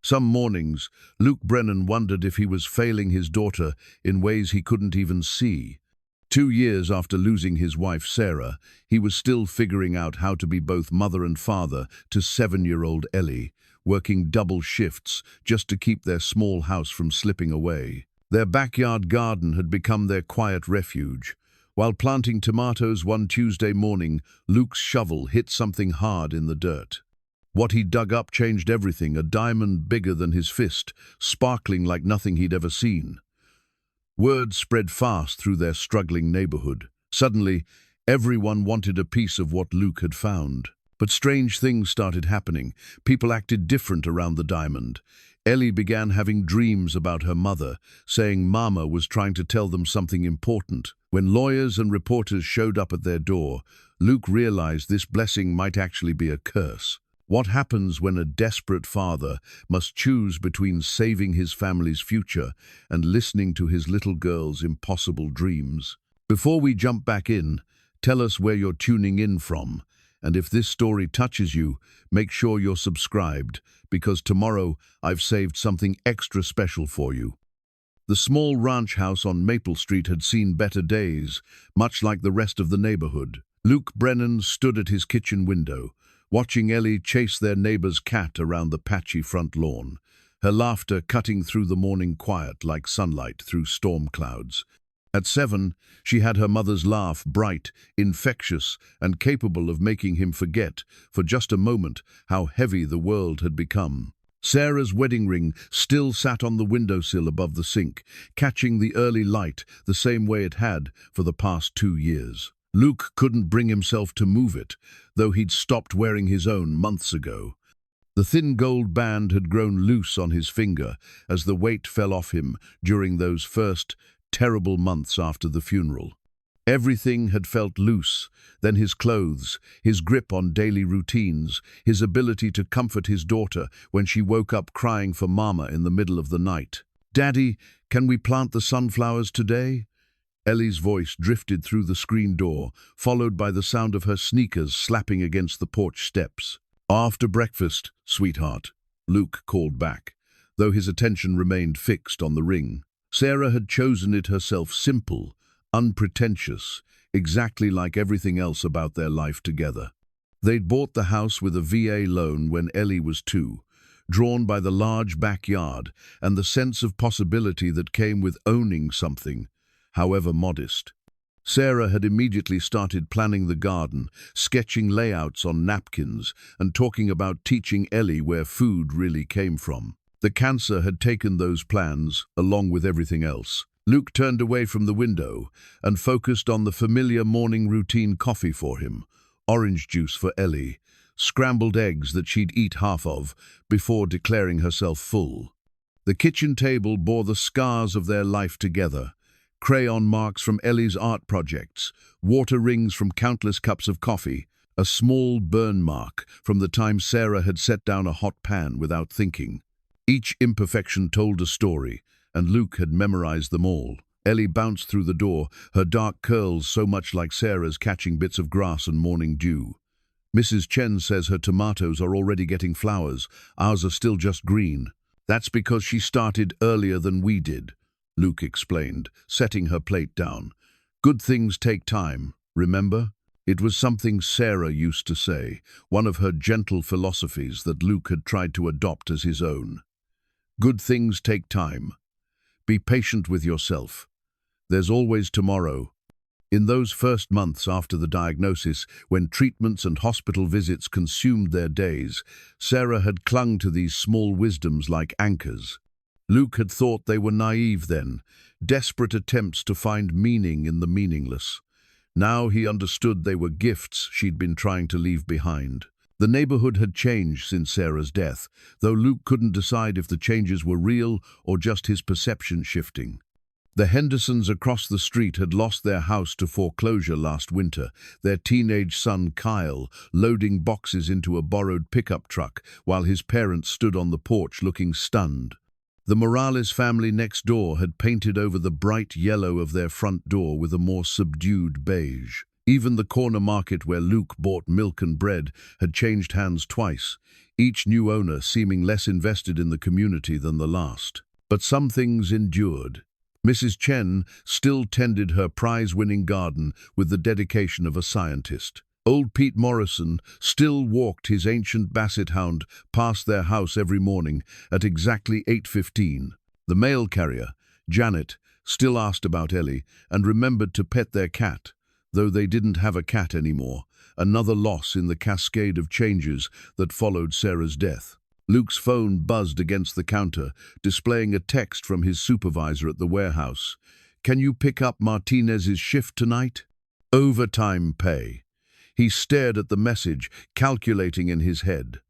Some mornings, Luke Brennan wondered if he was failing his daughter in ways he couldn't even see. 2 years after losing his wife Sarah, he was still figuring out how to be both mother and father to 7-year-old Ellie, working double shifts just to keep their small house from slipping away. Their backyard garden had become their quiet refuge. While planting tomatoes one Tuesday morning, Luke's shovel hit something hard in the dirt. What he dug up changed everything, a diamond bigger than his fist, sparkling like nothing he'd ever seen. Word spread fast through their struggling neighborhood. Suddenly, everyone wanted a piece of what Luke had found. But strange things started happening. People acted different around the diamond. Ellie began having dreams about her mother, saying Mama was trying to tell them something important. When lawyers and reporters showed up at their door, Luke realized this blessing might actually be a curse. What happens when a desperate father must choose between saving his family's future and listening to his little girl's impossible dreams? Before we jump back in, tell us where you're tuning in from. And if this story touches you, make sure you're subscribed, because tomorrow I've saved something extra special for you. The small ranch house on Maple Street had seen better days, much like the rest of the neighborhood. Luke Brennan stood at his kitchen window, watching Ellie chase their neighbor's cat around the patchy front lawn, her laughter cutting through the morning quiet like sunlight through storm clouds. At 7, she had her mother's laugh, bright, infectious, and capable of making him forget, for just a moment, how heavy the world had become. Sarah's wedding ring still sat on the windowsill above the sink, catching the early light the same way it had for the past 2 years. Luke couldn't bring himself to move it, though he'd stopped wearing his own months ago. The thin gold band had grown loose on his finger as the weight fell off him during those first terrible months after the funeral. Everything had felt loose, then his clothes, his grip on daily routines, his ability to comfort his daughter when she woke up crying for Mama in the middle of the night. "Daddy, can we plant the sunflowers today?" Ellie's voice drifted through the screen door, followed by the sound of her sneakers slapping against the porch steps. "After breakfast, sweetheart," Luke called back, though his attention remained fixed on the ring. Sarah had chosen it herself, simple, unpretentious, exactly like everything else about their life together. They'd bought the house with a VA loan when Ellie was 2, drawn by the large backyard and the sense of possibility that came with owning something, however modest. Sarah had immediately started planning the garden, sketching layouts on napkins, and talking about teaching Ellie where food really came from. The cancer had taken those plans, along with everything else. Luke turned away from the window and focused on the familiar morning routine: coffee for him, orange juice for Ellie, scrambled eggs that she'd eat half of before declaring herself full. The kitchen table bore the scars of their life together: crayon marks from Ellie's art projects, water rings from countless cups of coffee, a small burn mark from the time Sarah had set down a hot pan without thinking. Each imperfection told a story, and Luke had memorized them all. Ellie bounced through the door, her dark curls so much like Sarah's catching bits of grass and morning dew. "Mrs. Chen says her tomatoes are already getting flowers. Ours are still just green." "That's because she started earlier than we did," Luke explained, setting her plate down. "Good things take time, remember?" It was something Sarah used to say, one of her gentle philosophies that Luke had tried to adopt as his own. Good things take time. Be patient with yourself. There's always tomorrow. In those first months after the diagnosis, when treatments and hospital visits consumed their days, Sarah had clung to these small wisdoms like anchors. Luke had thought they were naive then, desperate attempts to find meaning in the meaningless. Now he understood they were gifts she'd been trying to leave behind. The neighborhood had changed since Sarah's death, though Luke couldn't decide if the changes were real or just his perception shifting. The Hendersons across the street had lost their house to foreclosure last winter, their teenage son Kyle loading boxes into a borrowed pickup truck while his parents stood on the porch looking stunned. The Morales family next door had painted over the bright yellow of their front door with a more subdued beige. Even the corner market where Luke bought milk and bread had changed hands twice, each new owner seeming less invested in the community than the last. But some things endured. Mrs. Chen still tended her prize-winning garden with the dedication of a scientist. Old Pete Morrison still walked his ancient basset hound past their house every morning at exactly 8:15. The mail carrier, Janet, still asked about Ellie and remembered to pet their cat, though they didn't have a cat anymore, another loss in the cascade of changes that followed Sarah's death. Luke's phone buzzed against the counter, displaying a text from his supervisor at the warehouse. "Can you pick up Martinez's shift tonight? Overtime pay." He stared at the message, calculating in his head.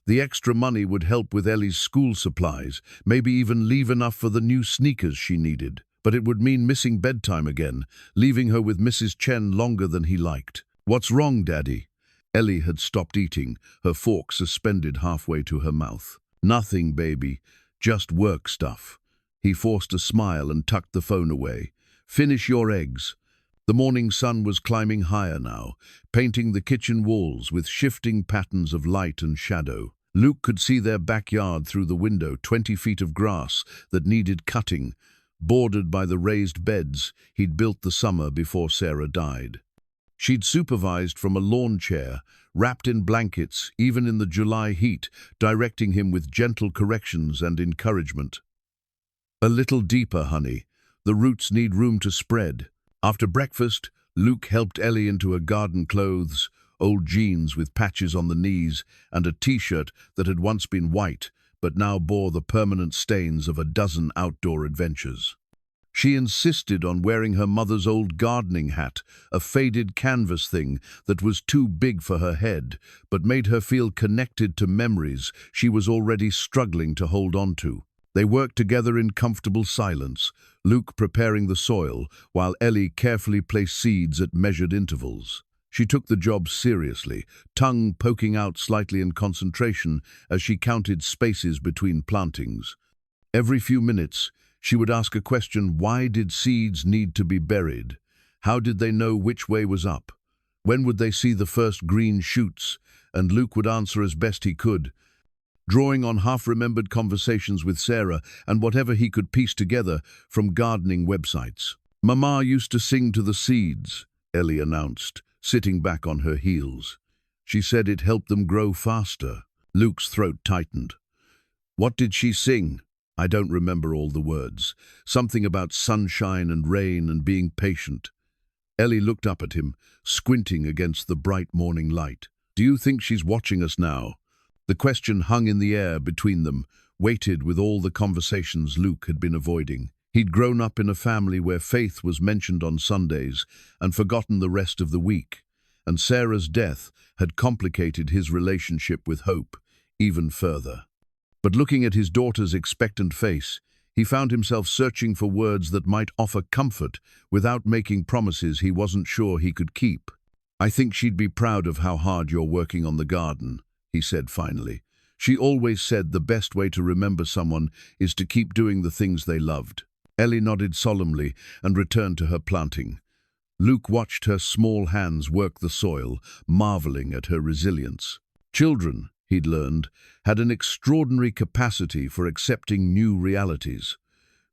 The extra money would help with Ellie's school supplies, maybe even leave enough for the new sneakers she needed. But it would mean missing bedtime again, leaving her with Mrs. Chen longer than he liked. "What's wrong, Daddy?" Ellie had stopped eating, her fork suspended halfway to her mouth. "Nothing, baby. Just work stuff." He forced a smile and tucked the phone away. "Finish your eggs." The morning sun was climbing higher now, painting the kitchen walls with shifting patterns of light and shadow. Luke could see their backyard through the window, 20 feet of grass that needed cutting, bordered by the raised beds he'd built the summer before Sarah died. She'd supervised from a lawn chair, wrapped in blankets, even in the July heat, directing him with gentle corrections and encouragement. "A little deeper, honey. The roots need room to spread." After breakfast, Luke helped Ellie into her garden clothes, old jeans with patches on the knees, and a t-shirt that had once been white, but now bore the permanent stains of a dozen outdoor adventures. She insisted on wearing her mother's old gardening hat, a faded canvas thing that was too big for her head, but made her feel connected to memories she was already struggling to hold on to. They worked together in comfortable silence, Luke preparing the soil, while Ellie carefully placed seeds at measured intervals. She took the job seriously, tongue poking out slightly in concentration as she counted spaces between plantings. Every few minutes, she would ask a question: why did seeds need to be buried? How did they know which way was up? When would they see the first green shoots? And Luke would answer as best he could, drawing on half-remembered conversations with Sarah and whatever he could piece together from gardening websites. "Mama used to sing to the seeds," Ellie announced, sitting back on her heels. "She said it helped them grow faster." Luke's throat tightened. "What did she sing?" "I don't remember all the words. Something about sunshine and rain and being patient." Ellie looked up at him, squinting against the bright morning light. "Do you think she's watching us now?" The question hung in the air between them, weighted with all the conversations Luke had been avoiding. He'd grown up in a family where faith was mentioned on Sundays and forgotten the rest of the week, and Sarah's death had complicated his relationship with hope even further. But looking at his daughter's expectant face, he found himself searching for words that might offer comfort without making promises he wasn't sure he could keep. "I think she'd be proud of how hard you're working on the garden," he said finally. "She always said the best way to remember someone is to keep doing the things they loved." Ellie nodded solemnly and returned to her planting. Luke watched her small hands work the soil, marveling at her resilience. Children, he'd learned, had an extraordinary capacity for accepting new realities.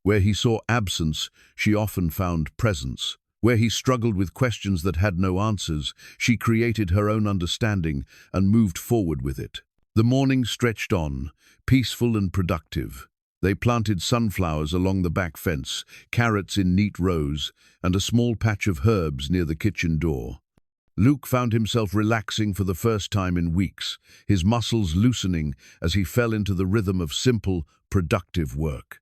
Where he saw absence, she often found presence. Where he struggled with questions that had no answers, she created her own understanding and moved forward with it. The morning stretched on, peaceful and productive. They planted sunflowers along the back fence, carrots in neat rows, and a small patch of herbs near the kitchen door. Luke found himself relaxing for the first time in weeks, his muscles loosening as he fell into the rhythm of simple, productive work.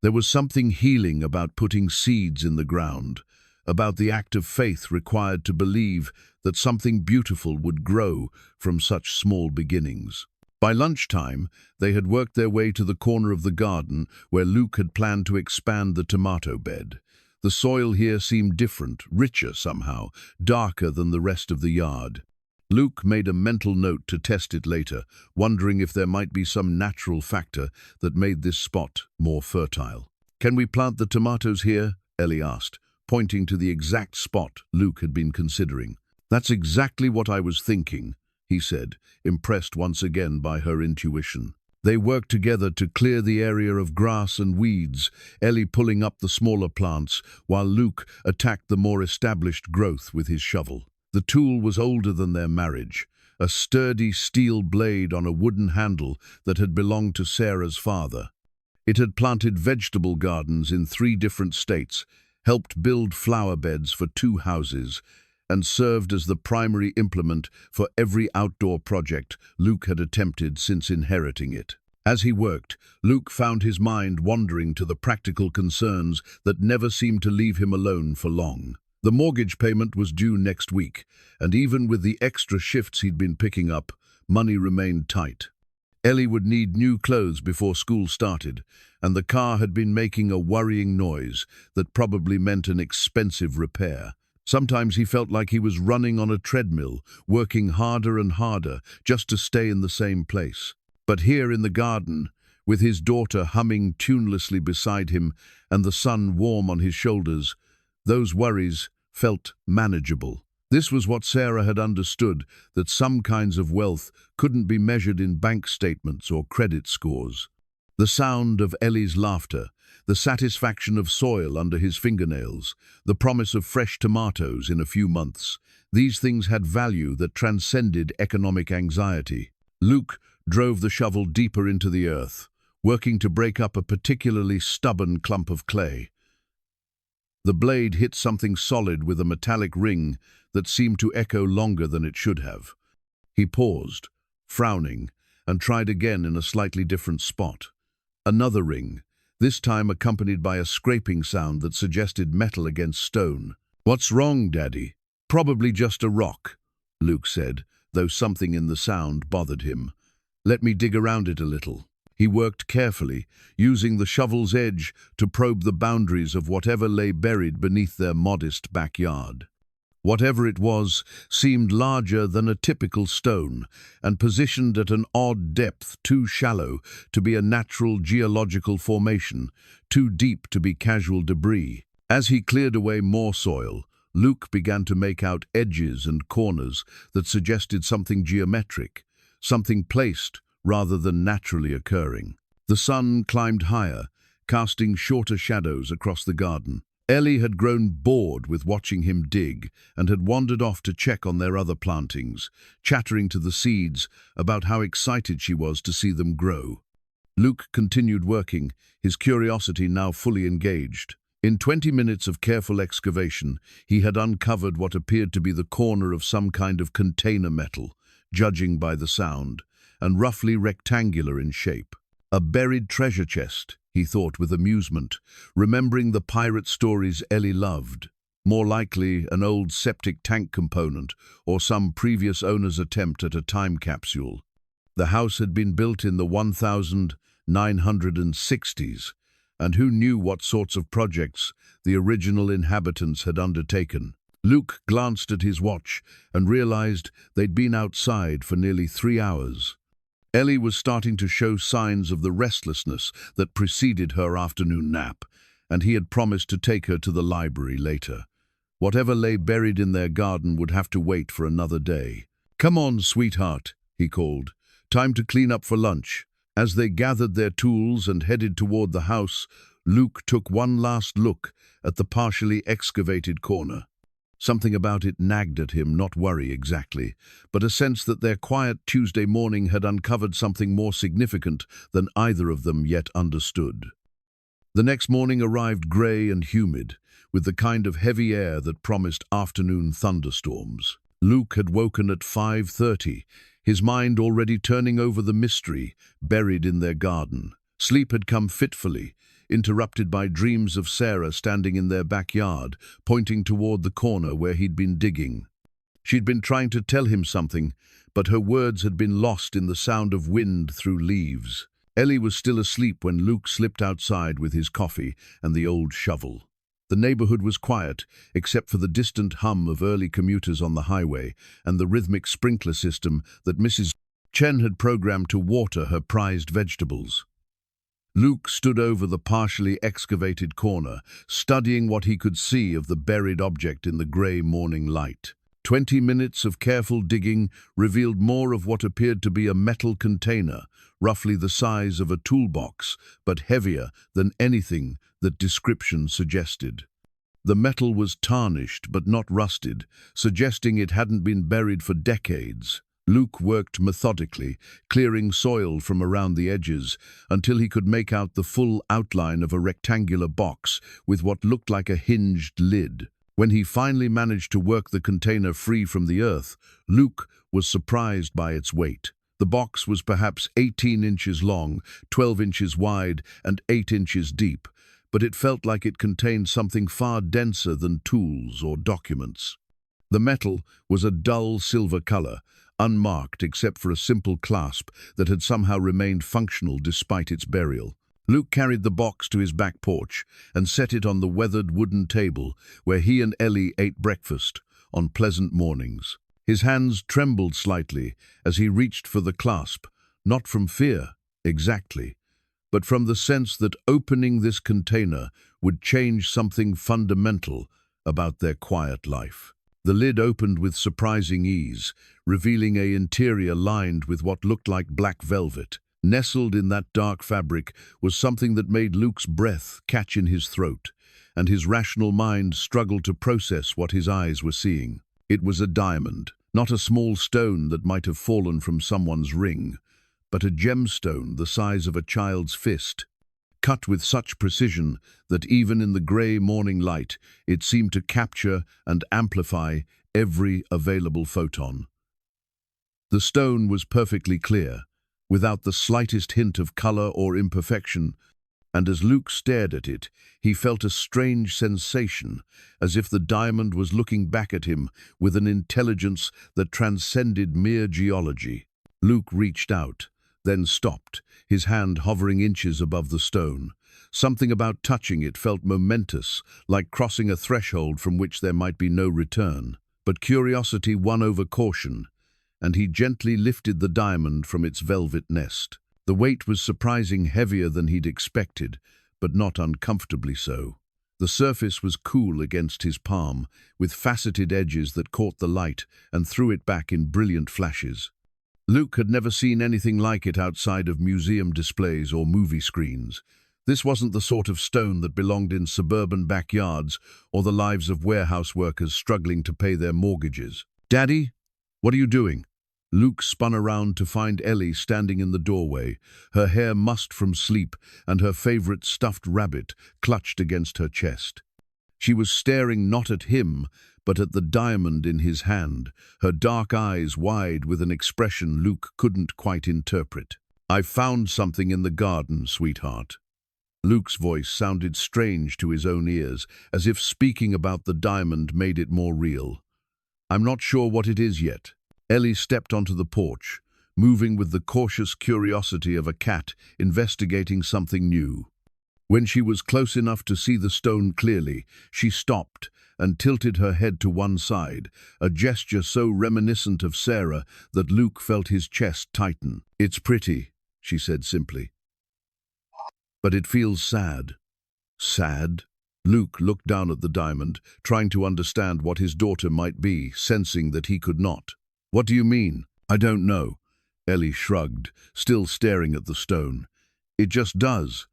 There was something healing about putting seeds in the ground, about the act of faith required to believe that something beautiful would grow from such small beginnings. By lunchtime, they had worked their way to the corner of the garden where Luke had planned to expand the tomato bed. The soil here seemed different, richer somehow, darker than the rest of the yard. Luke made a mental note to test it later, wondering if there might be some natural factor that made this spot more fertile. "Can we plant the tomatoes here?" Ellie asked, pointing to the exact spot Luke had been considering. "That's exactly what I was thinking," he said, impressed once again by her intuition. They worked together to clear the area of grass and weeds, Ellie pulling up the smaller plants, while Luke attacked the more established growth with his shovel. The tool was older than their marriage, a sturdy steel blade on a wooden handle that had belonged to Sarah's father. It had planted vegetable gardens in 3 different states, helped build flower beds for 2 houses, and served as the primary implement for every outdoor project Luke had attempted since inheriting it. As he worked, Luke found his mind wandering to the practical concerns that never seemed to leave him alone for long. The mortgage payment was due next week, and even with the extra shifts he'd been picking up, money remained tight. Ellie would need new clothes before school started, and the car had been making a worrying noise that probably meant an expensive repair. Sometimes he felt like he was running on a treadmill, working harder and harder just to stay in the same place. But here in the garden, with his daughter humming tunelessly beside him and the sun warm on his shoulders, those worries felt manageable. This was what Sarah had understood, that some kinds of wealth couldn't be measured in bank statements or credit scores. The sound of Ellie's laughter, the satisfaction of soil under his fingernails, the promise of fresh tomatoes in a few months. These things had value that transcended economic anxiety. Luke drove the shovel deeper into the earth, working to break up a particularly stubborn clump of clay. The blade hit something solid with a metallic ring that seemed to echo longer than it should have. He paused, frowning, and tried again in a slightly different spot. Another ring, this time accompanied by a scraping sound that suggested metal against stone. "What's wrong, Daddy?" "Probably just a rock," Luke said, though something in the sound bothered him. "Let me dig around it a little." He worked carefully, using the shovel's edge to probe the boundaries of whatever lay buried beneath their modest backyard. Whatever it was seemed larger than a typical stone and positioned at an odd depth, too shallow to be a natural geological formation, too deep to be casual debris. As he cleared away more soil, Luke began to make out edges and corners that suggested something geometric, something placed rather than naturally occurring. The sun climbed higher, casting shorter shadows across the garden. Ellie had grown bored with watching him dig and had wandered off to check on their other plantings, chattering to the seeds about how excited she was to see them grow. Luke continued working, his curiosity now fully engaged. In 20 minutes of careful excavation, he had uncovered what appeared to be the corner of some kind of container metal, judging by the sound, and roughly rectangular in shape. A buried treasure chest, he thought with amusement, remembering the pirate stories Ellie loved. More likely an old septic tank component or some previous owner's attempt at a time capsule. The house had been built in the 1960s, and who knew what sorts of projects the original inhabitants had undertaken. Luke glanced at his watch and realized they'd been outside for nearly 3 hours. Ellie was starting to show signs of the restlessness that preceded her afternoon nap, and he had promised to take her to the library later. Whatever lay buried in their garden would have to wait for another day. "Come on, sweetheart," he called. "Time to clean up for lunch." As they gathered their tools and headed toward the house, Luke took one last look at the partially excavated corner. Something about it nagged at him, not worry exactly, but a sense that their quiet Tuesday morning had uncovered something more significant than either of them yet understood. The next morning arrived grey and humid, with the kind of heavy air that promised afternoon thunderstorms. Luke had woken at 5:30, his mind already turning over the mystery buried in their garden. Sleep had come fitfully, interrupted by dreams of Sarah standing in their backyard, pointing toward the corner where he'd been digging. She'd been trying to tell him something, but her words had been lost in the sound of wind through leaves. Ellie was still asleep when Luke slipped outside with his coffee and the old shovel. The neighborhood was quiet, except for the distant hum of early commuters on the highway and the rhythmic sprinkler system that Mrs. Chen had programmed to water her prized vegetables. Luke stood over the partially excavated corner, studying what he could see of the buried object in the grey morning light. 20 minutes of careful digging revealed more of what appeared to be a metal container, roughly the size of a toolbox, but heavier than anything that description suggested. The metal was tarnished but not rusted, suggesting it hadn't been buried for decades. Luke worked methodically, clearing soil from around the edges, until he could make out the full outline of a rectangular box with what looked like a hinged lid. When he finally managed to work the container free from the earth, Luke was surprised by its weight. The box was perhaps 18 inches long, 12 inches wide, and 8 inches deep, but it felt like it contained something far denser than tools or documents. The metal was a dull silver color, unmarked except for a simple clasp that had somehow remained functional despite its burial. Luke carried the box to his back porch and set it on the weathered wooden table where he and Ellie ate breakfast on pleasant mornings. His hands trembled slightly as he reached for the clasp, not from fear, exactly, but from the sense that opening this container would change something fundamental about their quiet life. The lid opened with surprising ease, revealing an interior lined with what looked like black velvet. Nestled in that dark fabric was something that made Luke's breath catch in his throat, and his rational mind struggled to process what his eyes were seeing. It was a diamond, not a small stone that might have fallen from someone's ring, but a gemstone the size of a child's fist, cut with such precision that even in the grey morning light it seemed to capture and amplify every available photon. The stone was perfectly clear, without the slightest hint of color or imperfection, and as Luke stared at it, he felt a strange sensation, as if the diamond was looking back at him with an intelligence that transcended mere geology. Luke reached out, then stopped, his hand hovering inches above the stone. Something about touching it felt momentous, like crossing a threshold from which there might be no return. But curiosity won over caution, and he gently lifted the diamond from its velvet nest. The weight was surprisingly heavier than he'd expected, but not uncomfortably so. The surface was cool against his palm, with faceted edges that caught the light and threw it back in brilliant flashes. Luke had never seen anything like it outside of museum displays or movie screens. This wasn't the sort of stone that belonged in suburban backyards or the lives of warehouse workers struggling to pay their mortgages. "Daddy, what are you doing?" Luke spun around to find Ellie standing in the doorway, her hair mussed from sleep and her favorite stuffed rabbit clutched against her chest. She was staring not at him, but at the diamond in his hand, her dark eyes wide with an expression Luke couldn't quite interpret. "I found something in the garden, sweetheart." Luke's voice sounded strange to his own ears, as if speaking about the diamond made it more real. "I'm not sure what it is yet." Ellie stepped onto the porch, moving with the cautious curiosity of a cat investigating something new. When she was close enough to see the stone clearly, she stopped and tilted her head to one side, a gesture so reminiscent of Sarah that Luke felt his chest tighten. "It's pretty," she said simply. "But it feels sad." "Sad?" Luke looked down at the diamond, trying to understand what his daughter might be, sensing that he could not. "What do you mean?" "I don't know." Ellie shrugged, still staring at the stone. "It just does.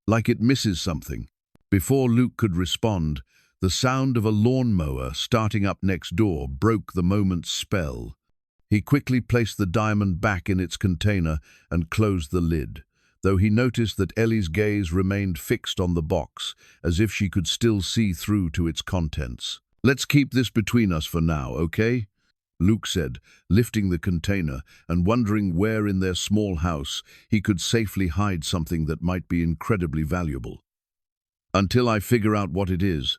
Like it misses something." Before Luke could respond, the sound of a lawnmower starting up next door broke the moment's spell. He quickly placed the diamond back in its container and closed the lid, though he noticed that Ellie's gaze remained fixed on the box, as if she could still see through to its contents. "Let's keep this between us for now, okay?" Luke said, lifting the container and wondering where in their small house he could safely hide something that might be incredibly valuable. "Until I figure out what it is."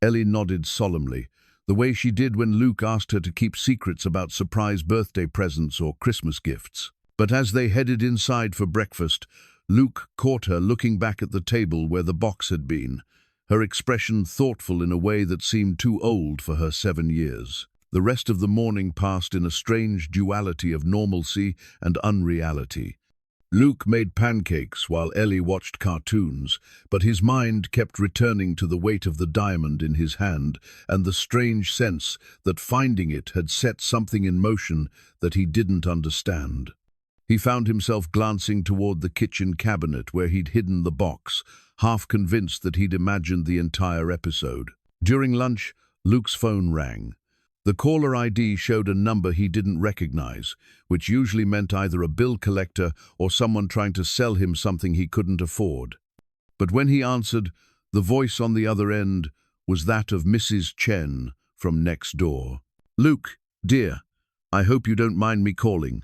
Ellie nodded solemnly, the way she did when Luke asked her to keep secrets about surprise birthday presents or Christmas gifts. But as they headed inside for breakfast, Luke caught her looking back at the table where the box had been, her expression thoughtful in a way that seemed too old for her 7 years. The rest of the morning passed in a strange duality of normalcy and unreality. Luke made pancakes while Ellie watched cartoons, but his mind kept returning to the weight of the diamond in his hand and the strange sense that finding it had set something in motion that he didn't understand. He found himself glancing toward the kitchen cabinet where he'd hidden the box, half convinced that he'd imagined the entire episode. During lunch, Luke's phone rang. The caller ID showed a number he didn't recognize, which usually meant either a bill collector or someone trying to sell him something he couldn't afford. But when he answered, the voice on the other end was that of Mrs. Chen from next door. "Luke, dear, I hope you don't mind me calling.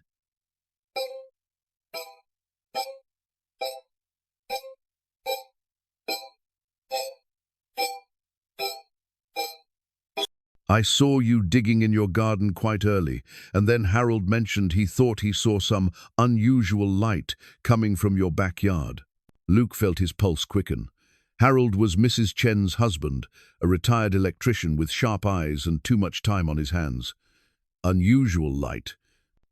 I saw you digging in your garden quite early, and then Harold mentioned he thought he saw some unusual light coming from your backyard." Luke felt his pulse quicken. Harold was Mrs. Chen's husband, a retired electrician with sharp eyes and too much time on his hands. Unusual light.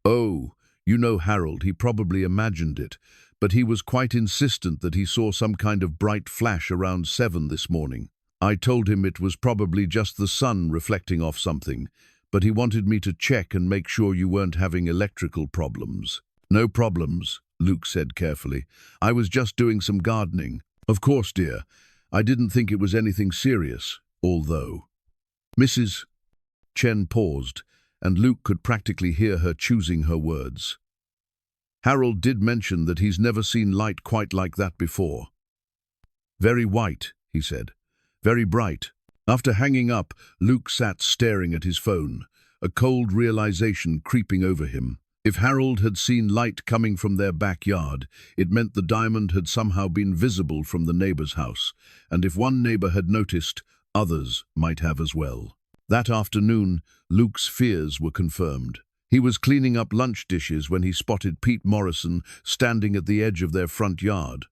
Oh, you know Harold, he probably imagined it, but he was quite insistent that he saw some kind of bright flash around 7 this morning. I told him it was probably just the sun reflecting off something, but he wanted me to check and make sure you weren't having electrical problems. "No problems," Luke said carefully. "I was just doing some gardening." "Of course, dear. I didn't think it was anything serious, although." Mrs. Chen paused, and Luke could practically hear her choosing her words. "Harold did mention that he's never seen light quite like that before. Very white," he said. "Very bright." After hanging up, Luke sat staring at his phone, a cold realization creeping over him. If Harold had seen light coming from their backyard, it meant the diamond had somehow been visible from the neighbor's house, and if one neighbor had noticed, others might have as well. That afternoon, Luke's fears were confirmed. He was cleaning up lunch dishes when he spotted Pete Morrison standing at the edge of their front yard,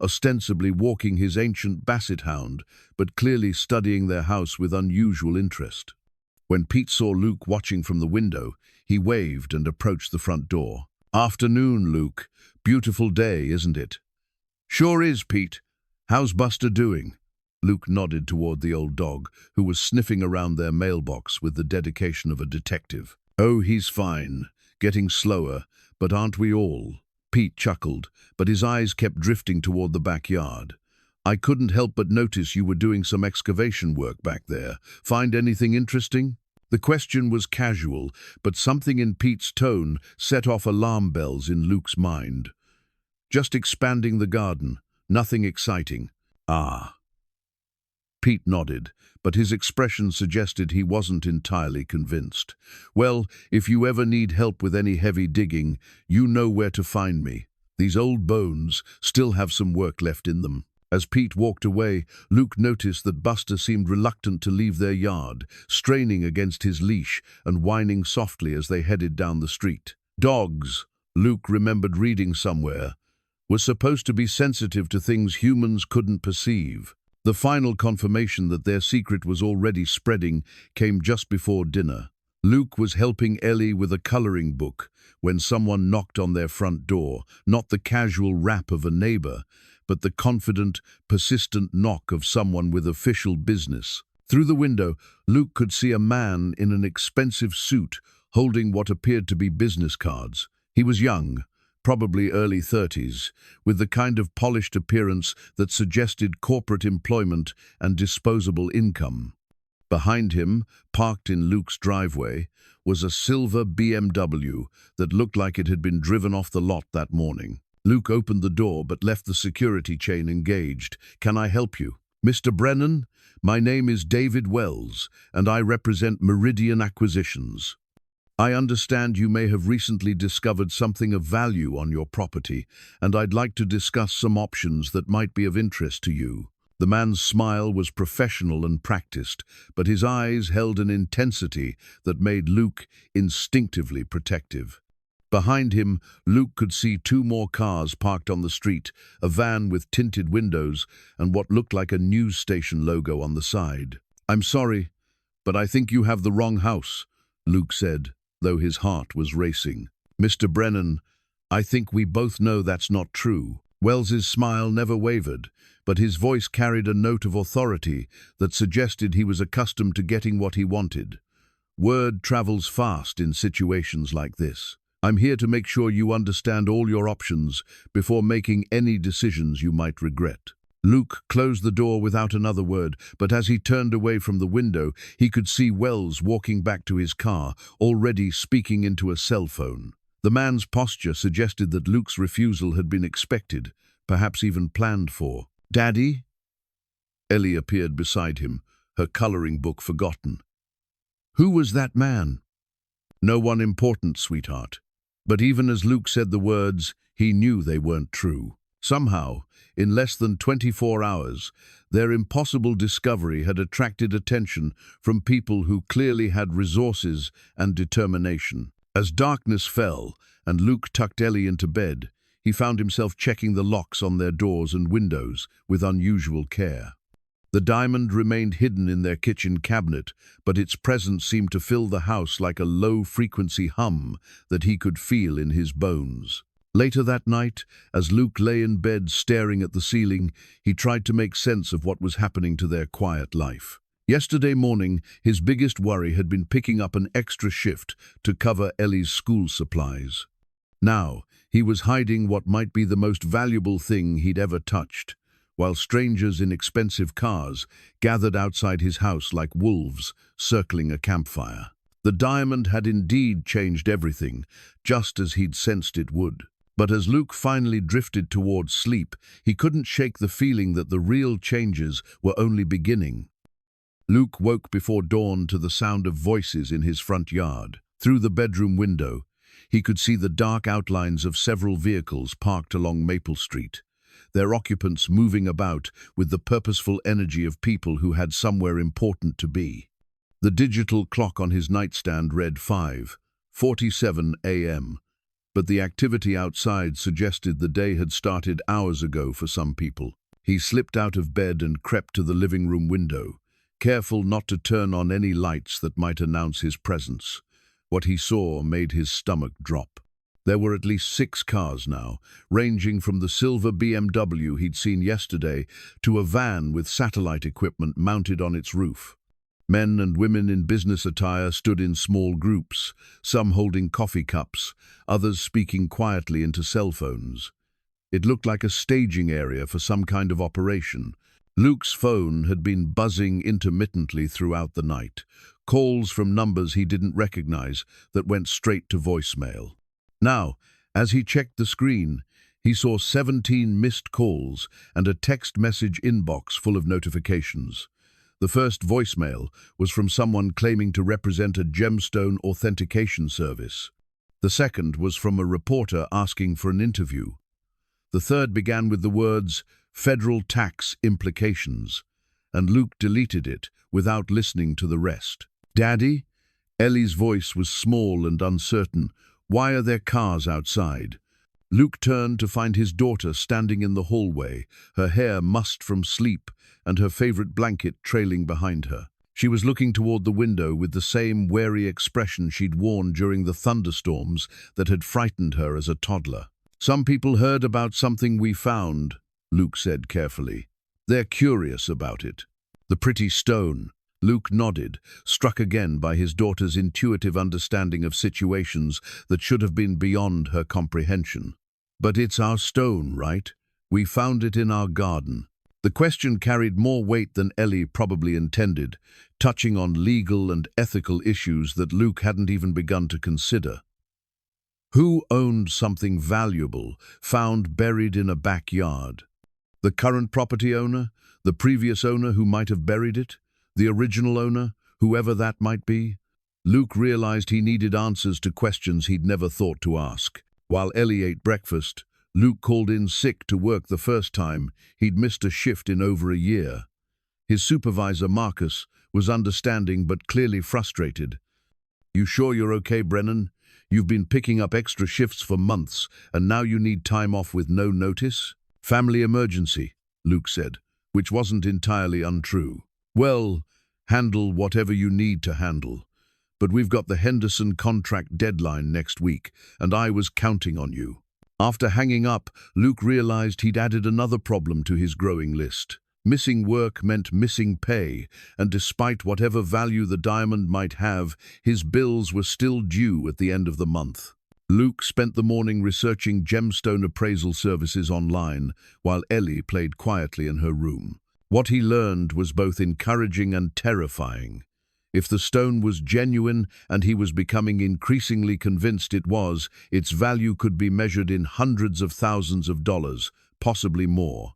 ostensibly walking his ancient basset hound, but clearly studying their house with unusual interest. When Pete saw Luke watching from the window, he waved and approached the front door. "Afternoon, Luke. Beautiful day, isn't it?" "Sure is, Pete. How's Buster doing?" Luke nodded toward the old dog, who was sniffing around their mailbox with the dedication of a detective. "Oh, he's fine. Getting slower, but aren't we all?" Pete chuckled, but his eyes kept drifting toward the backyard. "I couldn't help but notice you were doing some excavation work back there. Find anything interesting?" The question was casual, but something in Pete's tone set off alarm bells in Luke's mind. "Just expanding the garden. Nothing exciting." "Ah." Pete nodded, but his expression suggested he wasn't entirely convinced. "Well, if you ever need help with any heavy digging, you know where to find me. These old bones still have some work left in them." As Pete walked away, Luke noticed that Buster seemed reluctant to leave their yard, straining against his leash and whining softly as they headed down the street. Dogs, Luke remembered reading somewhere, were supposed to be sensitive to things humans couldn't perceive. The final confirmation that their secret was already spreading came just before dinner. Luke was helping Ellie with a coloring book when someone knocked on their front door, not the casual rap of a neighbor, but the confident, persistent knock of someone with official business. Through the window, Luke could see a man in an expensive suit holding what appeared to be business cards. He was young, probably early 30s, with the kind of polished appearance that suggested corporate employment and disposable income. Behind him, parked in Luke's driveway, was a silver BMW that looked like it had been driven off the lot that morning. Luke opened the door but left the security chain engaged. "Can I help you?" "Mr. Brennan, my name is David Wells, and I represent Meridian Acquisitions. I understand you may have recently discovered something of value on your property, and I'd like to discuss some options that might be of interest to you." The man's smile was professional and practiced, but his eyes held an intensity that made Luke instinctively protective. Behind him, Luke could see 2 more cars parked on the street, a van with tinted windows and what looked like a news station logo on the side. "I'm sorry, but I think you have the wrong house," Luke said, though his heart was racing. "Mr. Brennan, I think we both know that's not true. Wells's smile never wavered, but his voice carried a note of authority that suggested he was accustomed to getting what he wanted. Word travels fast in situations like this. I'm here to make sure you understand all your options before making any decisions you might regret. Luke closed the door without another word, but as he turned away from the window, he could see Wells walking back to his car, already speaking into a cell phone. The man's posture suggested that Luke's refusal had been expected, perhaps even planned for. "Daddy?" Ellie appeared beside him, her coloring book forgotten. "Who was that man?" "No one important, sweetheart." But even as Luke said the words, he knew they weren't true. Somehow, in less than 24 hours, their impossible discovery had attracted attention from people who clearly had resources and determination. As darkness fell and Luke tucked Ellie into bed, he found himself checking the locks on their doors and windows with unusual care. The diamond remained hidden in their kitchen cabinet, but its presence seemed to fill the house like a low-frequency hum that he could feel in his bones. Later that night, as Luke lay in bed staring at the ceiling, he tried to make sense of what was happening to their quiet life. Yesterday morning, his biggest worry had been picking up an extra shift to cover Ellie's school supplies. Now, he was hiding what might be the most valuable thing he'd ever touched, while strangers in expensive cars gathered outside his house like wolves circling a campfire. The diamond had indeed changed everything, just as he'd sensed it would. But as Luke finally drifted towards sleep, he couldn't shake the feeling that the real changes were only beginning. Luke woke before dawn to the sound of voices in his front yard. Through the bedroom window, he could see the dark outlines of several vehicles parked along Maple Street, their occupants moving about with the purposeful energy of people who had somewhere important to be. The digital clock on his nightstand read 5:47 a.m., but the activity outside suggested the day had started hours ago for some people. He slipped out of bed and crept to the living room window, careful not to turn on any lights that might announce his presence. What he saw made his stomach drop. There were at least 6 cars now, ranging from the silver BMW he'd seen yesterday to a van with satellite equipment mounted on its roof. Men and women in business attire stood in small groups, some holding coffee cups, others speaking quietly into cell phones. It looked like a staging area for some kind of operation. Luke's phone had been buzzing intermittently throughout the night, calls from numbers he didn't recognize that went straight to voicemail. Now, as he checked the screen, he saw 17 missed calls and a text message inbox full of notifications. The first voicemail was from someone claiming to represent a gemstone authentication service. The second was from a reporter asking for an interview. The third began with the words, "federal tax implications," and Luke deleted it without listening to the rest. "Daddy?" Ellie's voice was small and uncertain. "Why are there cars outside?" Luke turned to find his daughter standing in the hallway, her hair mussed from sleep and her favorite blanket trailing behind her. She was looking toward the window with the same wary expression she'd worn during the thunderstorms that had frightened her as a toddler. "Some people heard about something we found," Luke said carefully. "They're curious about it." "The pretty stone." Luke nodded, struck again by his daughter's intuitive understanding of situations that should have been beyond her comprehension. "But it's our stone, right? We found it in our garden." The question carried more weight than Ellie probably intended, touching on legal and ethical issues that Luke hadn't even begun to consider. Who owned something valuable, found buried in a backyard? The current property owner? The previous owner who might have buried it? The original owner, whoever that might be? Luke realized he needed answers to questions he'd never thought to ask. While Ellie ate breakfast, Luke called in sick to work the first time. He'd missed a shift in over a year. His supervisor, Marcus, was understanding but clearly frustrated. "You sure you're okay, Brennan? You've been picking up extra shifts for months, and now you need time off with no notice?" "Family emergency," Luke said, which wasn't entirely untrue. "Well, handle whatever you need to handle. But we've got the Henderson contract deadline next week, and I was counting on you." After hanging up, Luke realized he'd added another problem to his growing list. Missing work meant missing pay, and despite whatever value the diamond might have, his bills were still due at the end of the month. Luke spent the morning researching gemstone appraisal services online, while Ellie played quietly in her room. What he learned was both encouraging and terrifying. If the stone was genuine, and he was becoming increasingly convinced it was, its value could be measured in hundreds of thousands of dollars, possibly more.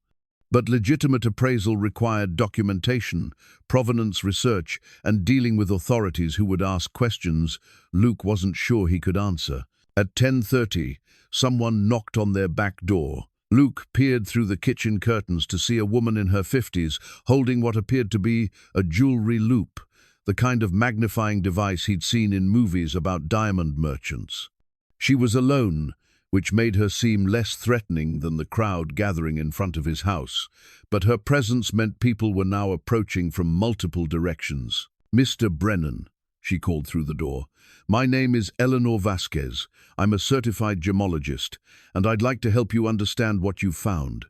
But legitimate appraisal required documentation, provenance research, and dealing with authorities who would ask questions Luke wasn't sure he could answer. At 10:30, someone knocked on their back door. Luke peered through the kitchen curtains to see a woman in her 50s holding what appeared to be a jewelry loop, the kind of magnifying device he'd seen in movies about diamond merchants. She was alone, which made her seem less threatening than the crowd gathering in front of his house, but her presence meant people were now approaching from multiple directions. "Mr. Brennan," she called through the door. "My name is Eleanor Vasquez. I'm a certified gemologist, and I'd like to help you understand what you've found."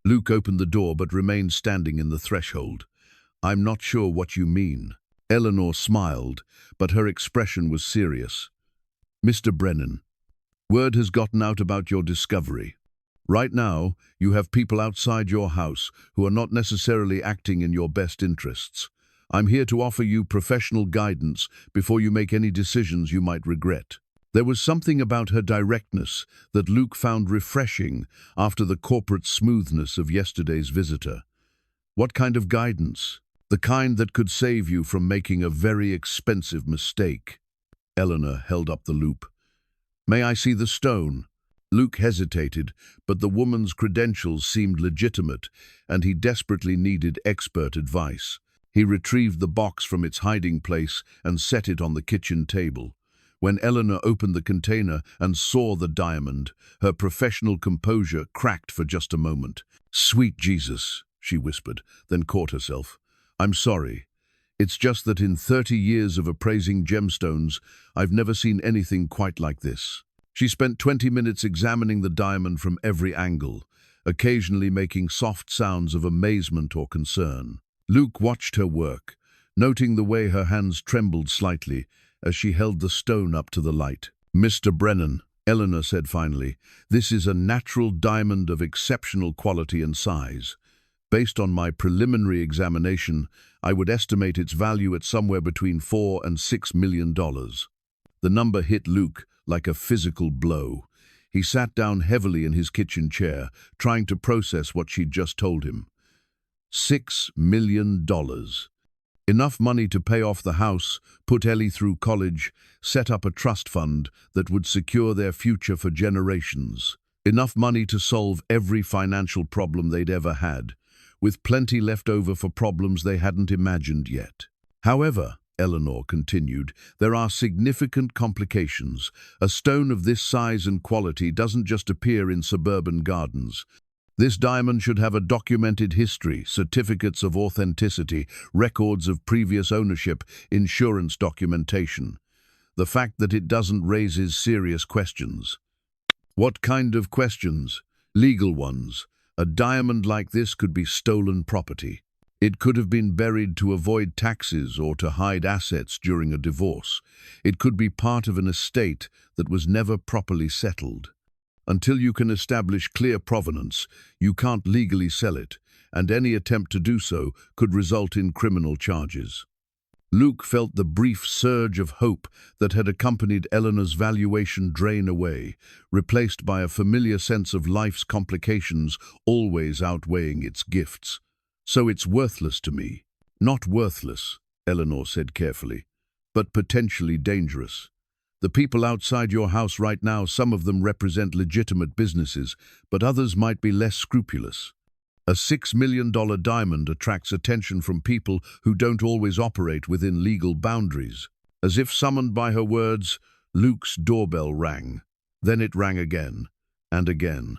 Luke opened the door but remained standing in the threshold. "I'm not sure what you mean." Eleanor smiled, but her expression was serious. "Mr. Brennan, word has gotten out about your discovery. Right now, you have people outside your house who are not necessarily acting in your best interests. I'm here to offer you professional guidance before you make any decisions you might regret." There was something about her directness that Luke found refreshing after the corporate smoothness of yesterday's visitor. "What kind of guidance?" "The kind that could save you from making a very expensive mistake." Eleanor held up the loop. "May I see the stone?" Luke hesitated, but the woman's credentials seemed legitimate, and he desperately needed expert advice. He retrieved the box from its hiding place and set it on the kitchen table. When Eleanor opened the container and saw the diamond, her professional composure cracked for just a moment. "Sweet Jesus," she whispered, then caught herself. "I'm sorry. It's just that in 30 years of appraising gemstones, I've never seen anything quite like this." She spent 20 minutes examining the diamond from every angle, occasionally making soft sounds of amazement or concern. Luke watched her work, noting the way her hands trembled slightly as she held the stone up to the light. "Mr. Brennan," Eleanor said finally, "this is a natural diamond of exceptional quality and size. Based on my preliminary examination, I would estimate its value at somewhere between $4 and $6 million. The number hit Luke like a physical blow. He sat down heavily in his kitchen chair, trying to process what she'd just told him. $6 million. Enough money to pay off the house, put Ellie through college, set up a trust fund that would secure their future for generations. Enough money to solve every financial problem they'd ever had, with plenty left over for problems they hadn't imagined yet. However, Eleanor continued, there are significant complications. A stone of this size and quality doesn't just appear in suburban gardens. This diamond should have a documented history, certificates of authenticity, records of previous ownership, insurance documentation. The fact that it doesn't raises serious questions. What kind of questions? Legal ones. A diamond like this could be stolen property. It could have been buried to avoid taxes or to hide assets during a divorce. It could be part of an estate that was never properly settled. Until you can establish clear provenance, you can't legally sell it, and any attempt to do so could result in criminal charges. Luke felt the brief surge of hope that had accompanied Eleanor's valuation drain away, replaced by a familiar sense of life's complications always outweighing its gifts. "So it's worthless to me." "Not worthless," Eleanor said carefully, "but potentially dangerous. The people outside your house right now, some of them represent legitimate businesses, but others might be less scrupulous. A $6 million diamond attracts attention from people who don't always operate within legal boundaries." As if summoned by her words, Luke's doorbell rang. Then it rang again, and again.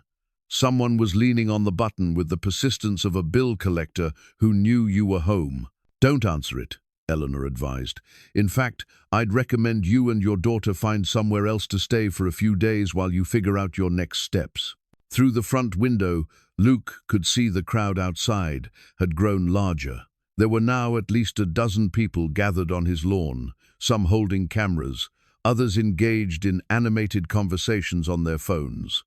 Someone was leaning on the button with the persistence of a bill collector who knew you were home. "Don't answer it," Eleanor advised. In fact, I'd recommend you and your daughter find somewhere else to stay for a few days while you figure out your next steps. Through the front window, Luke could see the crowd outside had grown larger. There were now at least a dozen people gathered on his lawn, some holding cameras, others engaged in animated conversations on their phones.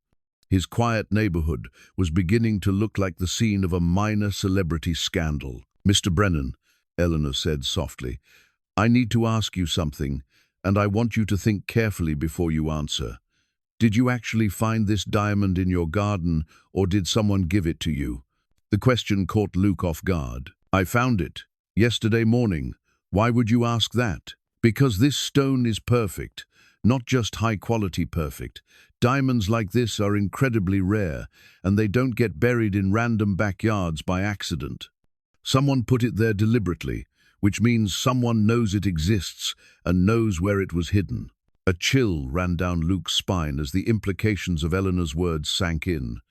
His quiet neighborhood was beginning to look like the scene of a minor celebrity scandal. "Mr. Brennan," Eleanor said softly, "I need to ask you something, and I want you to think carefully before you answer. Did you actually find this diamond in your garden, or did someone give it to you?" The question caught Luke off guard. "I found it yesterday morning. Why would you ask that?" "Because this stone is perfect, not just high-quality perfect. Diamonds like this are incredibly rare, and they don't get buried in random backyards by accident. Someone put it there deliberately, which means someone knows it exists and knows where it was hidden." A chill ran down Luke's spine as the implications of Eleanor's words sank in.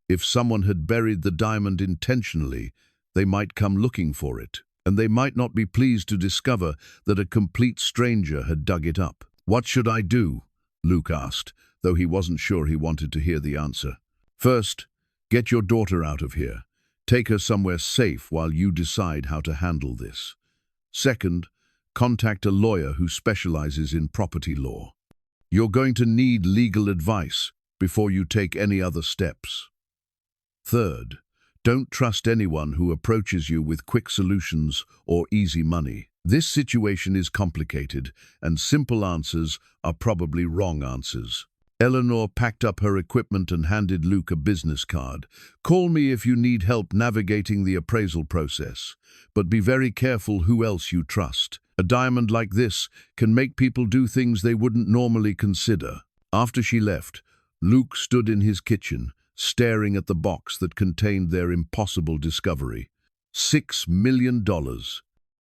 If someone had buried the diamond intentionally, they might come looking for it, and they might not be pleased to discover that a complete stranger had dug it up. "What should I do?" Luke asked, though he wasn't sure he wanted to hear the answer. "First, get your daughter out of here. Take her somewhere safe while you decide how to handle this. Second, contact a lawyer who specializes in property law. You're going to need legal advice before you take any other steps. Third, don't trust anyone who approaches you with quick solutions or easy money. This situation is complicated, and simple answers are probably wrong answers." Eleanor packed up her equipment and handed Luke a business card. "Call me if you need help navigating the appraisal process, but be very careful who else you trust. A diamond like this can make people do things they wouldn't normally consider." After she left, Luke stood in his kitchen, staring at the box that contained their impossible discovery. $6 million.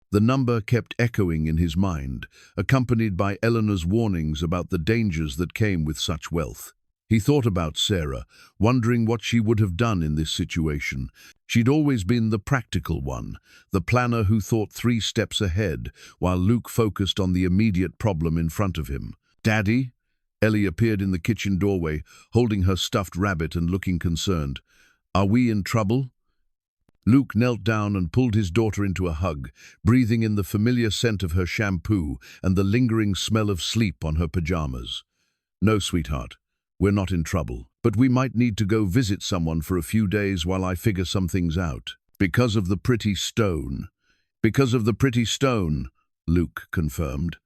The number kept echoing in his mind, accompanied by Eleanor's warnings about the dangers that came with such wealth. He thought about Sarah, wondering what she would have done in this situation. She'd always been the practical one, the planner who thought 3 steps ahead, while Luke focused on the immediate problem in front of him. "Daddy?" Ellie appeared in the kitchen doorway, holding her stuffed rabbit and looking concerned. "Are we in trouble?" Luke knelt down and pulled his daughter into a hug, breathing in the familiar scent of her shampoo and the lingering smell of sleep on her pajamas. "No, sweetheart, we're not in trouble, but we might need to go visit someone for a few days while I figure some things out." "Because of the pretty stone." "Because of the pretty stone," Luke confirmed.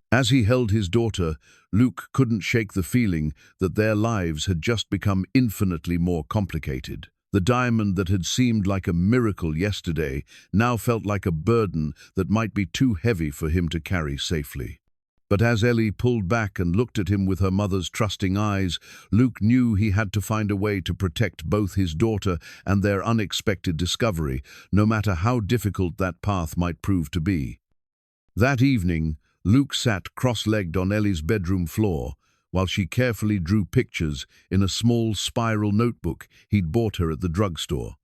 As he held his daughter, Luke couldn't shake the feeling that their lives had just become infinitely more complicated. The diamond that had seemed like a miracle yesterday now felt like a burden that might be too heavy for him to carry safely. But as Ellie pulled back and looked at him with her mother's trusting eyes, Luke knew he had to find a way to protect both his daughter and their unexpected discovery, no matter how difficult that path might prove to be. That evening, Luke sat cross-legged on Ellie's bedroom floor, while she carefully drew pictures in a small spiral notebook he'd bought her at the drugstore.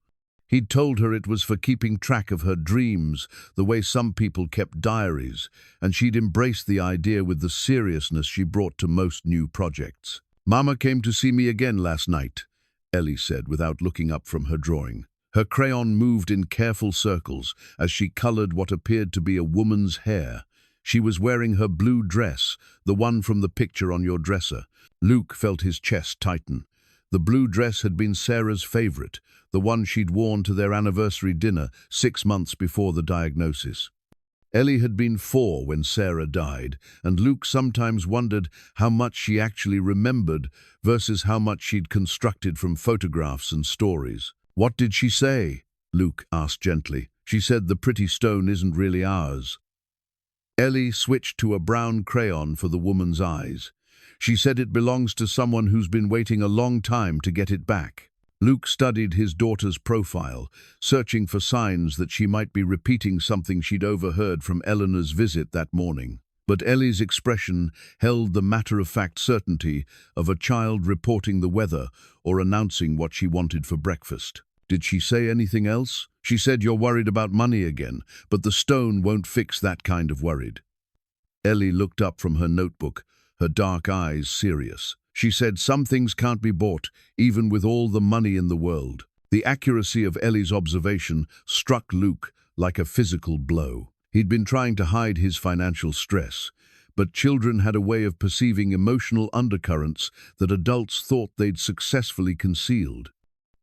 He'd told her it was for keeping track of her dreams, the way some people kept diaries, and she'd embraced the idea with the seriousness she brought to most new projects. "Mama came to see me again last night," Ellie said without looking up from her drawing. Her crayon moved in careful circles as she colored what appeared to be a woman's hair. She was wearing her blue dress, the one from the picture on your dresser. Luke felt his chest tighten. The blue dress had been Sarah's favorite, the one she'd worn to their anniversary dinner 6 months before the diagnosis. Ellie had been 4 when Sarah died, and Luke sometimes wondered how much she actually remembered versus how much she'd constructed from photographs and stories. "What did she say?" Luke asked gently. "She said the pretty stone isn't really ours." Ellie switched to a brown crayon for the woman's eyes. "She said it belongs to someone who's been waiting a long time to get it back." Luke studied his daughter's profile, searching for signs that she might be repeating something she'd overheard from Eleanor's visit that morning. But Ellie's expression held the matter-of-fact certainty of a child reporting the weather or announcing what she wanted for breakfast. Did she say anything else? She said you're worried about money again, but the stone won't fix that kind of worried. Ellie looked up from her notebook, her dark eyes serious. She said some things can't be bought, even with all the money in the world. The accuracy of Ellie's observation struck Luke like a physical blow. He'd been trying to hide his financial stress, but children had a way of perceiving emotional undercurrents that adults thought they'd successfully concealed.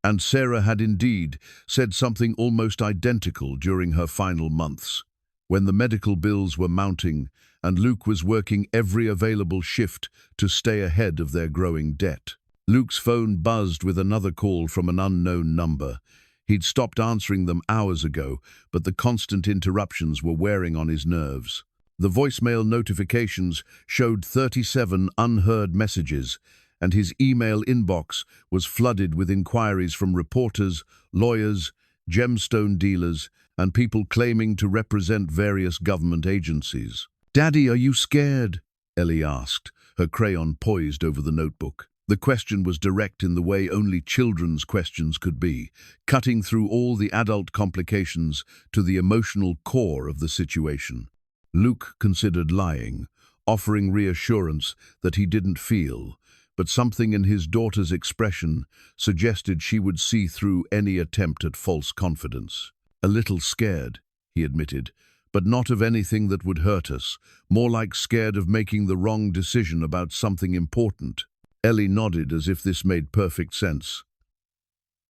And Sarah had indeed said something almost identical during her final months, when the medical bills were mounting and Luke was working every available shift to stay ahead of their growing debt. Luke's phone buzzed with another call from an unknown number. He'd stopped answering them hours ago, but the constant interruptions were wearing on his nerves. The voicemail notifications showed 37 unheard messages, and his email inbox was flooded with inquiries from reporters, lawyers, gemstone dealers, and people claiming to represent various government agencies. "Daddy, are you scared?" Ellie asked, her crayon poised over the notebook. The question was direct in the way only children's questions could be, cutting through all the adult complications to the emotional core of the situation. Luke considered lying, offering reassurance that he didn't feel, but something in his daughter's expression suggested she would see through any attempt at false confidence. "A little scared," he admitted, "but not of anything that would hurt us, more like scared of making the wrong decision about something important." Ellie nodded as if this made perfect sense.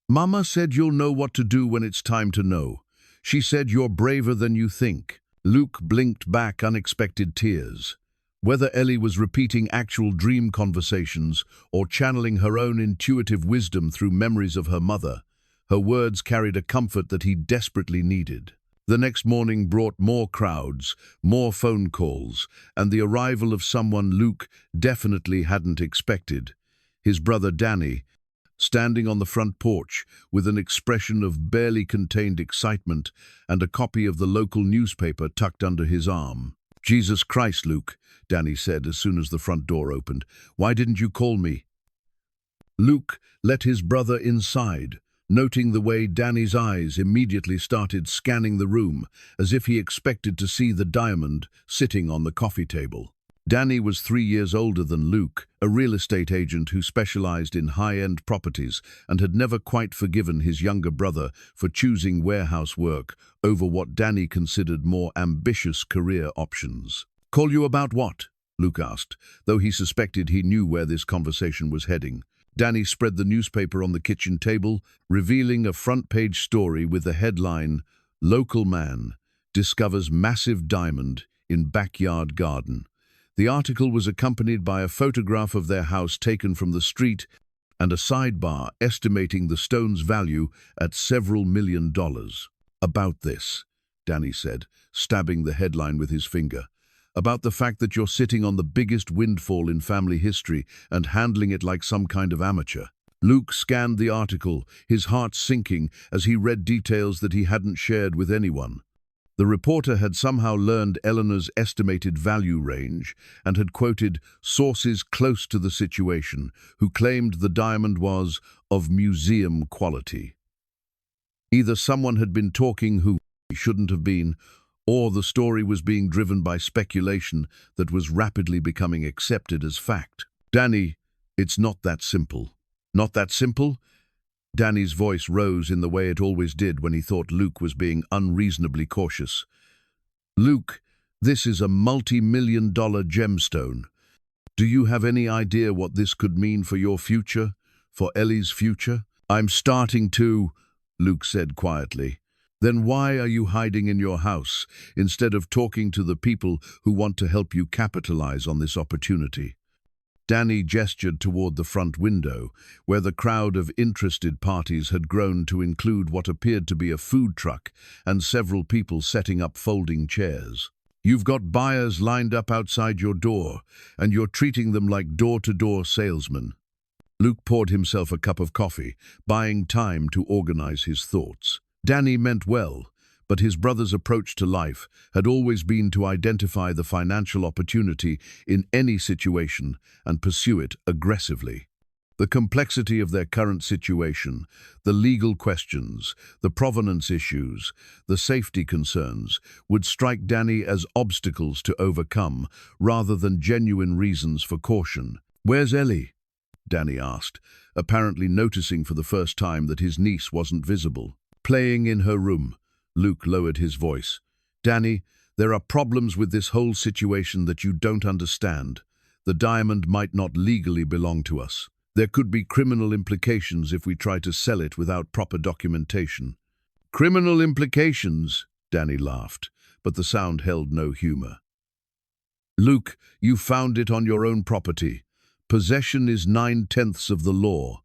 "Mama said you'll know what to do when it's time to know. She said you're braver than you think." Luke blinked back unexpected tears. Whether Ellie was repeating actual dream conversations or channeling her own intuitive wisdom through memories of her mother, her words carried a comfort that he desperately needed. The next morning brought more crowds, more phone calls, and the arrival of someone Luke definitely hadn't expected. His brother Danny, standing on the front porch with an expression of barely contained excitement and a copy of the local newspaper tucked under his arm. "Jesus Christ, Luke," Danny said as soon as the front door opened. "Why didn't you call me?" Luke let his brother inside, noting the way Danny's eyes immediately started scanning the room, as if he expected to see the diamond sitting on the coffee table. Danny was 3 years older than Luke, a real estate agent who specialized in high-end properties and had never quite forgiven his younger brother for choosing warehouse work over what Danny considered more ambitious career options. "Call you about what?" Luke asked, though he suspected he knew where this conversation was heading. Danny spread the newspaper on the kitchen table, revealing a front-page story with the headline, "Local Man Discovers Massive Diamond in Backyard Garden." The article was accompanied by a photograph of their house taken from the street and a sidebar estimating the stone's value at several $1 million. "About this," Danny said, stabbing the headline with his finger. "About the fact that you're sitting on the biggest windfall in family history and handling it like some kind of amateur." Luke scanned the article, his heart sinking as he read details that he hadn't shared with anyone. The reporter had somehow learned Eleanor's estimated value range and had quoted sources close to the situation who claimed the diamond was of museum quality. Either someone had been talking who shouldn't have been, or the story was being driven by speculation that was rapidly becoming accepted as fact. "Danny, it's not that simple." "Not that simple?" Danny's voice rose in the way it always did when he thought Luke was being unreasonably cautious. "Luke, this is a multi-million-dollar gemstone. Do you have any idea what this could mean for your future, for Ellie's future?" "I'm starting to," Luke said quietly. "Then why are you hiding in your house instead of talking to the people who want to help you capitalize on this opportunity?" Danny gestured toward the front window, where the crowd of interested parties had grown to include what appeared to be a food truck and several people setting up folding chairs. "You've got buyers lined up outside your door, and you're treating them like door-to-door salesmen." Luke poured himself a cup of coffee, buying time to organize his thoughts. Danny meant well, but his brother's approach to life had always been to identify the financial opportunity in any situation and pursue it aggressively. The complexity of their current situation, the legal questions, the provenance issues, the safety concerns, would strike Danny as obstacles to overcome rather than genuine reasons for caution. "Where's Ellie?" Danny asked, apparently noticing for the first time that his niece wasn't visible. "Playing in her room." Luke lowered his voice. "Danny, there are problems with this whole situation that you don't understand. The diamond might not legally belong to us. There could be criminal implications if we try to sell it without proper documentation." "Criminal implications?" Danny laughed, but the sound held no humor. "Luke, you found it on your own property. Possession is 9/10 of the law.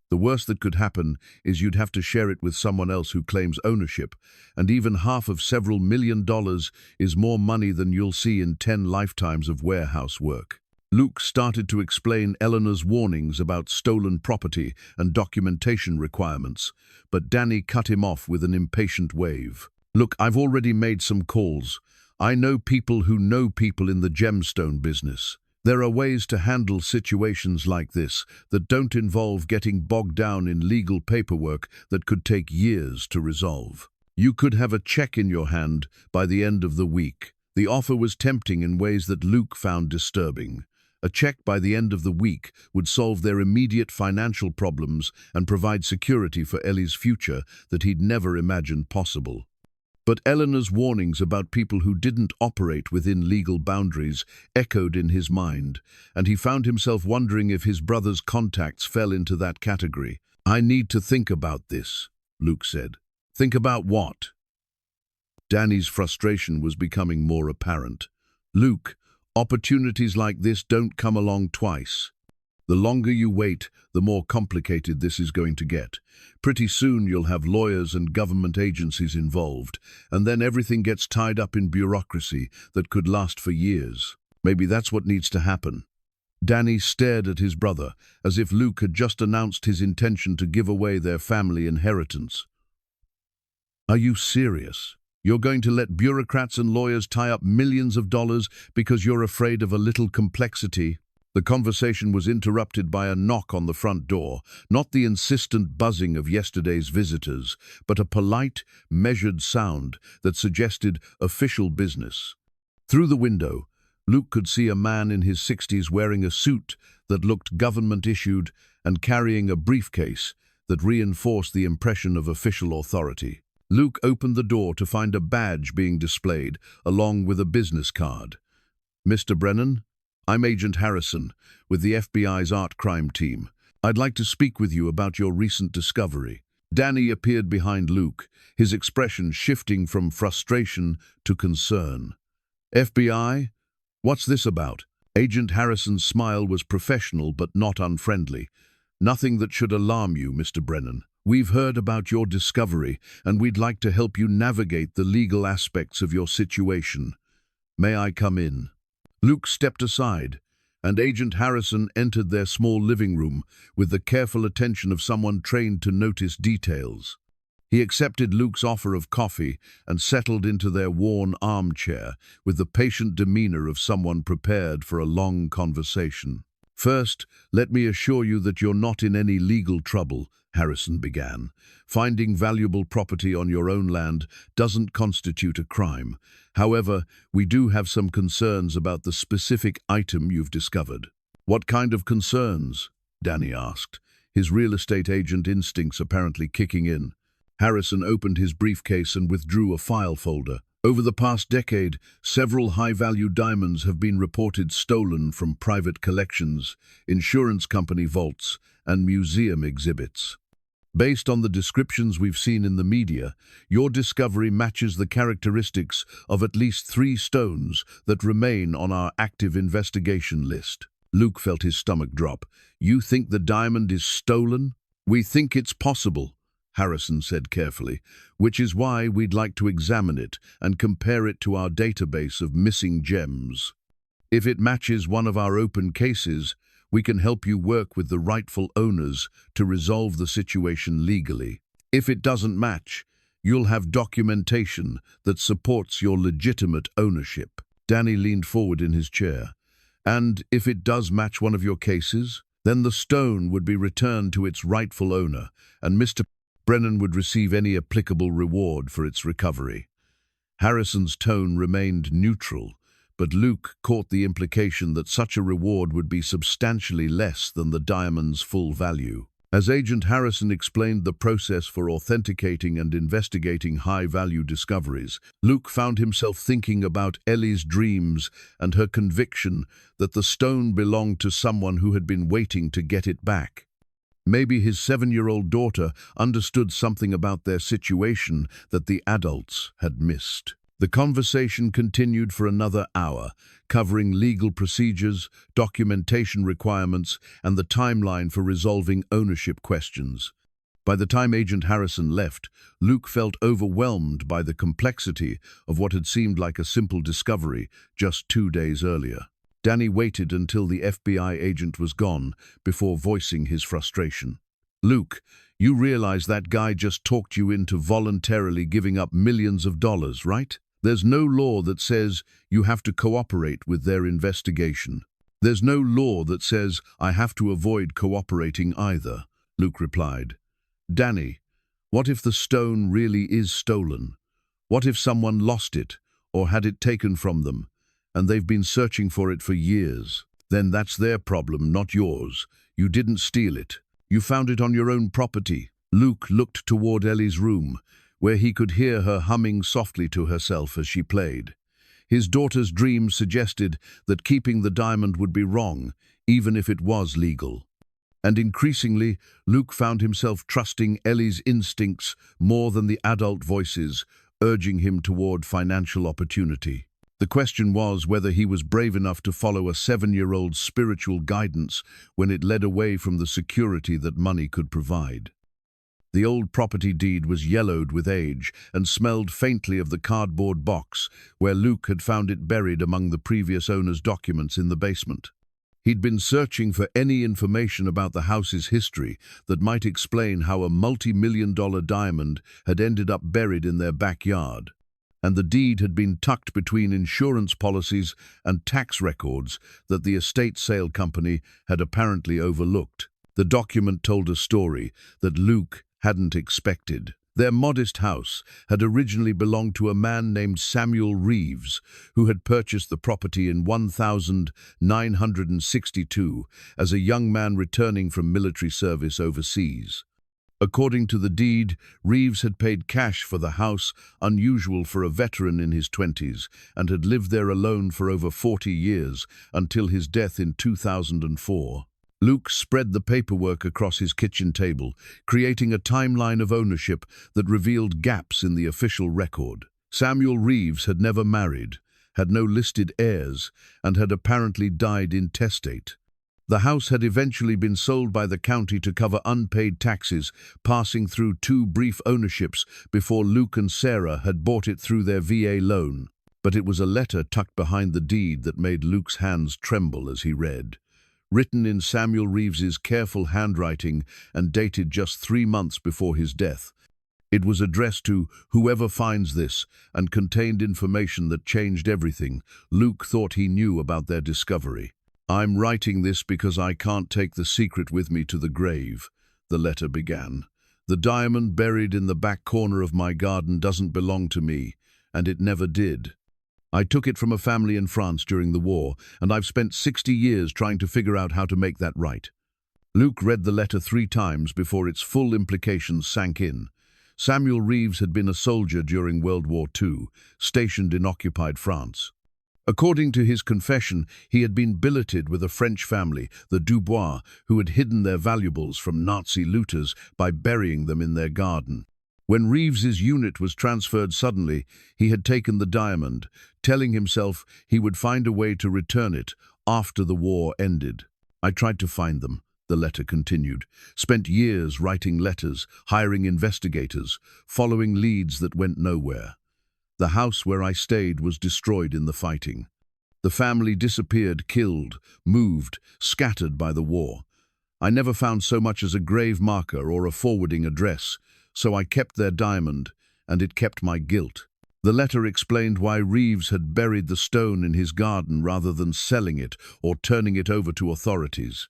The worst that could happen is you'd have to share it with someone else who claims ownership, and even half of several $1,000,000 is more money than you'll see in 10 lifetimes of warehouse work." Luke started to explain Eleanor's warnings about stolen property and documentation requirements, but Danny cut him off with an impatient wave. "Look, I've already made some calls. I know people who know people in the gemstone business. There are ways to handle situations like this that don't involve getting bogged down in legal paperwork that could take years to resolve. You could have a check in your hand by the end of the week." The offer was tempting in ways that Luke found disturbing. A check by the end of the week would solve their immediate financial problems and provide security for Ellie's future that he'd never imagined possible. But Eleanor's warnings about people who didn't operate within legal boundaries echoed in his mind, and he found himself wondering if his brother's contacts fell into that category. "I need to think about this," Luke said. "Think about what?" Danny's frustration was becoming more apparent. "Luke, opportunities like this don't come along twice. The longer you wait, the more complicated this is going to get. Pretty soon you'll have lawyers and government agencies involved, and then everything gets tied up in bureaucracy that could last for years. Maybe that's what needs to happen." Danny stared at his brother, as if Luke had just announced his intention to give away their family inheritance. "Are you serious? You're going to let bureaucrats and lawyers tie up millions of dollars because you're afraid of a little complexity?" The conversation was interrupted by a knock on the front door, not the insistent buzzing of yesterday's visitors, but a polite, measured sound that suggested official business. Through the window, Luke could see a man in his 60s wearing a suit that looked government-issued and carrying a briefcase that reinforced the impression of official authority. Luke opened the door to find a badge being displayed, along with a business card. "Mr. Brennan? I'm Agent Harrison, with the FBI's art crime team. I'd like to speak with you about your recent discovery." Danny appeared behind Luke, his expression shifting from frustration to concern. "FBI? What's this about?" Agent Harrison's smile was professional but not unfriendly. "Nothing that should alarm you, Mr. Brennan. We've heard about your discovery, and we'd like to help you navigate the legal aspects of your situation. May I come in?" Luke stepped aside, and Agent Harrison entered their small living room with the careful attention of someone trained to notice details. He accepted Luke's offer of coffee and settled into their worn armchair with the patient demeanor of someone prepared for a long conversation. "First, let me assure you that you're not in any legal trouble," Harrison began. "Finding valuable property on your own land doesn't constitute a crime. However, we do have some concerns about the specific item you've discovered." "What kind of concerns?" Danny asked, his real estate agent instincts apparently kicking in. Harrison opened his briefcase and withdrew a file folder. "Over the past decade, several high-value diamonds have been reported stolen from private collections, insurance company vaults, and museum exhibits. Based on the descriptions we've seen in the media, your discovery matches the characteristics of at least 3 stones that remain on our active investigation list." Luke felt his stomach drop. "You think the diamond is stolen?" "We think it's possible," Harrison said carefully, "which is why we'd like to examine it and compare it to our database of missing gems. If it matches one of our open cases, we can help you work with the rightful owners to resolve the situation legally. If it doesn't match, you'll have documentation that supports your legitimate ownership." Danny leaned forward in his chair. "And if it does match one of your cases?" Then the stone would be returned to its rightful owner, and Mr. Brennan would receive any applicable reward for its recovery. Harrison's tone remained neutral, but Luke caught the implication that such a reward would be substantially less than the diamond's full value. As Agent Harrison explained the process for authenticating and investigating high-value discoveries, Luke found himself thinking about Ellie's dreams and her conviction that the stone belonged to someone who had been waiting to get it back. Maybe his 7-year-old daughter understood something about their situation that the adults had missed. The conversation continued for another hour, covering legal procedures, documentation requirements, and the timeline for resolving ownership questions. By the time Agent Harrison left, Luke felt overwhelmed by the complexity of what had seemed like a simple discovery just 2 days earlier. Danny waited until the FBI agent was gone before voicing his frustration. "Luke, you realize that guy just talked you into voluntarily giving up millions of dollars, right? There's no law that says you have to cooperate with their investigation. There's no law that says I have to avoid cooperating either," Luke replied. "Danny, what if the stone really is stolen? What if someone lost it or had it taken from them, and they've been searching for it for years? Then that's their problem, not yours. You didn't steal it. You found it on your own property." Luke looked toward Ellie's room, where he could hear her humming softly to herself as she played. His daughter's dream suggested that keeping the diamond would be wrong, even if it was legal. And increasingly, Luke found himself trusting Ellie's instincts more than the adult voices, urging him toward financial opportunity. The question was whether he was brave enough to follow a 7-year-old's spiritual guidance when it led away from the security that money could provide. The old property deed was yellowed with age and smelled faintly of the cardboard box where Luke had found it buried among the previous owner's documents in the basement. He'd been searching for any information about the house's history that might explain how a multi-million-dollar diamond had ended up buried in their backyard, and the deed had been tucked between insurance policies and tax records that the estate sale company had apparently overlooked. The document told a story that Luke hadn't expected. Their modest house had originally belonged to a man named Samuel Reeves, who had purchased the property in 1962 as a young man returning from military service overseas. According to the deed, Reeves had paid cash for the house, unusual for a veteran in his 20s, and had lived there alone for over 40 years until his death in 2004. Luke spread the paperwork across his kitchen table, creating a timeline of ownership that revealed gaps in the official record. Samuel Reeves had never married, had no listed heirs, and had apparently died intestate. The house had eventually been sold by the county to cover unpaid taxes, passing through 2 brief ownerships before Luke and Sarah had bought it through their VA loan. But it was a letter tucked behind the deed that made Luke's hands tremble as he read. Written in Samuel Reeves's careful handwriting and dated just 3 months before his death. It was addressed to whoever finds this and contained information that changed everything Luke thought he knew about their discovery. "I'm writing this because I can't take the secret with me to the grave," the letter began. "The diamond buried in the back corner of my garden doesn't belong to me, and it never did. I took it from a family in France during the war, and I've spent 60 years trying to figure out how to make that right." Luke read the letter 3 times before its full implications sank in. Samuel Reeves had been a soldier during World War II, stationed in occupied France. According to his confession, he had been billeted with a French family, the Dubois, who had hidden their valuables from Nazi looters by burying them in their garden. When Reeves's unit was transferred suddenly, he had taken the diamond, telling himself he would find a way to return it after the war ended. "I tried to find them," the letter continued, "spent years writing letters, hiring investigators, following leads that went nowhere. The house where I stayed was destroyed in the fighting. The family disappeared, killed, moved, scattered by the war. I never found so much as a grave marker or a forwarding address, so I kept their diamond, and it kept my guilt." The letter explained why Reeves had buried the stone in his garden rather than selling it or turning it over to authorities.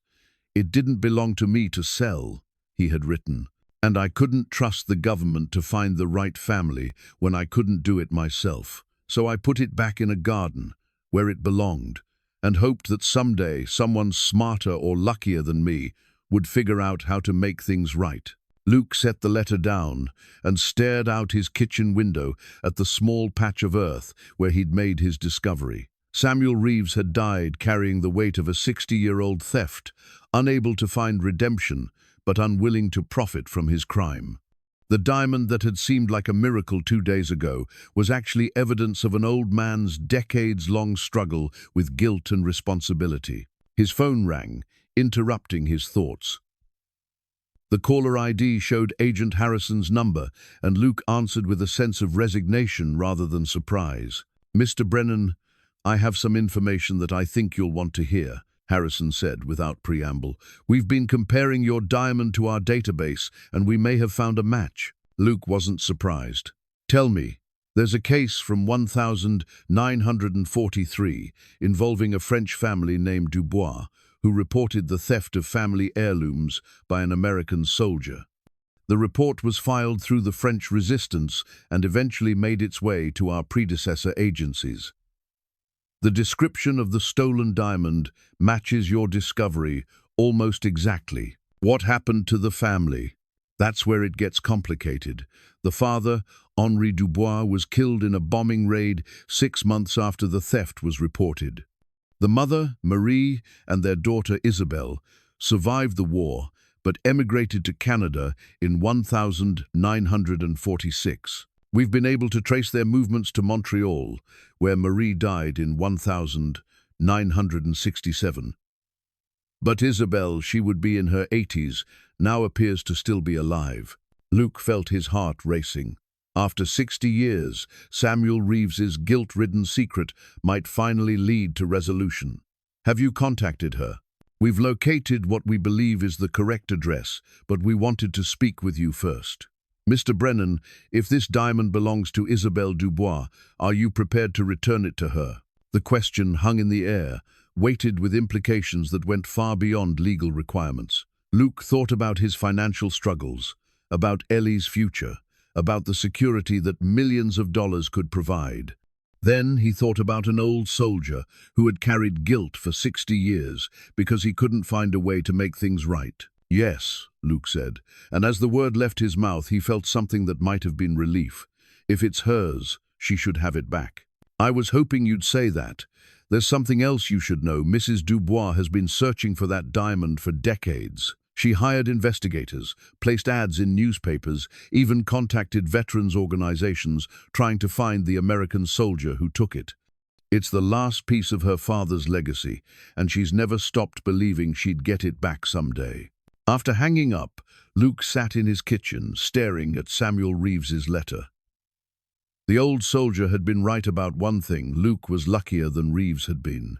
"It didn't belong to me to sell," he had written, "and I couldn't trust the government to find the right family when I couldn't do it myself. So I put it back in a garden, where it belonged, and hoped that someday someone smarter or luckier than me would figure out how to make things right." Luke set the letter down and stared out his kitchen window at the small patch of earth where he'd made his discovery. Samuel Reeves had died carrying the weight of a 60-year-old theft, unable to find redemption, but unwilling to profit from his crime. The diamond that had seemed like a miracle 2 days ago was actually evidence of an old man's decades-long struggle with guilt and responsibility. His phone rang, interrupting his thoughts. The caller ID showed Agent Harrison's number, and Luke answered with a sense of resignation rather than surprise. "Mr. Brennan, I have some information that I think you'll want to hear," Harrison said without preamble. "We've been comparing your diamond to our database, and we may have found a match." Luke wasn't surprised. "Tell me." "There's a case from 1943 involving a French family named Dubois, who reported the theft of family heirlooms by an American soldier. The report was filed through the French resistance and eventually made its way to our predecessor agencies. The description of the stolen diamond matches your discovery almost exactly. What happened to the family? That's where it gets complicated. The father, Henri Dubois, was killed in a bombing raid 6 months after the theft was reported. The mother, Marie, and their daughter, Isabelle, survived the war but emigrated to Canada in 1946. We've been able to trace their movements to Montreal, where Marie died in 1967. But Isabelle, she would be in her 80s, now appears to still be alive. Luke felt his heart racing. After 60 years, Samuel Reeves's guilt-ridden secret might finally lead to resolution. "Have you contacted her?" "We've located what we believe is the correct address, but we wanted to speak with you first." "Mr. Brennan, if this diamond belongs to Isabelle Dubois, are you prepared to return it to her?" The question hung in the air, weighted with implications that went far beyond legal requirements. Luke thought about his financial struggles, about Ellie's future, about the security that millions of dollars could provide. Then he thought about an old soldier who had carried guilt for 60 years because he couldn't find a way to make things right. "Yes," Luke said, and as the word left his mouth, he felt something that might have been relief. "If it's hers, she should have it back." "I was hoping you'd say that. There's something else you should know. Mrs. Dubois has been searching for that diamond for decades. She hired investigators, placed ads in newspapers, even contacted veterans organizations trying to find the American soldier who took it. It's the last piece of her father's legacy, and she's never stopped believing she'd get it back someday." After hanging up, Luke sat in his kitchen, staring at Samuel Reeves's letter. The old soldier had been right about one thing: Luke was luckier than Reeves had been.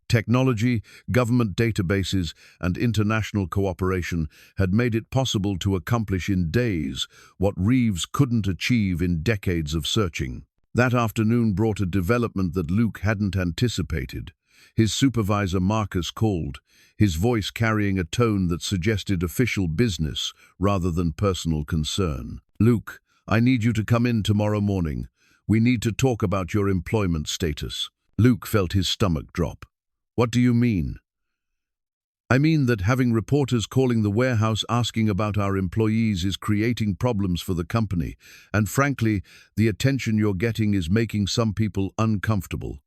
Technology, government databases, and international cooperation had made it possible to accomplish in days what Reeves couldn't achieve in decades of searching. That afternoon brought a development that Luke hadn't anticipated. His supervisor Marcus called, his voice carrying a tone that suggested official business rather than personal concern. "Luke, I need you to come in tomorrow morning. We need to talk about your employment status." Luke felt his stomach drop. "What do you mean?" "I mean that having reporters calling the warehouse asking about our employees is creating problems for the company, and frankly, the attention you're getting is making some people uncomfortable.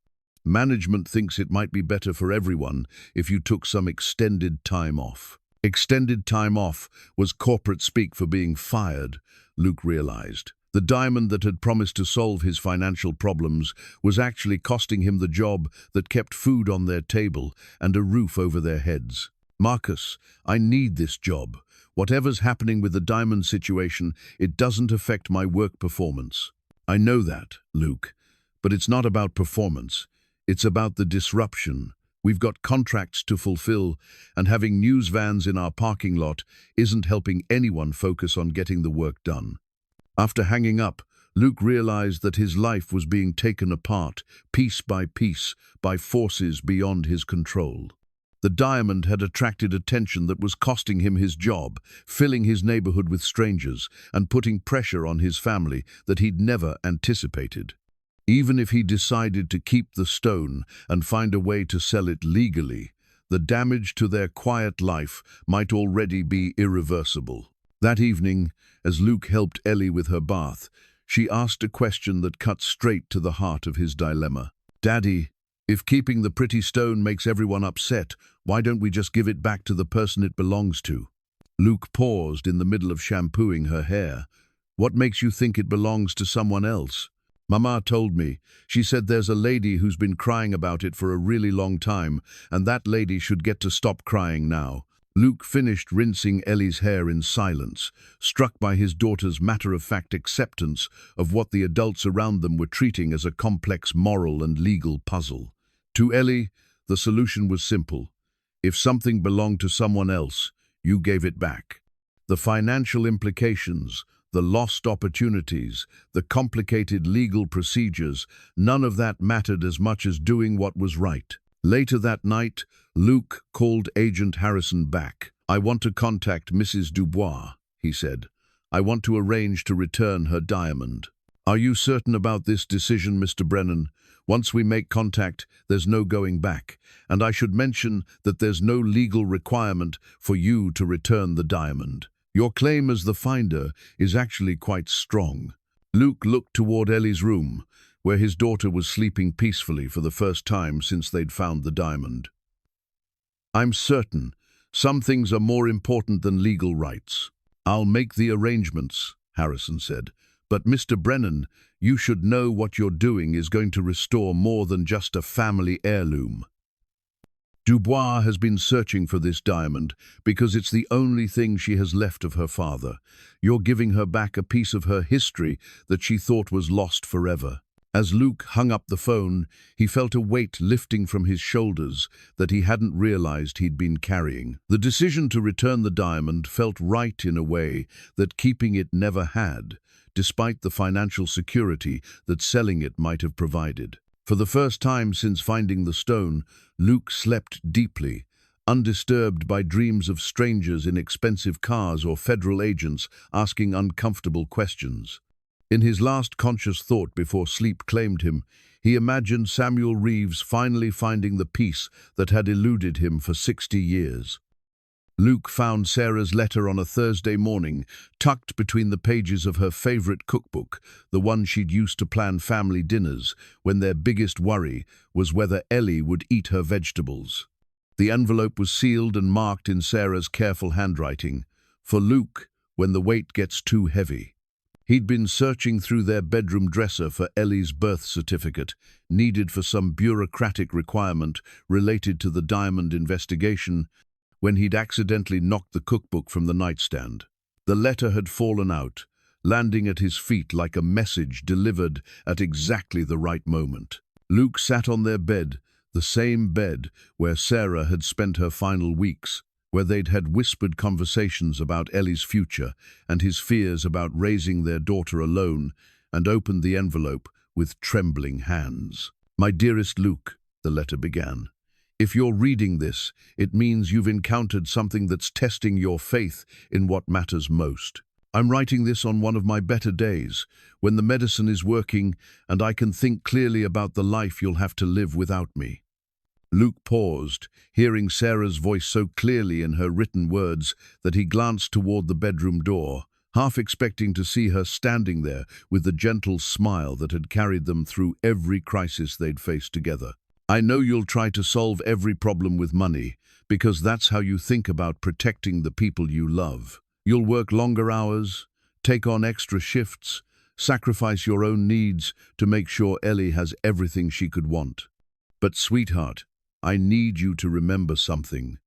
Management thinks it might be better for everyone if you took some extended time off." Extended time off was corporate speak for being fired, Luke realized. The diamond that had promised to solve his financial problems was actually costing him the job that kept food on their table and a roof over their heads. "Marcus, I need this job. Whatever's happening with the diamond situation, it doesn't affect my work performance." "I know that, Luke, but it's not about performance. It's about the disruption. We've got contracts to fulfill, and having news vans in our parking lot isn't helping anyone focus on getting the work done." After hanging up, Luke realized that his life was being taken apart, piece by forces beyond his control. The diamond had attracted attention that was costing him his job, filling his neighborhood with strangers, and putting pressure on his family that he'd never anticipated. Even if he decided to keep the stone and find a way to sell it legally, the damage to their quiet life might already be irreversible. That evening, as Luke helped Ellie with her bath, she asked a question that cut straight to the heart of his dilemma. "Daddy, if keeping the pretty stone makes everyone upset, why don't we just give it back to the person it belongs to?" Luke paused in the middle of shampooing her hair. "What makes you think it belongs to someone else?" "Mama told me. She said there's a lady who's been crying about it for a really long time, and that lady should get to stop crying now." Luke finished rinsing Ellie's hair in silence, struck by his daughter's matter-of-fact acceptance of what the adults around them were treating as a complex moral and legal puzzle. To Ellie, the solution was simple. If something belonged to someone else, you gave it back. The financial implications, the lost opportunities, the complicated legal procedures, none of that mattered as much as doing what was right. Later that night, Luke called Agent Harrison back. "I want to contact Mrs. Dubois," he said. "I want to arrange to return her diamond." "Are you certain about this decision, Mr. Brennan? Once we make contact, there's no going back. And I should mention that there's no legal requirement for you to return the diamond. Your claim as the finder is actually quite strong." Luke looked toward Ellie's room, where his daughter was sleeping peacefully for the first time since they'd found the diamond. "I'm certain. Some things are more important than legal rights." "I'll make the arrangements," Harrison said. "But Mr. Brennan, you should know what you're doing is going to restore more than just a family heirloom. Dubois has been searching for this diamond because it's the only thing she has left of her father. You're giving her back a piece of her history that she thought was lost forever." As Luke hung up the phone, he felt a weight lifting from his shoulders that he hadn't realized he'd been carrying. The decision to return the diamond felt right in a way that keeping it never had, despite the financial security that selling it might have provided. For the first time since finding the stone, Luke slept deeply, undisturbed by dreams of strangers in expensive cars or federal agents asking uncomfortable questions. In his last conscious thought before sleep claimed him, he imagined Samuel Reeves finally finding the peace that had eluded him for 60 years. Luke found Sarah's letter on a Thursday morning, tucked between the pages of her favorite cookbook, the one she'd used to plan family dinners, when their biggest worry was whether Ellie would eat her vegetables. The envelope was sealed and marked in Sarah's careful handwriting, "For Luke, when the weight gets too heavy." He'd been searching through their bedroom dresser for Ellie's birth certificate, needed for some bureaucratic requirement related to the diamond investigation, when he'd accidentally knocked the cookbook from the nightstand. The letter had fallen out, landing at his feet like a message delivered at exactly the right moment. Luke sat on their bed, the same bed where Sarah had spent her final weeks, where they'd had whispered conversations about Ellie's future and his fears about raising their daughter alone, and opened the envelope with trembling hands. "My dearest Luke," the letter began, "if you're reading this, it means you've encountered something that's testing your faith in what matters most. I'm writing this on one of my better days, when the medicine is working and I can think clearly about the life you'll have to live without me." Luke paused, hearing Sarah's voice so clearly in her written words that he glanced toward the bedroom door, half expecting to see her standing there with the gentle smile that had carried them through every crisis they'd faced together. "I know you'll try to solve every problem with money, because that's how you think about protecting the people you love. You'll work longer hours, take on extra shifts, sacrifice your own needs to make sure Ellie has everything she could want. But sweetheart, I need you to remember something.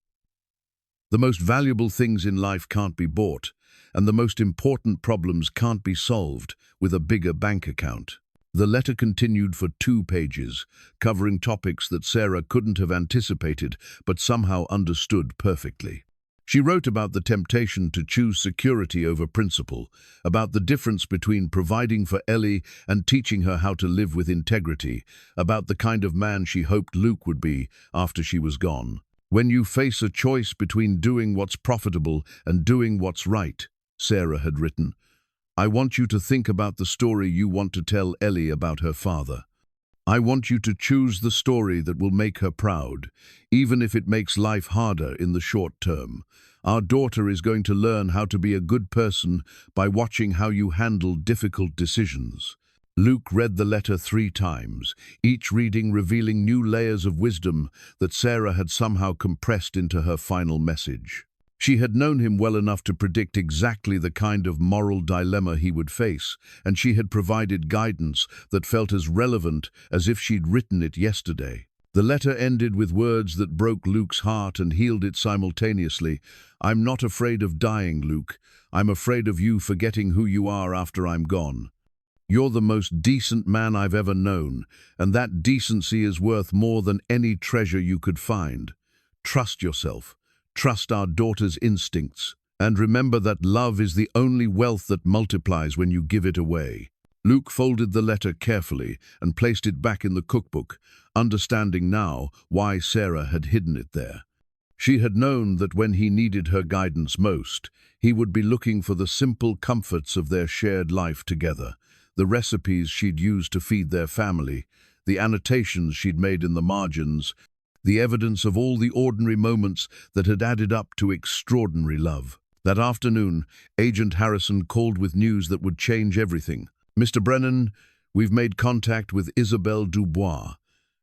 The most valuable things in life can't be bought, and the most important problems can't be solved with a bigger bank account." The letter continued for 2 pages, covering topics that Sarah couldn't have anticipated but somehow understood perfectly. She wrote about the temptation to choose security over principle, about the difference between providing for Ellie and teaching her how to live with integrity, about the kind of man she hoped Luke would be after she was gone. When you face a choice between doing what's profitable and doing what's right, Sarah had written, I want you to think about the story you want to tell Ellie about her father. I want you to choose the story that will make her proud, even if it makes life harder in the short term. Our daughter is going to learn how to be a good person by watching how you handle difficult decisions. Luke read the letter 3 times, each reading revealing new layers of wisdom that Sarah had somehow compressed into her final message. She had known him well enough to predict exactly the kind of moral dilemma he would face, and she had provided guidance that felt as relevant as if she'd written it yesterday. The letter ended with words that broke Luke's heart and healed it simultaneously. I'm not afraid of dying, Luke. I'm afraid of you forgetting who you are after I'm gone. You're the most decent man I've ever known, and that decency is worth more than any treasure you could find. Trust yourself. Trust our daughter's instincts, and remember that love is the only wealth that multiplies when you give it away. Luke folded the letter carefully and placed it back in the cookbook, understanding now why Sarah had hidden it there. She had known that when he needed her guidance most, he would be looking for the simple comforts of their shared life together, the recipes she'd used to feed their family, the annotations she'd made in the margins, the evidence of all the ordinary moments that had added up to extraordinary love. That afternoon, Agent Harrison called with news that would change everything. Mr. Brennan, we've made contact with Isabelle Dubois.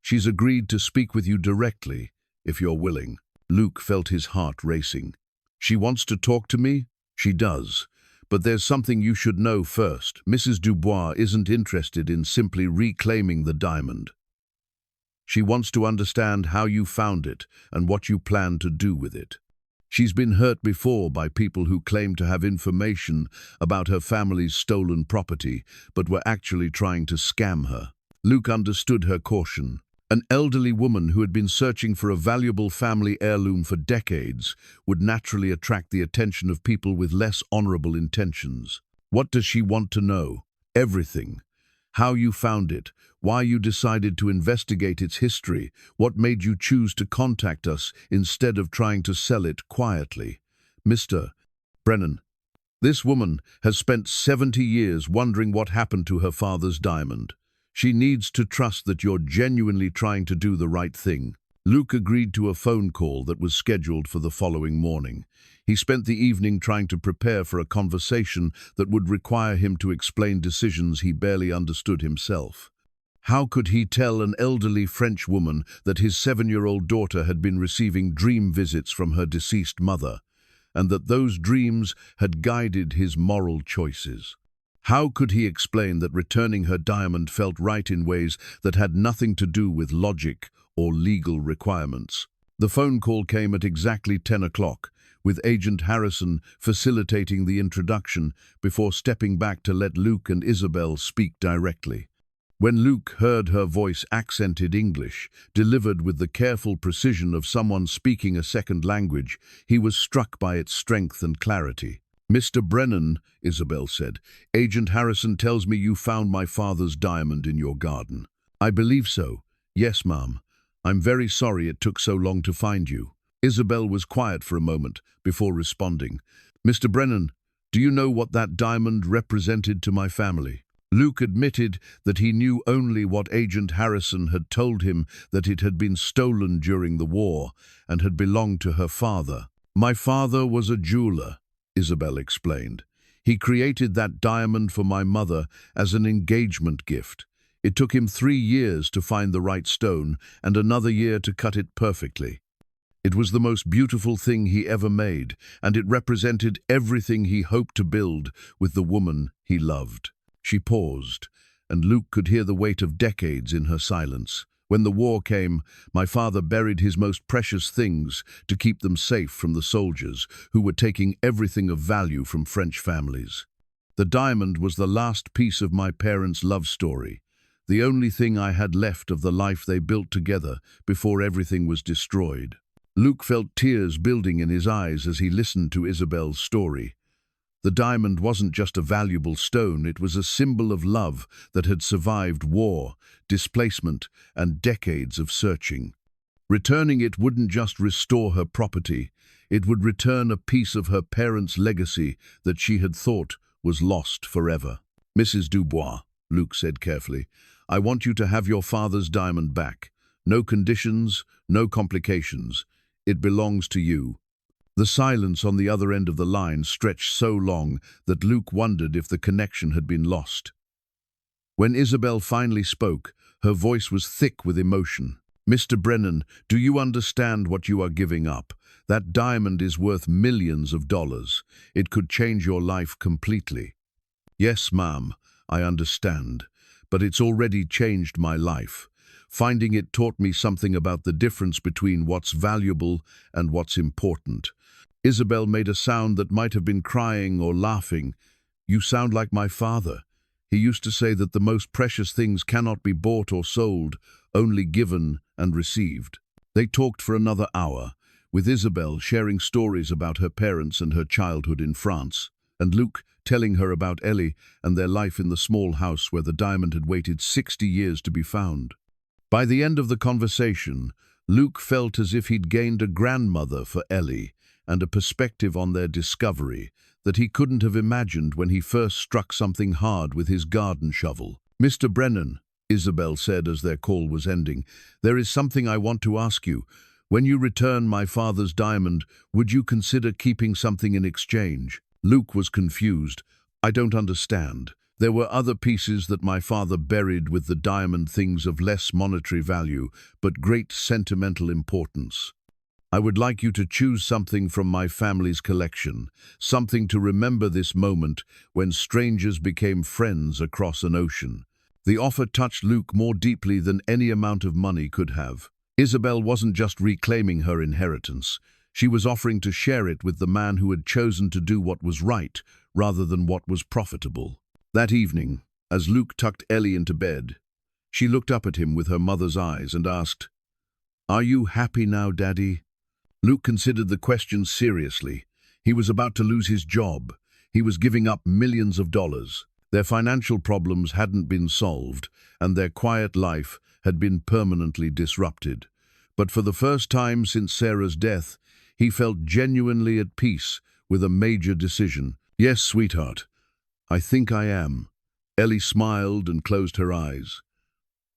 She's agreed to speak with you directly, if you're willing. Luke felt his heart racing. She wants to talk to me? She does. But there's something you should know first. Mrs. Dubois isn't interested in simply reclaiming the diamond. She wants to understand how you found it and what you plan to do with it. She's been hurt before by people who claim to have information about her family's stolen property, but were actually trying to scam her. Luke understood her caution. An elderly woman who had been searching for a valuable family heirloom for decades would naturally attract the attention of people with less honorable intentions. What does she want to know? Everything. How you found it, why you decided to investigate its history, what made you choose to contact us instead of trying to sell it quietly. Mr. Brennan, this woman has spent 70 years wondering what happened to her father's diamond. She needs to trust that you're genuinely trying to do the right thing. Luke agreed to a phone call that was scheduled for the following morning. He spent the evening trying to prepare for a conversation that would require him to explain decisions he barely understood himself. How could he tell an elderly French woman that his 7-year-old daughter had been receiving dream visits from her deceased mother, and that those dreams had guided his moral choices? How could he explain that returning her diamond felt right in ways that had nothing to do with logic or legal requirements? The phone call came at exactly 10 o'clock, with Agent Harrison facilitating the introduction before stepping back to let Luke and Isabel speak directly. When Luke heard her voice accented English, delivered with the careful precision of someone speaking a second language, he was struck by its strength and clarity. Mr. Brennan, Isabel said, Agent Harrison tells me you found my father's diamond in your garden. I believe so. Yes, ma'am. I'm very sorry it took so long to find you. Isabel was quiet for a moment before responding. Mr. Brennan, do you know what that diamond represented to my family? Luke admitted that he knew only what Agent Harrison had told him, that it had been stolen during the war and had belonged to her father. My father was a jeweler, Isabel explained. He created that diamond for my mother as an engagement gift. It took him 3 years to find the right stone and another year to cut it perfectly. It was the most beautiful thing he ever made, and it represented everything he hoped to build with the woman he loved. She paused, and Luke could hear the weight of decades in her silence. When the war came, my father buried his most precious things to keep them safe from the soldiers, who were taking everything of value from French families. The diamond was the last piece of my parents' love story, the only thing I had left of the life they built together before everything was destroyed. Luke felt tears building in his eyes as he listened to Isabel's story. The diamond wasn't just a valuable stone, it was a symbol of love that had survived war, displacement, and decades of searching. Returning it wouldn't just restore her property, it would return a piece of her parents' legacy that she had thought was lost forever. "Mrs. Dubois," Luke said carefully, "I want you to have your father's diamond back. No conditions, no complications. It belongs to you." The silence on the other end of the line stretched so long that Luke wondered if the connection had been lost. When Isabel finally spoke, her voice was thick with emotion. "Mr. Brennan, do you understand what you are giving up? That diamond is worth millions of dollars. It could change your life completely." "Yes, ma'am, I understand. But it's already changed my life. Finding it taught me something about the difference between what's valuable and what's important." Isabel made a sound that might have been crying or laughing. "You sound like my father. He used to say that the most precious things cannot be bought or sold, only given and received." They talked for another hour, with Isabel sharing stories about her parents and her childhood in France, and Luke telling her about Ellie and their life in the small house where the diamond had waited 60 years to be found. By the end of the conversation, Luke felt as if he'd gained a grandmother for Ellie and a perspective on their discovery that he couldn't have imagined when he first struck something hard with his garden shovel. "Mr. Brennan," Isabel said as their call was ending, "there is something I want to ask you. When you return my father's diamond, would you consider keeping something in exchange?" Luke was confused. "I don't understand. There were other pieces that my father buried with the diamond, things of less monetary value, but great sentimental importance. I would like you to choose something from my family's collection, something to remember this moment when strangers became friends across an ocean." The offer touched Luke more deeply than any amount of money could have. Isabel wasn't just reclaiming her inheritance. She was offering to share it with the man who had chosen to do what was right rather than what was profitable. That evening, as Luke tucked Ellie into bed, she looked up at him with her mother's eyes and asked, "Are you happy now, Daddy?" Luke considered the question seriously. He was about to lose his job. He was giving up millions of dollars. Their financial problems hadn't been solved, and their quiet life had been permanently disrupted. But for the first time since Sarah's death, he felt genuinely at peace with a major decision. "Yes, sweetheart, I think I am." Ellie smiled and closed her eyes.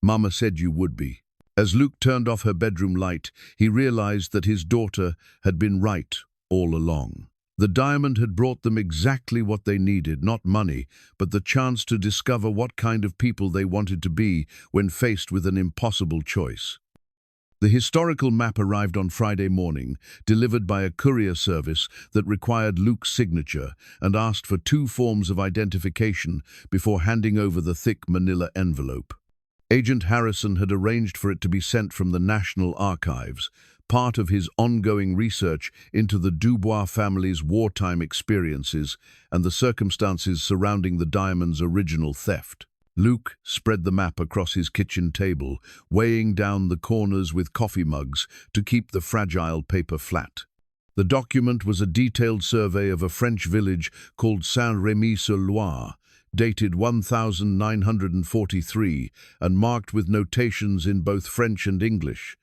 "Mama said you would be." As Luke turned off her bedroom light, he realized that his daughter had been right all along. The diamond had brought them exactly what they needed, not money, but the chance to discover what kind of people they wanted to be when faced with an impossible choice. The historical map arrived on Friday morning, delivered by a courier service that required Luke's signature and asked for 2 forms of identification before handing over the thick manila envelope. Agent Harrison had arranged for it to be sent from the National Archives, part of his ongoing research into the Dubois family's wartime experiences and the circumstances surrounding the diamond's original theft. Luke spread the map across his kitchen table, weighing down the corners with coffee mugs to keep the fragile paper flat. The document was a detailed survey of a French village called Saint-Rémy-sur-Loire, dated 1943 and marked with notations in both French and English.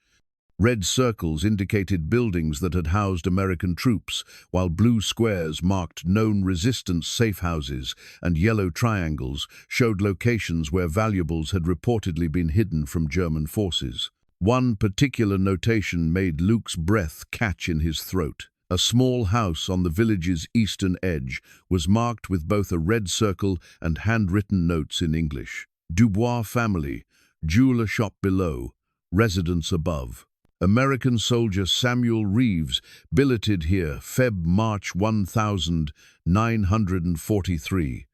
Red circles indicated buildings that had housed American troops, while blue squares marked known resistance safe houses, and yellow triangles showed locations where valuables had reportedly been hidden from German forces. One particular notation made Luke's breath catch in his throat. A small house on the village's eastern edge was marked with both a red circle and handwritten notes in English. "Dubois family, jeweler shop below, residence above. American soldier Samuel Reeves, billeted here, Feb-March 1943.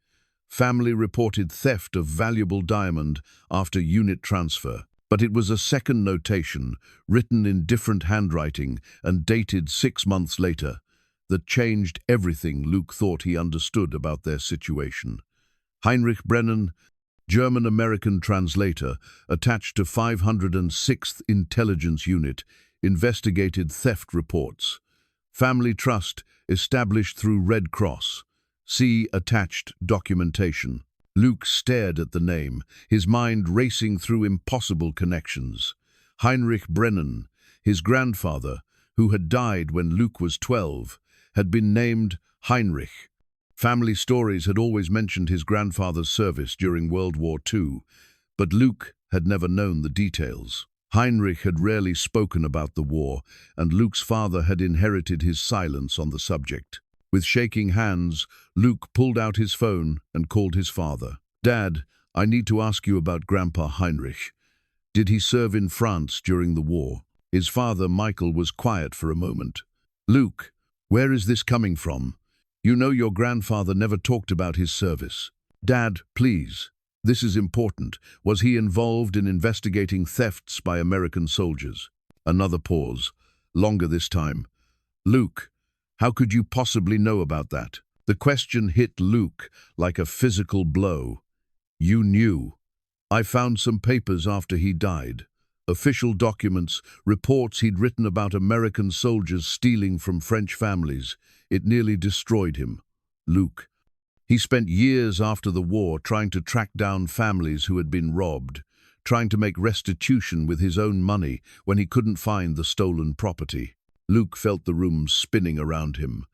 Family reported theft of valuable diamond after unit transfer." But it was a second notation, written in different handwriting and dated 6 months later, that changed everything Luke thought he understood about their situation. Heinrich Brennan, German-American translator, attached to 506th Intelligence Unit, investigated theft reports. Family trust established through Red Cross. See attached documentation. Luke stared at the name, his mind racing through impossible connections. Heinrich Brennan, His grandfather, who had died when Luke was 12, had been named Heinrich. Family stories had always mentioned his grandfather's service during World War II, but Luke had never known the details. Heinrich had rarely spoken about the war, and Luke's father had inherited his silence on the subject. With shaking hands, Luke pulled out his phone and called his father. "Dad, I need to ask you about Grandpa Heinrich. Did he serve in France during the war?" His father, Michael, was quiet for a moment. "Luke, where is this coming from? You know your grandfather never talked about his service." "Dad, please. This is important. Was he involved in investigating thefts by American soldiers?" Another pause, longer this time. "Luke, how could you possibly know about that?" The question hit Luke like a physical blow. "You knew. I found some papers after he died. Official documents, reports he'd written about American soldiers stealing from French families. It nearly destroyed him. Luke. He spent years after the war trying to track down families who had been robbed, trying to make restitution with his own money when he couldn't find the stolen property." Luke felt the room spinning around him.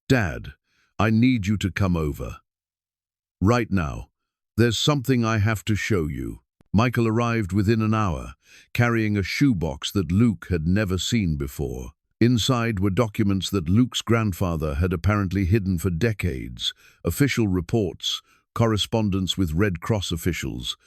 "Dad, I need you to come over. Right now. There's something I have to show you." Michael arrived within an hour, carrying a shoebox that Luke had never seen before. Inside were documents that Luke's grandfather had apparently hidden for decades, official reports, correspondence with Red Cross officials,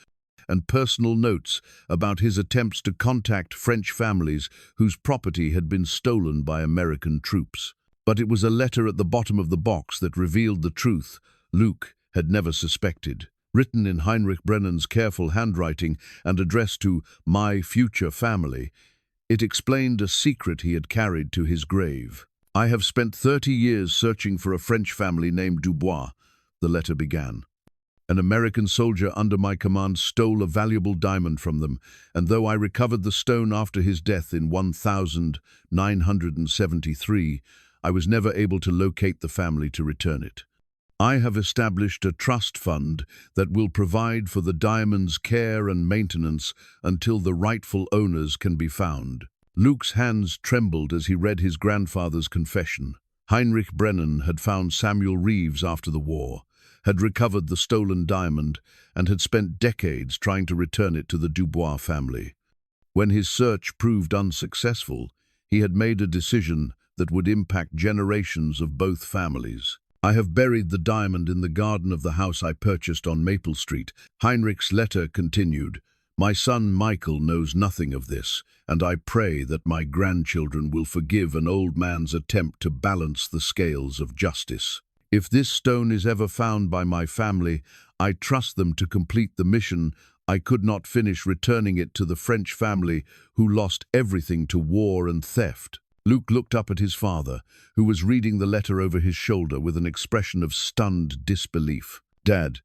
and personal notes about his attempts to contact French families whose property had been stolen by American troops. But it was a letter at the bottom of the box that revealed the truth Luke had never suspected. Written in Heinrich Brennan's careful handwriting and addressed to "my future family," it explained a secret he had carried to his grave. "I have spent 30 years searching for a French family named Dubois," the letter began. "An American soldier under my command stole a valuable diamond from them, and though I recovered the stone after his death in 1973, I was never able to locate the family to return it. I have established a trust fund that will provide for the diamond's care and maintenance until the rightful owners can be found." Luke's hands trembled as he read his grandfather's confession. Heinrich Brennan had found Samuel Reeves after the war, had recovered the stolen diamond, and had spent decades trying to return it to the Dubois family. When his search proved unsuccessful, he had made a decision that would impact generations of both families. "I have buried the diamond in the garden of the house I purchased on Maple Street." Heinrich's letter continued, "My son Michael knows nothing of this, and I pray that my grandchildren will forgive an old man's attempt to balance the scales of justice. If this stone is ever found by my family, I trust them to complete the mission. I could not finish returning it to the French family who lost everything to war and theft." Luke looked up at his father, who was reading the letter over his shoulder with an expression of stunned disbelief. "Dad,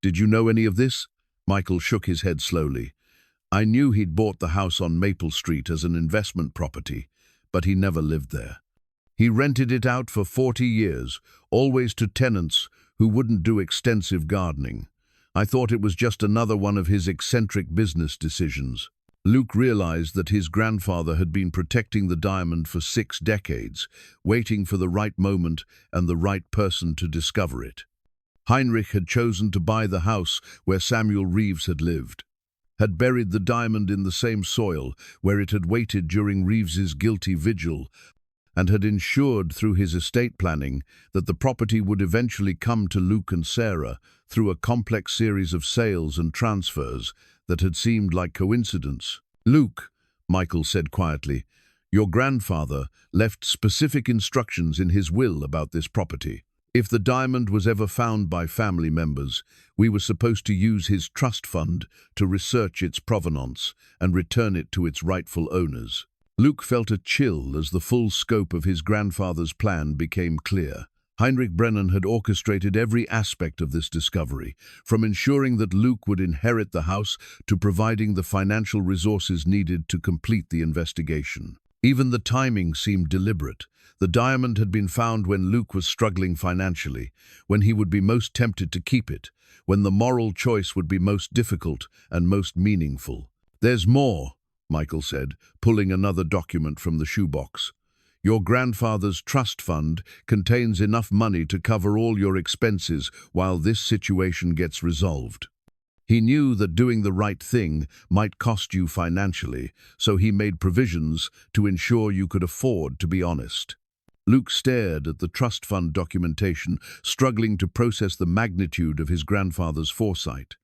did you know any of this?" Michael shook his head slowly. "I knew he'd bought the house on Maple Street as an investment property, but he never lived there. He rented it out for 40 years, always to tenants who wouldn't do extensive gardening. I thought it was just another one of his eccentric business decisions." Luke realized that his grandfather had been protecting the diamond for 6 decades, waiting for the right moment and the right person to discover it. Heinrich had chosen to buy the house where Samuel Reeves had lived, had buried the diamond in the same soil where it had waited during Reeves's guilty vigil, and had ensured through his estate planning that the property would eventually come to Luke and Sarah through a complex series of sales and transfers that had seemed like coincidence. "Luke," Michael said quietly, "your grandfather left specific instructions in his will about this property. If the diamond was ever found by family members, we were supposed to use his trust fund to research its provenance and return it to its rightful owners." Luke felt a chill as the full scope of his grandfather's plan became clear. Heinrich Brennan had orchestrated every aspect of this discovery, from ensuring that Luke would inherit the house to providing the financial resources needed to complete the investigation. Even the timing seemed deliberate. The diamond had been found when Luke was struggling financially, when he would be most tempted to keep it, when the moral choice would be most difficult and most meaningful. "There's more," Michael said, pulling another document from the shoebox. Your grandfather's trust fund contains enough money to cover all your expenses while this situation gets resolved. He knew that doing the right thing might cost you financially, so he made provisions to ensure you could afford to be honest. Luke stared at the trust fund documentation, struggling to process the magnitude of his grandfather's foresight.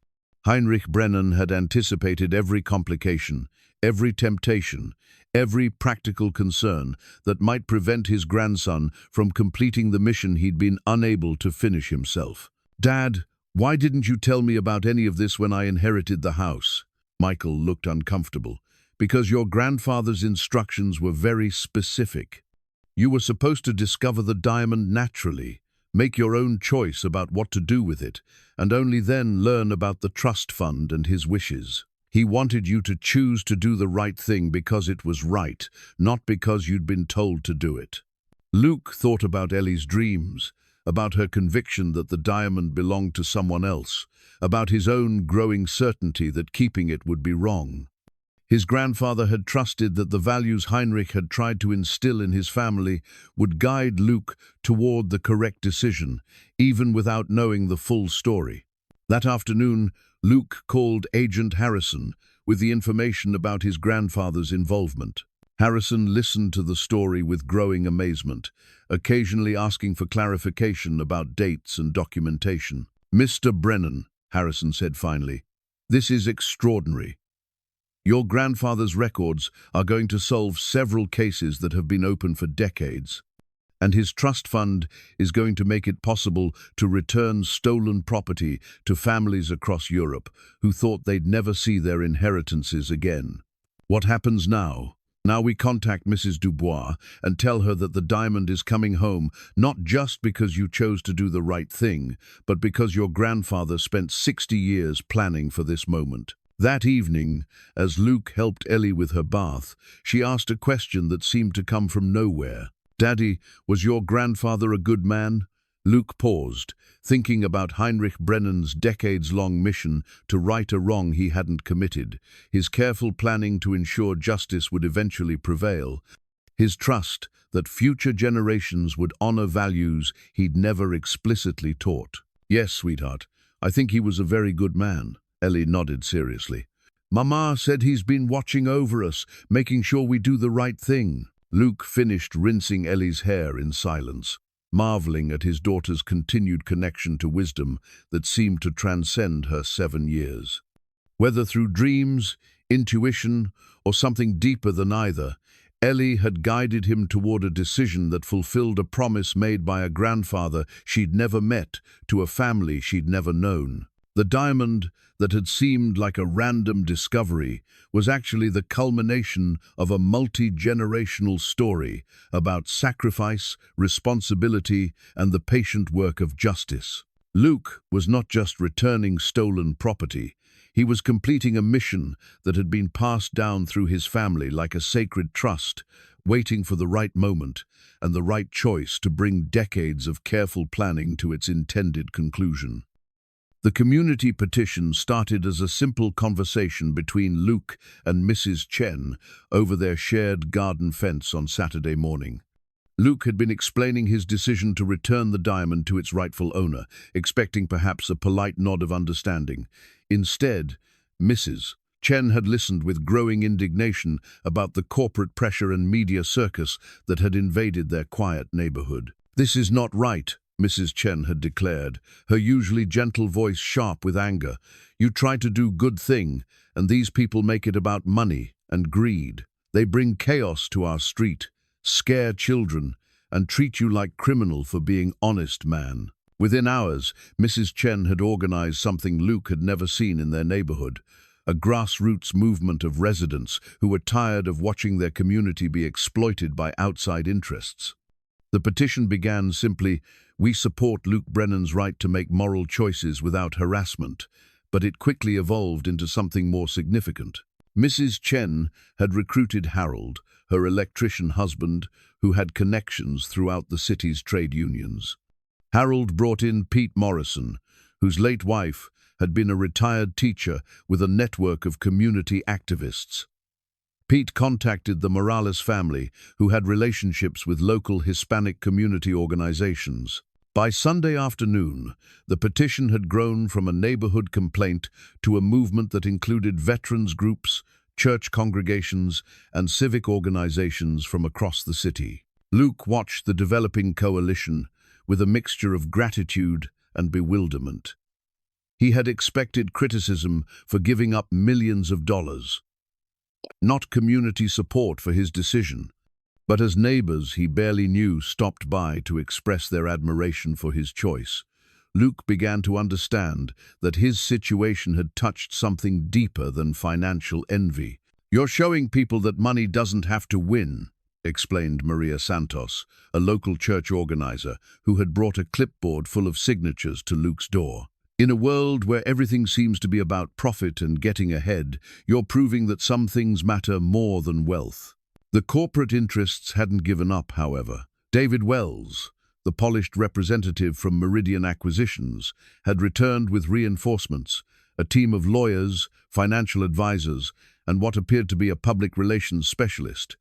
Heinrich Brennan had anticipated every complication, every temptation, every practical concern that might prevent his grandson from completing the mission he'd been unable to finish himself. "Dad, why didn't you tell me about any of this when I inherited the house?" Michael looked uncomfortable. "Because your grandfather's instructions were very specific. You were supposed to discover the diamond naturally, make your own choice about what to do with it, and only then learn about the trust fund and his wishes. He wanted you to choose to do the right thing because it was right, not because you'd been told to do it." Luke thought about Ellie's dreams, about her conviction that the diamond belonged to someone else, about his own growing certainty that keeping it would be wrong. His grandfather had trusted that the values Heinrich had tried to instill in his family would guide Luke toward the correct decision, even without knowing the full story. That afternoon, Luke called Agent Harrison with the information about his grandfather's involvement. Harrison listened to the story with growing amazement, occasionally asking for clarification about dates and documentation. "Mr. Brennan," Harrison said finally, "this is extraordinary. Your grandfather's records are going to solve several cases that have been open for decades, and his trust fund is going to make it possible to return stolen property to families across Europe who thought they'd never see their inheritances again. What happens now? Now we contact Mrs. Dubois and tell her that the diamond is coming home, not just because you chose to do the right thing, but because your grandfather spent 60 years planning for this moment." That evening, as Luke helped Ellie with her bath, she asked a question that seemed to come from nowhere. "Daddy, was your grandfather a good man?" Luke paused, thinking about Heinrich Brennan's decades-long mission to right a wrong he hadn't committed, his careful planning to ensure justice would eventually prevail, his trust that future generations would honor values he'd never explicitly taught. "Yes, sweetheart, I think he was a very good man." Ellie nodded seriously. "Mama said he's been watching over us, making sure we do the right thing." Luke finished rinsing Ellie's hair in silence, marveling at his daughter's continued connection to wisdom that seemed to transcend her 7 years. Whether through dreams, intuition, or something deeper than either, Ellie had guided him toward a decision that fulfilled a promise made by a grandfather she'd never met to a family she'd never known. The diamond that had seemed like a random discovery was actually the culmination of a multi-generational story about sacrifice, responsibility, and the patient work of justice. Luke was not just returning stolen property. He was completing a mission that had been passed down through his family like a sacred trust, waiting for the right moment and the right choice to bring decades of careful planning to its intended conclusion. The community petition started as a simple conversation between Luke and Mrs. Chen over their shared garden fence on Saturday morning. Luke had been explaining his decision to return the diamond to its rightful owner, expecting perhaps a polite nod of understanding. Instead, Mrs. Chen had listened with growing indignation about the corporate pressure and media circus that had invaded their quiet neighborhood. "This is not right," Mrs. Chen had declared, her usually gentle voice sharp with anger. "You try to do good thing, and these people make it about money and greed. They bring chaos to our street, scare children, and treat you like criminal for being honest man." Within hours, Mrs. Chen had organized something Luke had never seen in their neighborhood, a grassroots movement of residents who were tired of watching their community be exploited by outside interests. The petition began simply, "We support Luke Brennan's right to make moral choices without harassment," but it quickly evolved into something more significant. Mrs. Chen had recruited Harold, her electrician husband, who had connections throughout the city's trade unions. Harold brought in Pete Morrison, whose late wife had been a retired teacher with a network of community activists. Pete contacted the Morales family, who had relationships with local Hispanic community organizations. By Sunday afternoon, the petition had grown from a neighborhood complaint to a movement that included veterans groups, church congregations, and civic organizations from across the city. Luke watched the developing coalition with a mixture of gratitude and bewilderment. He had expected criticism for giving up millions of dollars, not community support for his decision. But as neighbors he barely knew stopped by to express their admiration for his choice, Luke began to understand that his situation had touched something deeper than financial envy. "You're showing people that money doesn't have to win," explained Maria Santos, a local church organizer who had brought a clipboard full of signatures to Luke's door. "In a world where everything seems to be about profit and getting ahead, you're proving that some things matter more than wealth." The corporate interests hadn't given up, however. David Wells, the polished representative from Meridian Acquisitions, had returned with reinforcements, a team of lawyers, financial advisors, and what appeared to be a public relations specialist.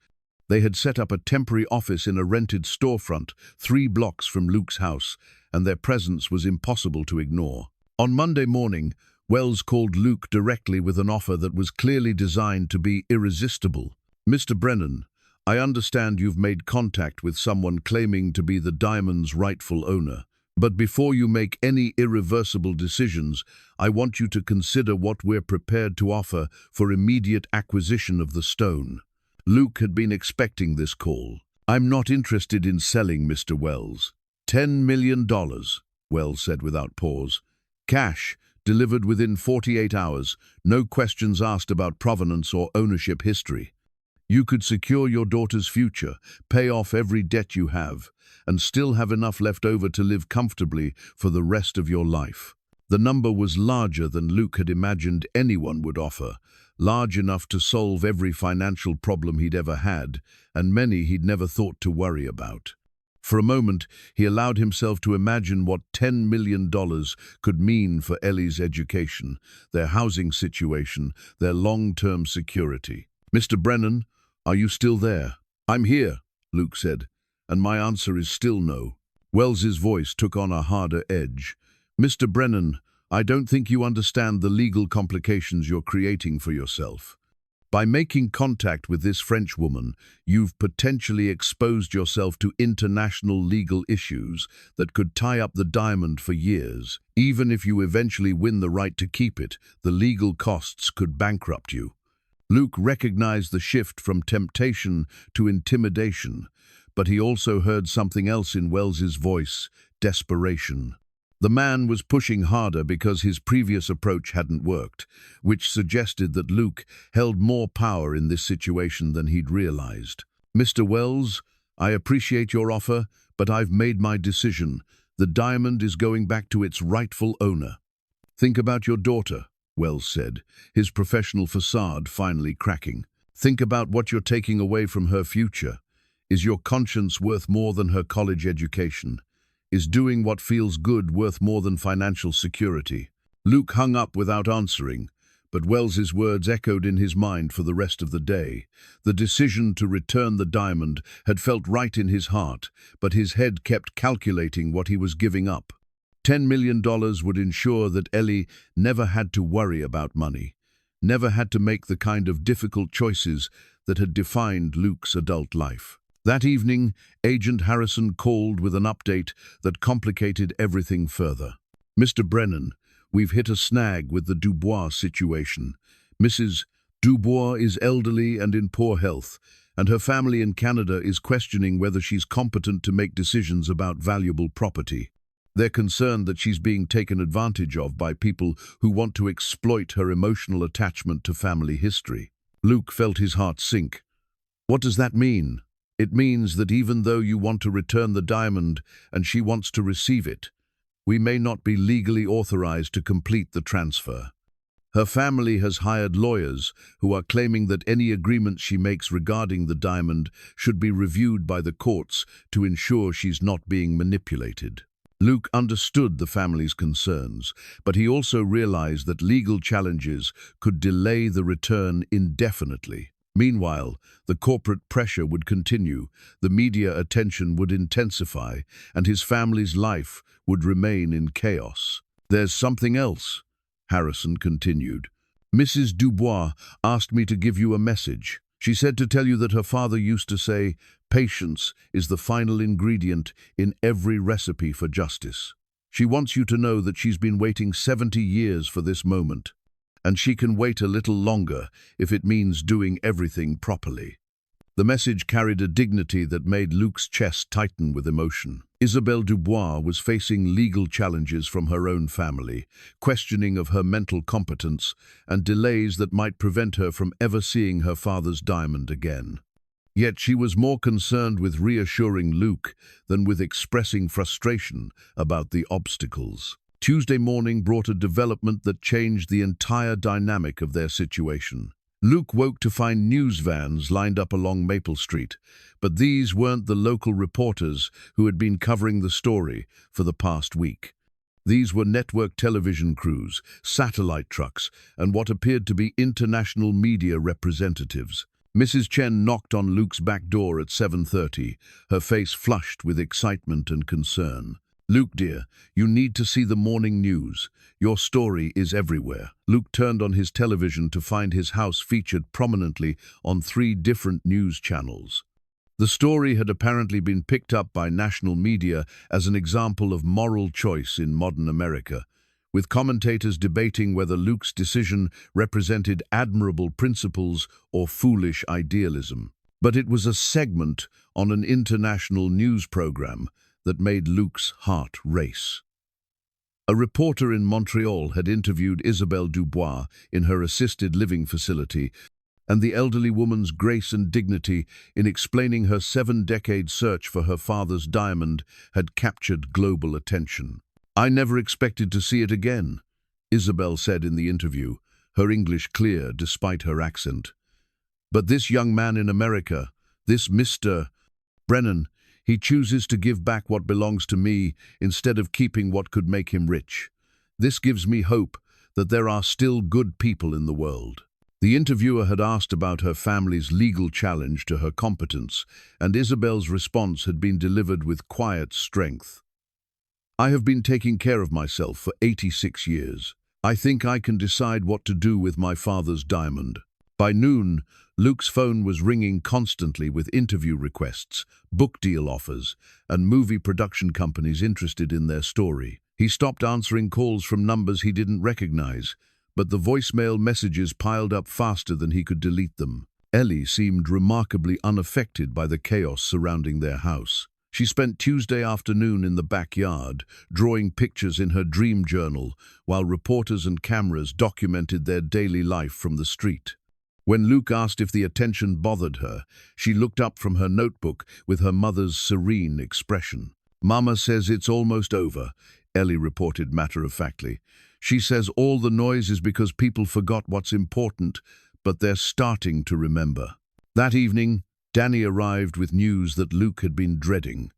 They had set up a temporary office in a rented storefront 3 blocks from Luke's house, and their presence was impossible to ignore. On Monday morning, Wells called Luke directly with an offer that was clearly designed to be irresistible. "Mr. Brennan, I understand you've made contact with someone claiming to be the diamond's rightful owner. But before you make any irreversible decisions, I want you to consider what we're prepared to offer for immediate acquisition of the stone." Luke had been expecting this call. "I'm not interested in selling, Mr. Wells." $10 million, Wells said without pause. "Cash, delivered within 48 hours, no questions asked about provenance or ownership history. You could secure your daughter's future, pay off every debt you have, and still have enough left over to live comfortably for the rest of your life." The number was larger than Luke had imagined anyone would offer, large enough to solve every financial problem he'd ever had, and many he'd never thought to worry about. For a moment, he allowed himself to imagine what $10 million could mean for Ellie's education, their housing situation, their long-term security. "Mr. Brennan, are you still there?" "I'm here," Luke said, "and my answer is still no." Wells's voice took on a harder edge. "Mr. Brennan, I don't think you understand the legal complications you're creating for yourself. By making contact with this French woman, you've potentially exposed yourself to international legal issues that could tie up the diamond for years. Even if you eventually win the right to keep it, the legal costs could bankrupt you." Luke recognized the shift from temptation to intimidation, but he also heard something else in Wells's voice: desperation. The man was pushing harder because his previous approach hadn't worked, which suggested that Luke held more power in this situation than he'd realized. "Mr. Wells, I appreciate your offer, but I've made my decision. The diamond is going back to its rightful owner." "Think about your daughter," Wells said, his professional facade finally cracking. "Think about what you're taking away from her future. Is your conscience worth more than her college education? Is doing what feels good worth more than financial security?" Luke hung up without answering, but Wells's words echoed in his mind for the rest of the day. The decision to return the diamond had felt right in his heart, but his head kept calculating what he was giving up. $10 million would ensure that Ellie never had to worry about money, never had to make the kind of difficult choices that had defined Luke's adult life. That evening, Agent Harrison called with an update that complicated everything further. "Mr. Brennan, we've hit a snag with the Dubois situation. Mrs. Dubois is elderly and in poor health, and her family in Canada is questioning whether she's competent to make decisions about valuable property. They're concerned that she's being taken advantage of by people who want to exploit her emotional attachment to family history." Luke felt his heart sink. "What does that mean?" "It means that even though you want to return the diamond and she wants to receive it, we may not be legally authorized to complete the transfer. Her family has hired lawyers who are claiming that any agreement she makes regarding the diamond should be reviewed by the courts to ensure she's not being manipulated." Luke understood the family's concerns, but he also realized that legal challenges could delay the return indefinitely. Meanwhile, the corporate pressure would continue, the media attention would intensify, and his family's life would remain in chaos. "There's something else," Harrison continued. "Mrs. Dubois asked me to give you a message. She said to tell you that her father used to say, 'Patience is the final ingredient in every recipe for justice.' She wants you to know that she's been waiting 70 years for this moment, and she can wait a little longer if it means doing everything properly." The message carried a dignity that made Luke's chest tighten with emotion. Isabelle Dubois was facing legal challenges from her own family, questioning of her mental competence, and delays that might prevent her from ever seeing her father's diamond again. Yet she was more concerned with reassuring Luke than with expressing frustration about the obstacles. Tuesday morning brought a development that changed the entire dynamic of their situation. Luke woke to find news vans lined up along Maple Street, but these weren't the local reporters who had been covering the story for the past week. These were network television crews, satellite trucks, and what appeared to be international media representatives. Mrs. Chen knocked on Luke's back door at 7:30, her face flushed with excitement and concern. "Luke, dear, you need to see the morning news. Your story is everywhere." Luke turned on his television to find his house featured prominently on 3 different news channels. The story had apparently been picked up by national media as an example of moral choice in modern America, with commentators debating whether Luke's decision represented admirable principles or foolish idealism. But it was a segment on an international news program that made Luke's heart race. A reporter in Montreal had interviewed Isabelle Dubois in her assisted living facility, and the elderly woman's grace and dignity in explaining her 7-decade search for her father's diamond had captured global attention. "I never expected to see it again," Isabelle said in the interview, her English clear despite her accent. "But this young man in America, this Mr. Brennan, he chooses to give back what belongs to me instead of keeping what could make him rich. This gives me hope that there are still good people in the world." The interviewer had asked about her family's legal challenge to her competence, and Isabelle's response had been delivered with quiet strength. "I have been taking care of myself for 86 years. I think I can decide what to do with my father's diamond." By noon, Luke's phone was ringing constantly with interview requests, book deal offers, and movie production companies interested in their story. He stopped answering calls from numbers he didn't recognize, but the voicemail messages piled up faster than he could delete them. Ellie seemed remarkably unaffected by the chaos surrounding their house. She spent Tuesday afternoon in the backyard, drawing pictures in her dream journal, while reporters and cameras documented their daily life from the street. When Luke asked if the attention bothered her, she looked up from her notebook with her mother's serene expression. "Mama says it's almost over," Ellie reported matter-of-factly. "She says all the noise is because people forgot what's important, but they're starting to remember." That evening, Danny arrived with news that Luke had been dreading.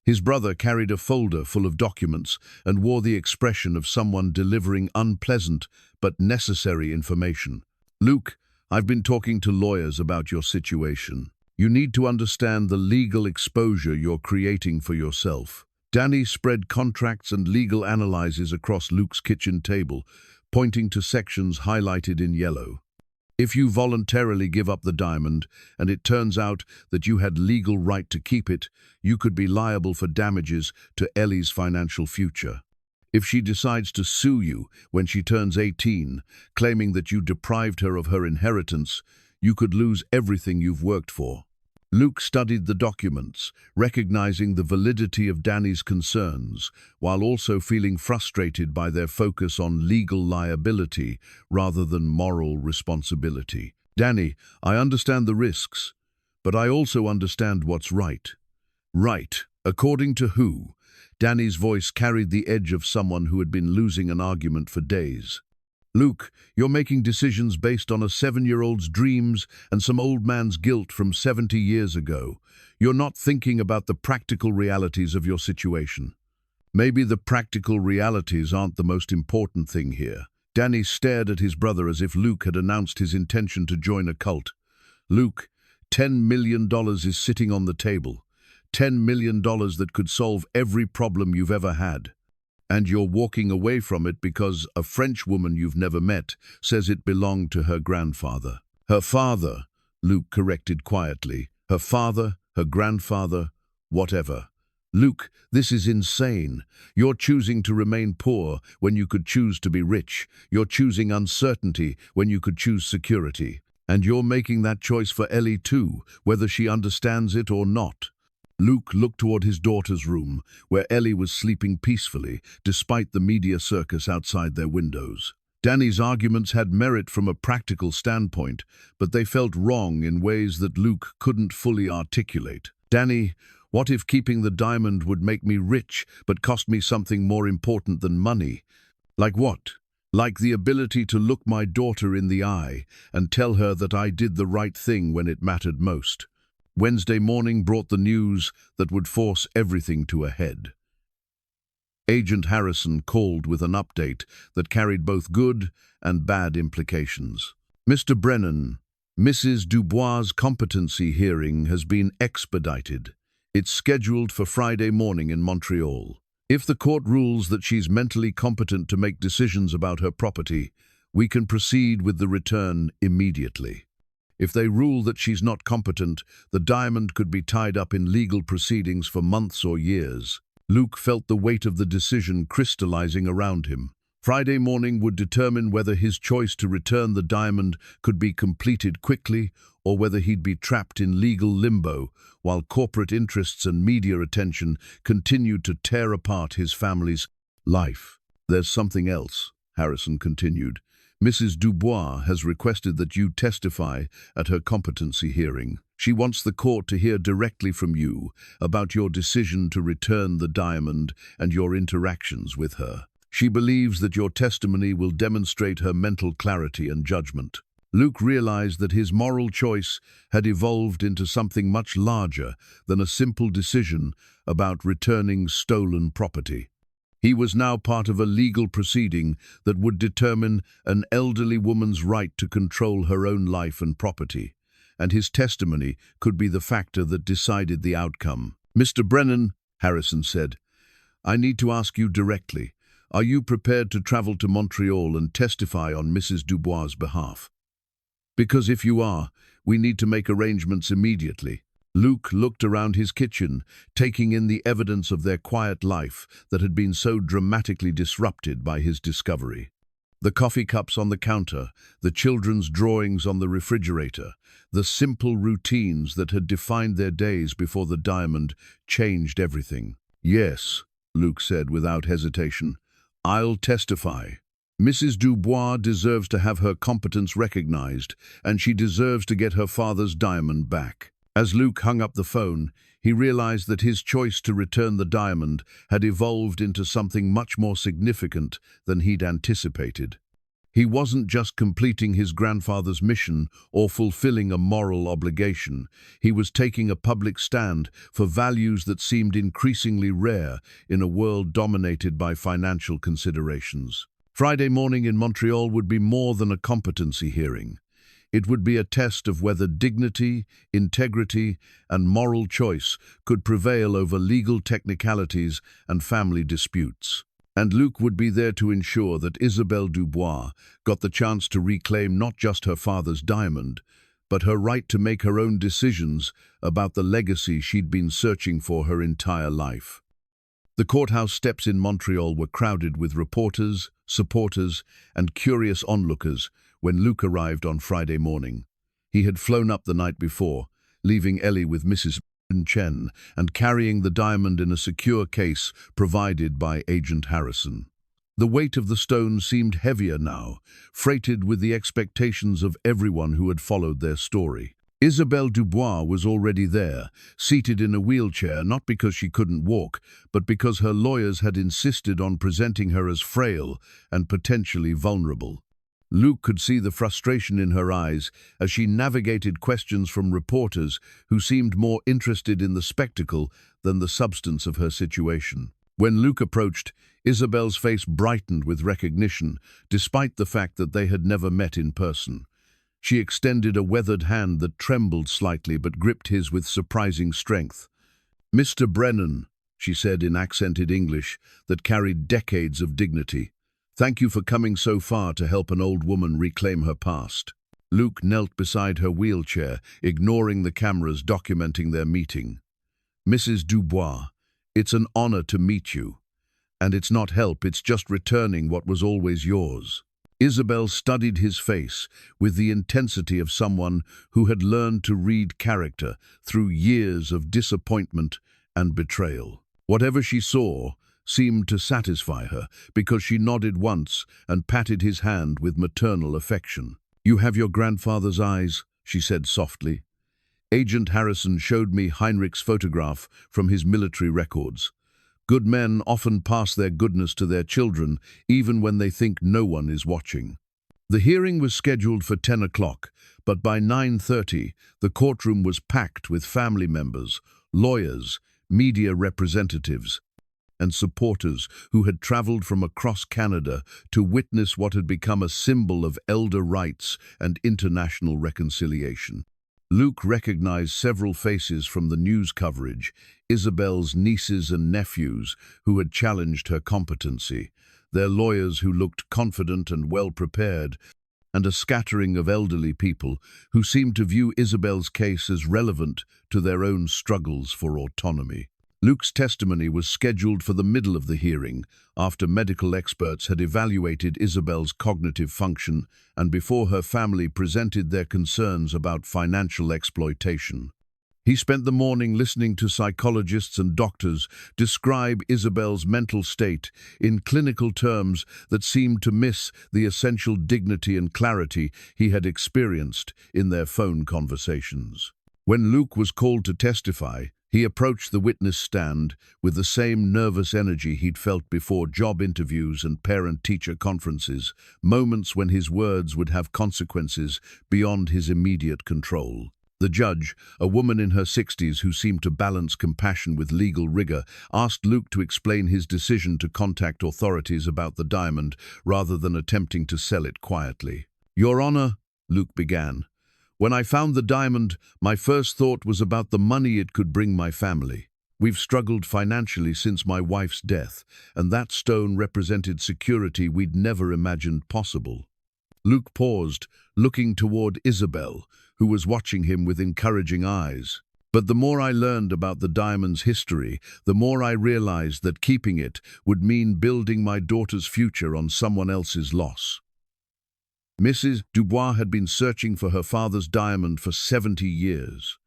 His brother carried a folder full of documents and wore the expression of someone delivering unpleasant but necessary information. "Luke, I've been talking to lawyers about your situation. You need to understand the legal exposure you're creating for yourself." Danny spread contracts and legal analyses across Luke's kitchen table, pointing to sections highlighted in yellow. "If you voluntarily give up the diamond, and it turns out that you had legal right to keep it, you could be liable for damages to Ellie's financial future. If she decides to sue you when she turns 18, claiming that you deprived her of her inheritance, you could lose everything you've worked for." Luke studied the documents, recognizing the validity of Danny's concerns, while also feeling frustrated by their focus on legal liability rather than moral responsibility. "Danny, I understand the risks, but I also understand what's right." "Right? According to who?" Danny's voice carried the edge of someone who had been losing an argument for days. "Luke, you're making decisions based on a 7-year-old's dreams and some old man's guilt from 70 years ago. You're not thinking about the practical realities of your situation." "Maybe the practical realities aren't the most important thing here." Danny stared at his brother as if Luke had announced his intention to join a cult. Luke, $10 million is sitting on the table. $10 million that could solve every problem you've ever had. And you're walking away from it because a French woman you've never met says it belonged to her grandfather. Her father, Luke corrected quietly. Her father, her grandfather, whatever. Luke, this is insane. You're choosing to remain poor when you could choose to be rich. You're choosing uncertainty when you could choose security. And you're making that choice for Ellie too, whether she understands it or not. Luke looked toward his daughter's room, where Ellie was sleeping peacefully, despite the media circus outside their windows. Danny's arguments had merit from a practical standpoint, but they felt wrong in ways that Luke couldn't fully articulate. Danny, what if keeping the diamond would make me rich, but cost me something more important than money? Like what? Like the ability to look my daughter in the eye and tell her that I did the right thing when it mattered most. Wednesday morning brought the news that would force everything to a head. Agent Harrison called with an update that carried both good and bad implications. Mr. Brennan, Mrs. Dubois' competency hearing has been expedited. It's scheduled for Friday morning in Montreal. If the court rules that she's mentally competent to make decisions about her property, we can proceed with the return immediately. If they rule that she's not competent, the diamond could be tied up in legal proceedings for months or years. Luke felt the weight of the decision crystallizing around him. Friday morning would determine whether his choice to return the diamond could be completed quickly or whether he'd be trapped in legal limbo while corporate interests and media attention continued to tear apart his family's life. There's something else, Harrison continued. Mrs. Dubois has requested that you testify at her competency hearing. She wants the court to hear directly from you about your decision to return the diamond and your interactions with her. She believes that your testimony will demonstrate her mental clarity and judgment. Luke realized that his moral choice had evolved into something much larger than a simple decision about returning stolen property. He was now part of a legal proceeding that would determine an elderly woman's right to control her own life and property, and his testimony could be the factor that decided the outcome. Mr. Brennan, Harrison said, I need to ask you directly, are you prepared to travel to Montreal and testify on Mrs. Dubois' behalf? Because if you are, we need to make arrangements immediately. Luke looked around his kitchen, taking in the evidence of their quiet life that had been so dramatically disrupted by his discovery. The coffee cups on the counter, the children's drawings on the refrigerator, the simple routines that had defined their days before the diamond changed everything. Yes, Luke said without hesitation, I'll testify. Mrs. Dubois deserves to have her competence recognized, and she deserves to get her father's diamond back. As Luke hung up the phone, he realized that his choice to return the diamond had evolved into something much more significant than he'd anticipated. He wasn't just completing his grandfather's mission or fulfilling a moral obligation. He was taking a public stand for values that seemed increasingly rare in a world dominated by financial considerations. Friday morning in Montreal would be more than a competency hearing. It would be a test of whether dignity, integrity, and moral choice could prevail over legal technicalities and family disputes. And Luke would be there to ensure that Isabelle Dubois got the chance to reclaim not just her father's diamond, but her right to make her own decisions about the legacy she'd been searching for her entire life. The courthouse steps in Montreal were crowded with reporters, supporters, and curious onlookers when Luke arrived on Friday morning. He had flown up the night before, leaving Ellie with Mrs. Chen and carrying the diamond in a secure case provided by Agent Harrison. The weight of the stone seemed heavier now, freighted with the expectations of everyone who had followed their story. Isabelle Dubois was already there, seated in a wheelchair, not because she couldn't walk, but because her lawyers had insisted on presenting her as frail and potentially vulnerable. Luke could see the frustration in her eyes as she navigated questions from reporters who seemed more interested in the spectacle than the substance of her situation. When Luke approached, Isabelle's face brightened with recognition, despite the fact that they had never met in person. She extended a weathered hand that trembled slightly but gripped his with surprising strength. "Mr. Brennan," she said in accented English that carried decades of dignity, "thank you for coming so far to help an old woman reclaim her past." Luke knelt beside her wheelchair, ignoring the cameras documenting their meeting. "Mrs. Dubois, it's an honor to meet you. And it's not help, it's just returning what was always yours." Isabel studied his face with the intensity of someone who had learned to read character through years of disappointment and betrayal. Whatever she saw seemed to satisfy her because she nodded once and patted his hand with maternal affection. "You have your grandfather's eyes," she said softly. "Agent Harrison showed me Heinrich's photograph from his military records. Good men often pass their goodness to their children, even when they think no one is watching." The hearing was scheduled for 10 o'clock, but by 9:30, the courtroom was packed with family members, lawyers, media representatives, and supporters who had traveled from across Canada to witness what had become a symbol of elder rights and international reconciliation. Luke recognized several faces from the news coverage, Isabel's nieces and nephews who had challenged her competency, their lawyers who looked confident and well-prepared, and a scattering of elderly people who seemed to view Isabel's case as relevant to their own struggles for autonomy. Luke's testimony was scheduled for the middle of the hearing, after medical experts had evaluated Isabel's cognitive function and before her family presented their concerns about financial exploitation. He spent the morning listening to psychologists and doctors describe Isabel's mental state in clinical terms that seemed to miss the essential dignity and clarity he had experienced in their phone conversations. When Luke was called to testify, he approached the witness stand with the same nervous energy he'd felt before job interviews and parent-teacher conferences, moments when his words would have consequences beyond his immediate control. The judge, a woman in her 60s who seemed to balance compassion with legal rigor, asked Luke to explain his decision to contact authorities about the diamond rather than attempting to sell it quietly. "Your Honor," Luke began, "when I found the diamond, my first thought was about the money it could bring my family. We've struggled financially since my wife's death, and that stone represented security we'd never imagined possible." Luke paused, looking toward Isabel, who was watching him with encouraging eyes. "But the more I learned about the diamond's history, the more I realized that keeping it would mean building my daughter's future on someone else's loss." Mrs. Dubois had been searching for her father's diamond for 70 years.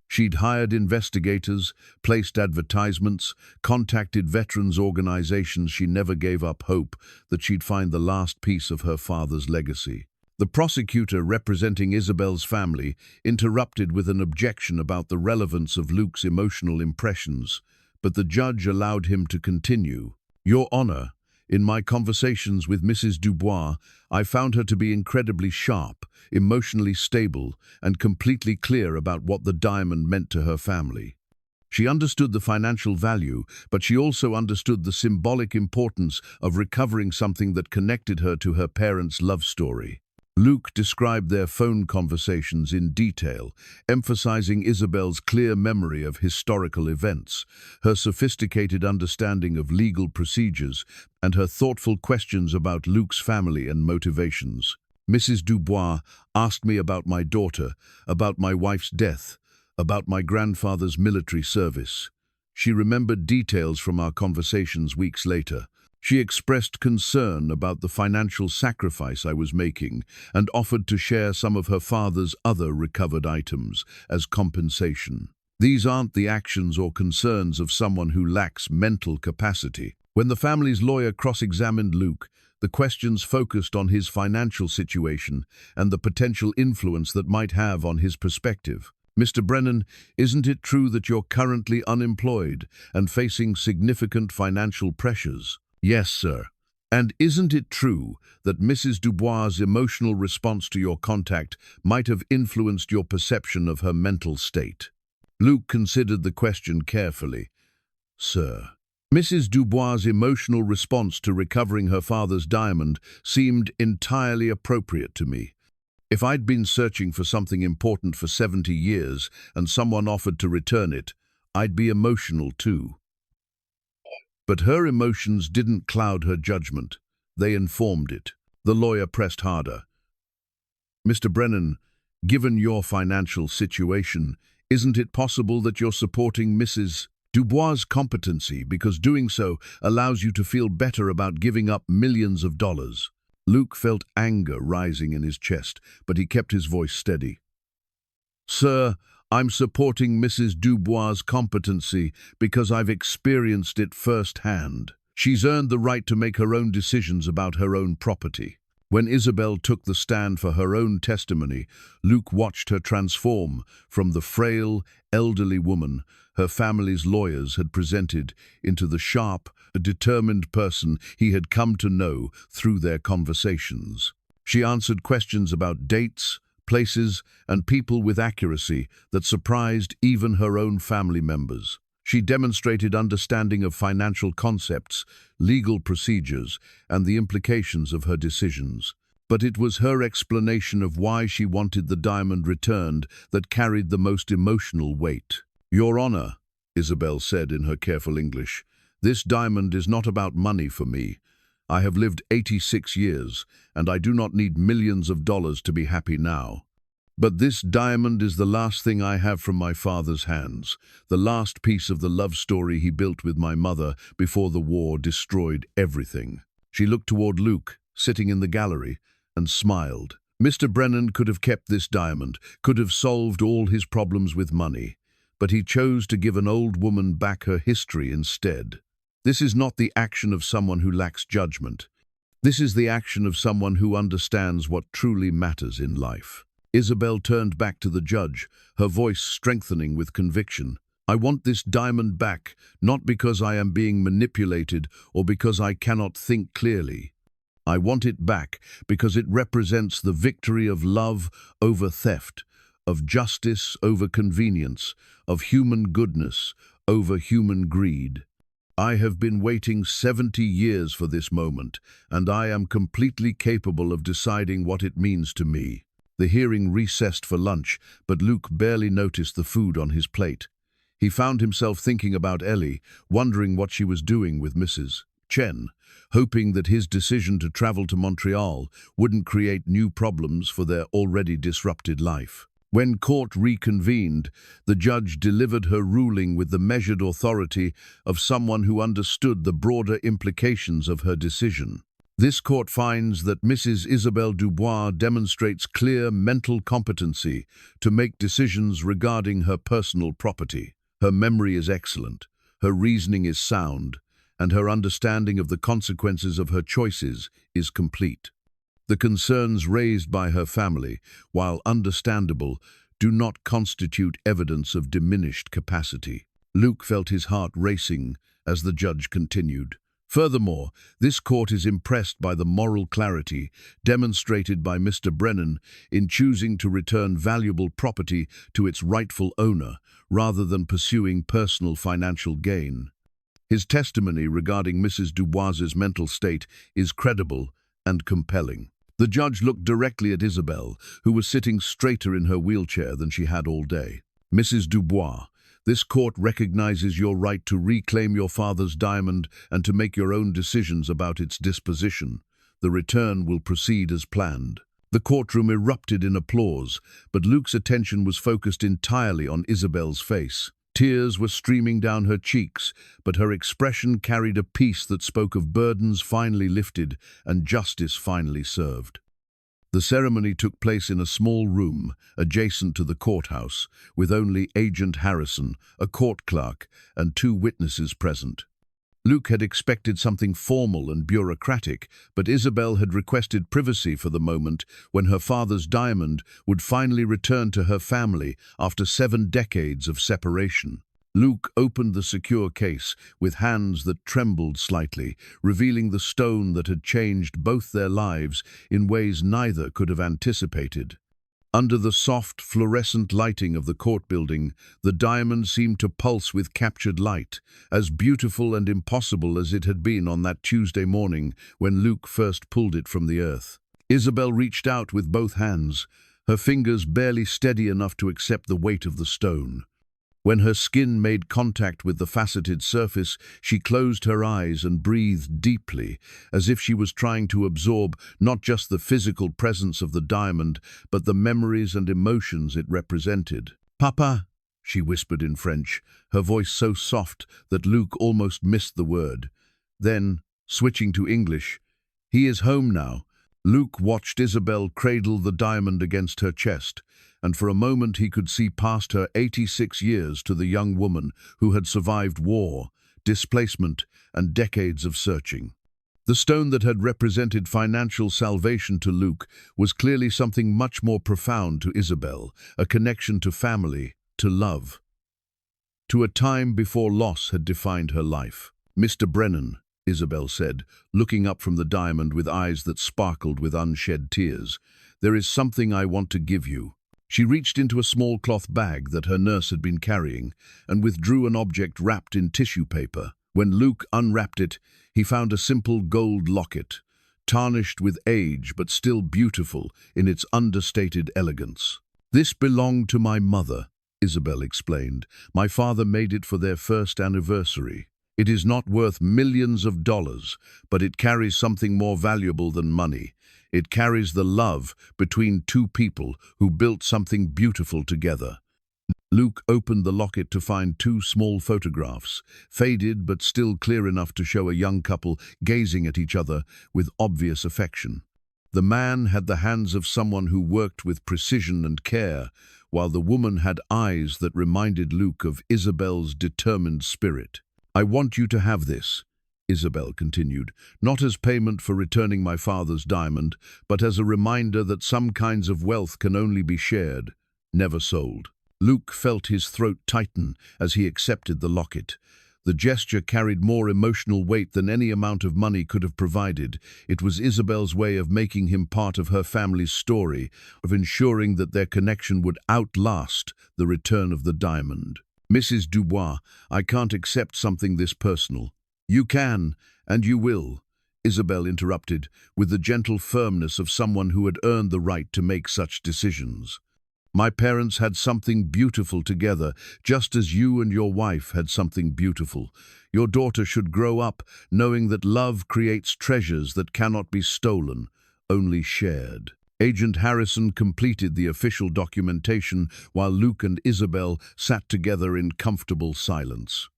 She'd hired investigators, placed advertisements, contacted veterans organizations. She never gave up hope that she'd find the last piece of her father's legacy. The prosecutor representing Isabel's family interrupted with an objection about the relevance of Luke's emotional impressions, but the judge allowed him to continue. "Your Honor, in my conversations with Mrs. Dubois, I found her to be incredibly sharp, emotionally stable, and completely clear about what the diamond meant to her family. She understood the financial value, but she also understood the symbolic importance of recovering something that connected her to her parents' love story." Luke described their phone conversations in detail, emphasizing Isabel's clear memory of historical events, her sophisticated understanding of legal procedures, and her thoughtful questions about Luke's family and motivations. "Mrs. Dubois asked me about my daughter, about my wife's death, about my grandfather's military service. She remembered details from our conversations weeks later. She expressed concern about the financial sacrifice I was making and offered to share some of her father's other recovered items as compensation. These aren't the actions or concerns of someone who lacks mental capacity." When the family's lawyer cross-examined Luke, the questions focused on his financial situation and the potential influence that might have on his perspective. "Mr. Brennan, isn't it true that you're currently unemployed and facing significant financial pressures?" "Yes, sir." "And isn't it true that Mrs. Dubois' emotional response to your contact might have influenced your perception of her mental state?" Luke considered the question carefully. "Sir." Mrs. Dubois' emotional response to recovering her father's diamond seemed entirely appropriate to me. If I'd been searching for something important for 70 years and someone offered to return it, I'd be emotional too. But her emotions didn't cloud her judgment. They informed it. The lawyer pressed harder. Mr. Brennan, given your financial situation, isn't it possible that you're supporting Mrs. Dubois' competency because doing so allows you to feel better about giving up millions of dollars? Luke felt anger rising in his chest, but he kept his voice steady. Sir, I'm supporting Mrs. Dubois' competency because I've experienced it firsthand. She's earned the right to make her own decisions about her own property. When Isabel took the stand for her own testimony, Luke watched her transform from the frail, elderly woman her family's lawyers had presented into the sharp, determined person he had come to know through their conversations. She answered questions about dates, places, and people with accuracy that surprised even her own family members. She demonstrated understanding of financial concepts, legal procedures, and the implications of her decisions. But it was her explanation of why she wanted the diamond returned that carried the most emotional weight. Your Honor, Isabel said in her careful English, this diamond is not about money for me. I have lived 86 years, and I do not need millions of dollars to be happy now. But this diamond is the last thing I have from my father's hands, the last piece of the love story he built with my mother before the war destroyed everything. She looked toward Luke, sitting in the gallery, and smiled. Mr. Brennan could have kept this diamond, could have solved all his problems with money, but he chose to give an old woman back her history instead. This is not the action of someone who lacks judgment. This is the action of someone who understands what truly matters in life. Isabel turned back to the judge, her voice strengthening with conviction. I want this diamond back, not because I am being manipulated or because I cannot think clearly. I want it back because it represents the victory of love over theft, of justice over convenience, of human goodness over human greed. I have been waiting 70 years for this moment, and I am completely capable of deciding what it means to me. The hearing recessed for lunch, but Luke barely noticed the food on his plate. He found himself thinking about Ellie, wondering what she was doing with Mrs. Chen, hoping that his decision to travel to Montreal wouldn't create new problems for their already disrupted life. When court reconvened, the judge delivered her ruling with the measured authority of someone who understood the broader implications of her decision. This court finds that Mrs. Isabelle Dubois demonstrates clear mental competency to make decisions regarding her personal property. Her memory is excellent, her reasoning is sound, and her understanding of the consequences of her choices is complete. The concerns raised by her family, while understandable, do not constitute evidence of diminished capacity. Luke felt his heart racing as the judge continued. Furthermore, this court is impressed by the moral clarity demonstrated by Mr. Brennan in choosing to return valuable property to its rightful owner rather than pursuing personal financial gain. His testimony regarding Mrs. Dubois's mental state is credible and compelling. The judge looked directly at Isabel, who was sitting straighter in her wheelchair than she had all day. Mrs. Dubois, this court recognizes your right to reclaim your father's diamond and to make your own decisions about its disposition. The return will proceed as planned. The courtroom erupted in applause, but Luke's attention was focused entirely on Isabel's face. Tears were streaming down her cheeks, but her expression carried a peace that spoke of burdens finally lifted and justice finally served. The ceremony took place in a small room adjacent to the courthouse, with only Agent Harrison, a court clerk, and 2 witnesses present. Luke had expected something formal and bureaucratic, but Isabel had requested privacy for the moment when her father's diamond would finally return to her family after 7 decades of separation. Luke opened the secure case with hands that trembled slightly, revealing the stone that had changed both their lives in ways neither could have anticipated. Under the soft, fluorescent lighting of the court building, the diamond seemed to pulse with captured light, as beautiful and impossible as it had been on that Tuesday morning when Luke first pulled it from the earth. Isabel reached out with both hands, her fingers barely steady enough to accept the weight of the stone. When her skin made contact with the faceted surface, she closed her eyes and breathed deeply, as if she was trying to absorb not just the physical presence of the diamond, but the memories and emotions it represented. "Papa," she whispered in French, her voice so soft that Luke almost missed the word. Then, switching to English, "He is home now." Luke watched Isabel cradle the diamond against her chest, and for a moment he could see past her 86 years to the young woman who had survived war, displacement, and decades of searching. The stone that had represented financial salvation to Luke was clearly something much more profound to Isabel, a connection to family, to love, to a time before loss had defined her life. "Mr. Brennan," Isabel said, looking up from the diamond with eyes that sparkled with unshed tears, "there is something I want to give you." She reached into a small cloth bag that her nurse had been carrying and withdrew an object wrapped in tissue paper. When Luke unwrapped it, he found a simple gold locket, tarnished with age but still beautiful in its understated elegance. "This belonged to my mother," Isabel explained. "My father made it for their first anniversary. It is not worth millions of dollars, but it carries something more valuable than money. It carries the love between two people who built something beautiful together." Luke opened the locket to find two small photographs, faded but still clear enough to show a young couple gazing at each other with obvious affection. The man had the hands of someone who worked with precision and care, while the woman had eyes that reminded Luke of Isabel's determined spirit. "I want you to have this," Isabel continued, "not as payment for returning my father's diamond, but as a reminder that some kinds of wealth can only be shared, never sold." Luke felt his throat tighten as he accepted the locket. The gesture carried more emotional weight than any amount of money could have provided. It was Isabel's way of making him part of her family's story, of ensuring that their connection would outlast the return of the diamond. "Mrs. Dubois, I can't accept something this personal." "You can, and you will," Isabel interrupted, with the gentle firmness of someone who had earned the right to make such decisions. "My parents had something beautiful together, just as you and your wife had something beautiful. Your daughter should grow up knowing that love creates treasures that cannot be stolen, only shared." Agent Harrison completed the official documentation while Luke and Isabel sat together in comfortable silence.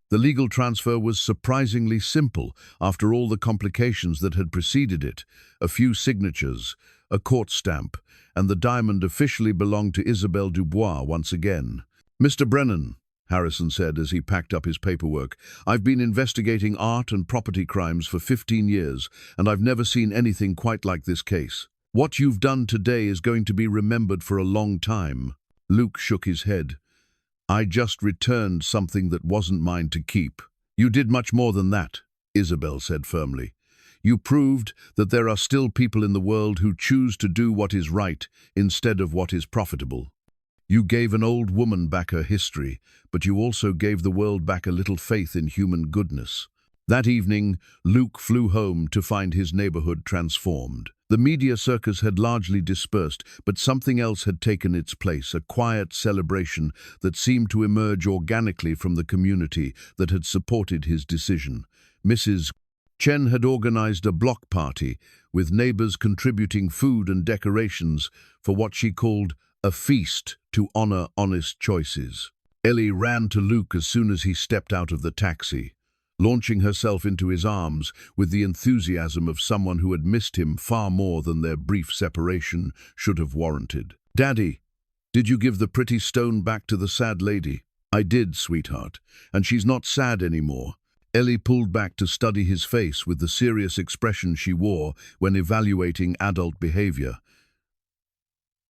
The legal transfer was surprisingly simple after all the complications that had preceded it. A few signatures, a court stamp, and the diamond officially belonged to Isabel Dubois once again. "Mr. Brennan," Harrison said as he packed up his paperwork, "I've been investigating art and property crimes for 15 years, and I've never seen anything quite like this case. What you've done today is going to be remembered for a long time." Luke shook his head. "I just returned something that wasn't mine to keep." "You did much more than that," Isabel said firmly. "You proved that there are still people in the world who choose to do what is right instead of what is profitable. You gave an old woman back her history, but you also gave the world back a little faith in human goodness." That evening, Luke flew home to find his neighborhood transformed. The media circus had largely dispersed, but something else had taken its place, a quiet celebration that seemed to emerge organically from the community that had supported his decision. Mrs. Chen had organized a block party, with neighbors contributing food and decorations for what she called a feast to honor honest choices. Ellie ran to Luke as soon as he stepped out of the taxi, launching herself into his arms with the enthusiasm of someone who had missed him far more than their brief separation should have warranted. "Daddy, did you give the pretty stone back to the sad lady?" "I did, sweetheart, and she's not sad anymore." Ellie pulled back to study his face with the serious expression she wore when evaluating adult behavior.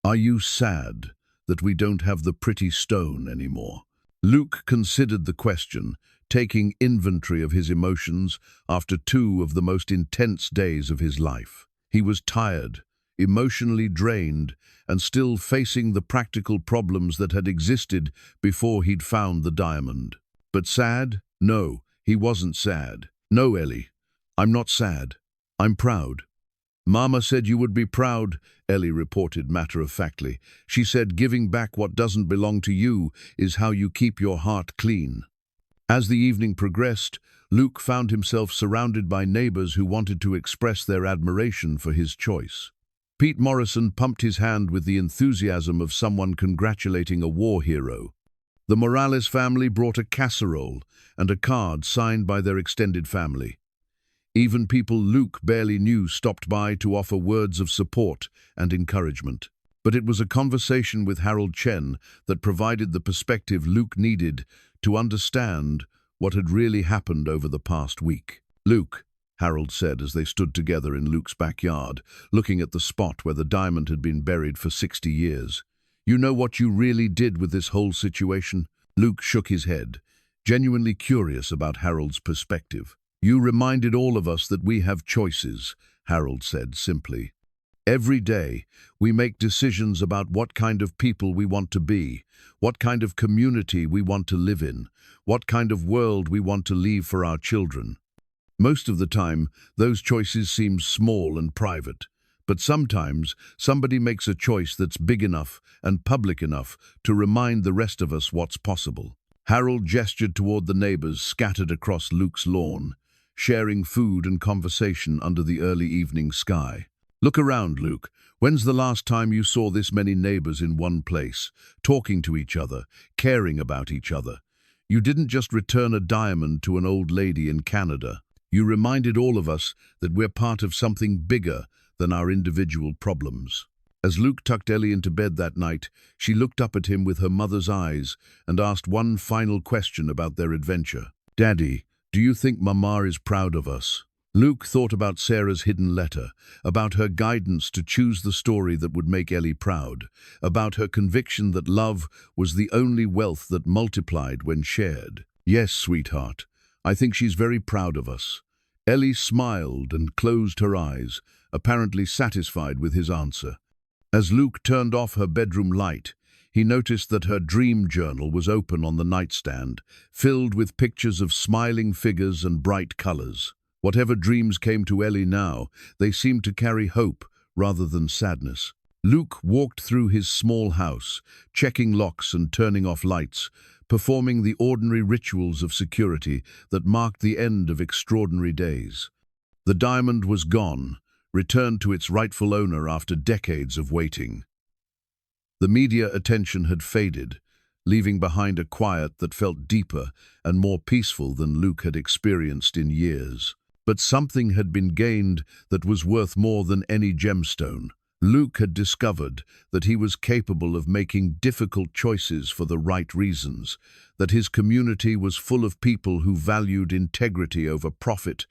"Are you sad that we don't have the pretty stone anymore?" Luke considered the question, taking inventory of his emotions after 2 of the most intense days of his life. He was tired, emotionally drained, and still facing the practical problems that had existed before he'd found the diamond. But sad? No, he wasn't sad. "No, Ellie, I'm not sad. I'm proud." "Mama said you would be proud," Ellie reported matter-of-factly. "She said giving back what doesn't belong to you is how you keep your heart clean." As the evening progressed, Luke found himself surrounded by neighbors who wanted to express their admiration for his choice. Pete Morrison pumped his hand with the enthusiasm of someone congratulating a war hero. The Morales family brought a casserole and a card signed by their extended family. Even people Luke barely knew stopped by to offer words of support and encouragement. But it was a conversation with Harold Chen that provided the perspective Luke needed to understand what had really happened over the past week. "Luke," Harold said as they stood together in Luke's backyard, looking at the spot where the diamond had been buried for 60 years. "You know what you really did with this whole situation?" Luke shook his head, genuinely curious about Harold's perspective. "You reminded all of us that we have choices," Harold said simply. "Every day, we make decisions about what kind of people we want to be, what kind of community we want to live in, what kind of world we want to leave for our children. Most of the time, those choices seem small and private, but sometimes somebody makes a choice that's big enough and public enough to remind the rest of us what's possible." Harold gestured toward the neighbors scattered across Luke's lawn, sharing food and conversation under the early evening sky. "Look around, Luke. When's the last time you saw this many neighbors in one place, talking to each other, caring about each other? You didn't just return a diamond to an old lady in Canada. You reminded all of us that we're part of something bigger than our individual problems." As Luke tucked Ellie into bed that night, she looked up at him with her mother's eyes and asked one final question about their adventure. "Daddy, do you think Mama is proud of us?" Luke thought about Sarah's hidden letter, about her guidance to choose the story that would make Ellie proud, about her conviction that love was the only wealth that multiplied when shared. "Yes, sweetheart, I think she's very proud of us." Ellie smiled and closed her eyes, apparently satisfied with his answer. As Luke turned off her bedroom light, he noticed that her dream journal was open on the nightstand, filled with pictures of smiling figures and bright colors. Whatever dreams came to Ellie now, they seemed to carry hope rather than sadness. Luke walked through his small house, checking locks and turning off lights, performing the ordinary rituals of security that marked the end of extraordinary days. The diamond was gone, returned to its rightful owner after decades of waiting. The media attention had faded, leaving behind a quiet that felt deeper and more peaceful than Luke had experienced in years. But something had been gained that was worth more than any gemstone. Luke had discovered that he was capable of making difficult choices for the right reasons, that his community was full of people who valued integrity over profit,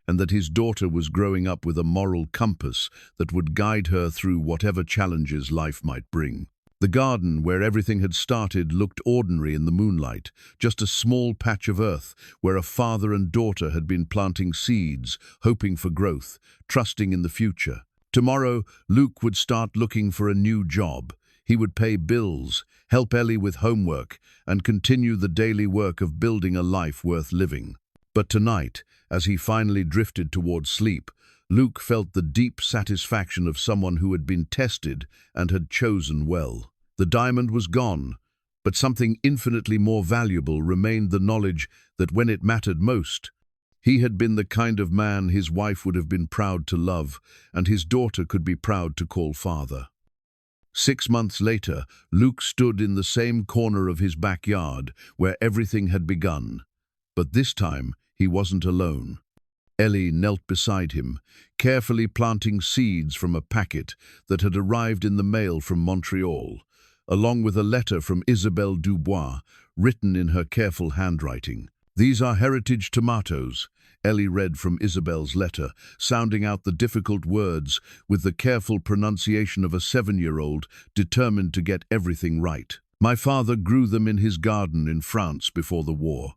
and that his daughter was growing up with a moral compass that would guide her through whatever challenges life might bring. The garden where everything had started looked ordinary in the moonlight, just a small patch of earth where a father and daughter had been planting seeds, hoping for growth, trusting in the future. Tomorrow, Luke would start looking for a new job. He would pay bills, help Ellie with homework, and continue the daily work of building a life worth living. But tonight, as he finally drifted toward sleep, Luke felt the deep satisfaction of someone who had been tested and had chosen well. The diamond was gone, but something infinitely more valuable remained: the knowledge that when it mattered most, he had been the kind of man his wife would have been proud to love, and his daughter could be proud to call father. 6 months later, Luke stood in the same corner of his backyard where everything had begun. But this time, he wasn't alone. Ellie knelt beside him, carefully planting seeds from a packet that had arrived in the mail from Montreal, along with a letter from Isabelle Dubois, written in her careful handwriting. "These are heritage tomatoes," Ellie read from Isabelle's letter, sounding out the difficult words with the careful pronunciation of a 7-year-old determined to get everything right. "My father grew them in his garden in France before the war.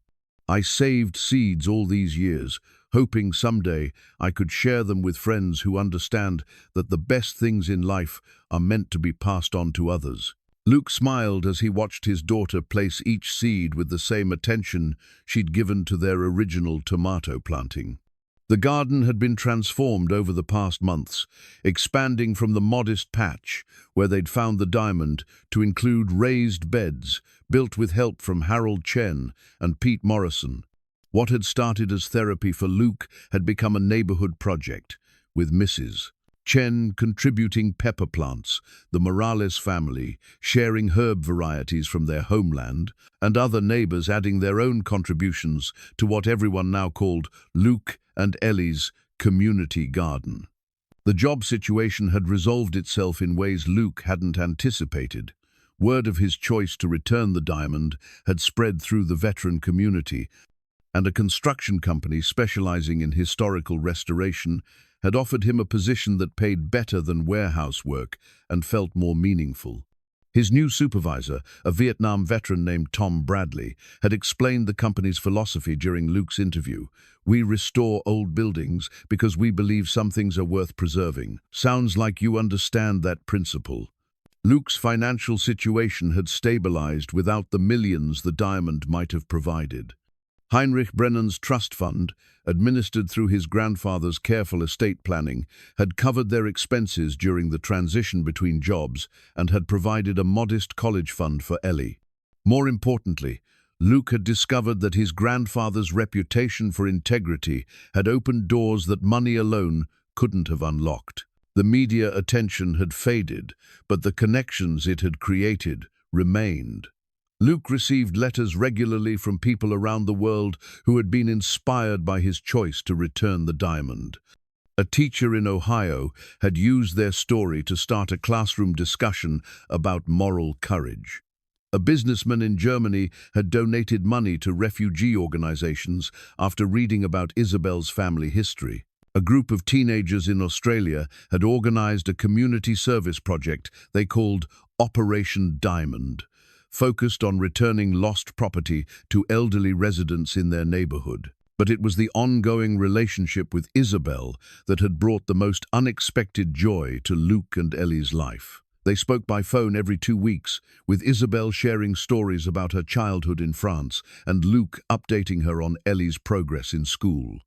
I saved seeds all these years, hoping someday I could share them with friends who understand that the best things in life are meant to be passed on to others." Luke smiled as he watched his daughter place each seed with the same attention she'd given to their original tomato planting. The garden had been transformed over the past months, expanding from the modest patch where they'd found the diamond to include raised beds built with help from Harold Chen and Pete Morrison. What had started as therapy for Luke had become a neighborhood project, with Mrs. Chen contributing pepper plants, the Morales family sharing herb varieties from their homeland, and other neighbors adding their own contributions to what everyone now called Luke and Ellie's community garden. The job situation had resolved itself in ways Luke hadn't anticipated. Word of his choice to return the diamond had spread through the veteran community, and a construction company specializing in historical restoration had offered him a position that paid better than warehouse work and felt more meaningful. His new supervisor, a Vietnam veteran named Tom Bradley, had explained the company's philosophy during Luke's interview. "We restore old buildings because we believe some things are worth preserving. Sounds like you understand that principle." Luke's financial situation had stabilized without the millions the diamond might have provided. Heinrich Brennan's trust fund, administered through his grandfather's careful estate planning, had covered their expenses during the transition between jobs and had provided a modest college fund for Ellie. More importantly, Luke had discovered that his grandfather's reputation for integrity had opened doors that money alone couldn't have unlocked. The media attention had faded, but the connections it had created remained. Luke received letters regularly from people around the world who had been inspired by his choice to return the diamond. A teacher in Ohio had used their story to start a classroom discussion about moral courage. A businessman in Germany had donated money to refugee organizations after reading about Isabel's family history. A group of teenagers in Australia had organized a community service project they called Operation Diamond, focused on returning lost property to elderly residents in their neighborhood. But it was the ongoing relationship with Isabel that had brought the most unexpected joy to Luke and Ellie's life. They spoke by phone every 2 weeks, with Isabel sharing stories about her childhood in France and Luke updating her on Ellie's progress in school.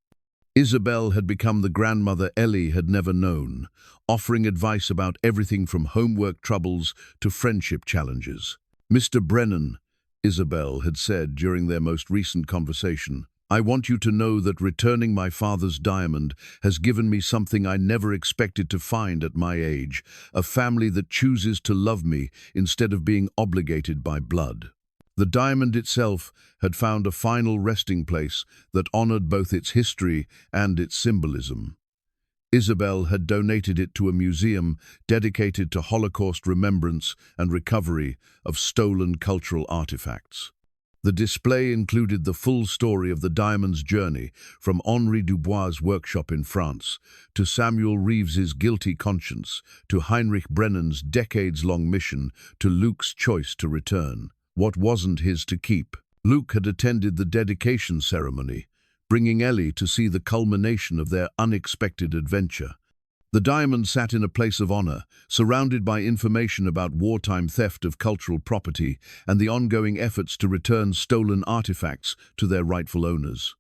Isabel had become the grandmother Ellie had never known, offering advice about everything from homework troubles to friendship challenges. "Mr. Brennan," Isabel had said during their most recent conversation, "I want you to know that returning my father's diamond has given me something I never expected to find at my age, a family that chooses to love me instead of being obligated by blood." The diamond itself had found a final resting place that honored both its history and its symbolism. Isabel had donated it to a museum dedicated to Holocaust remembrance and recovery of stolen cultural artifacts. The display included the full story of the diamond's journey, from Henri Dubois' workshop in France, to Samuel Reeves's guilty conscience, to Heinrich Brennan's decades-long mission, to Luke's choice to return what wasn't his to keep. Luke had attended the dedication ceremony, bringing Ellie to see the culmination of their unexpected adventure. The diamond sat in a place of honor, surrounded by information about wartime theft of cultural property and the ongoing efforts to return stolen artifacts to their rightful owners.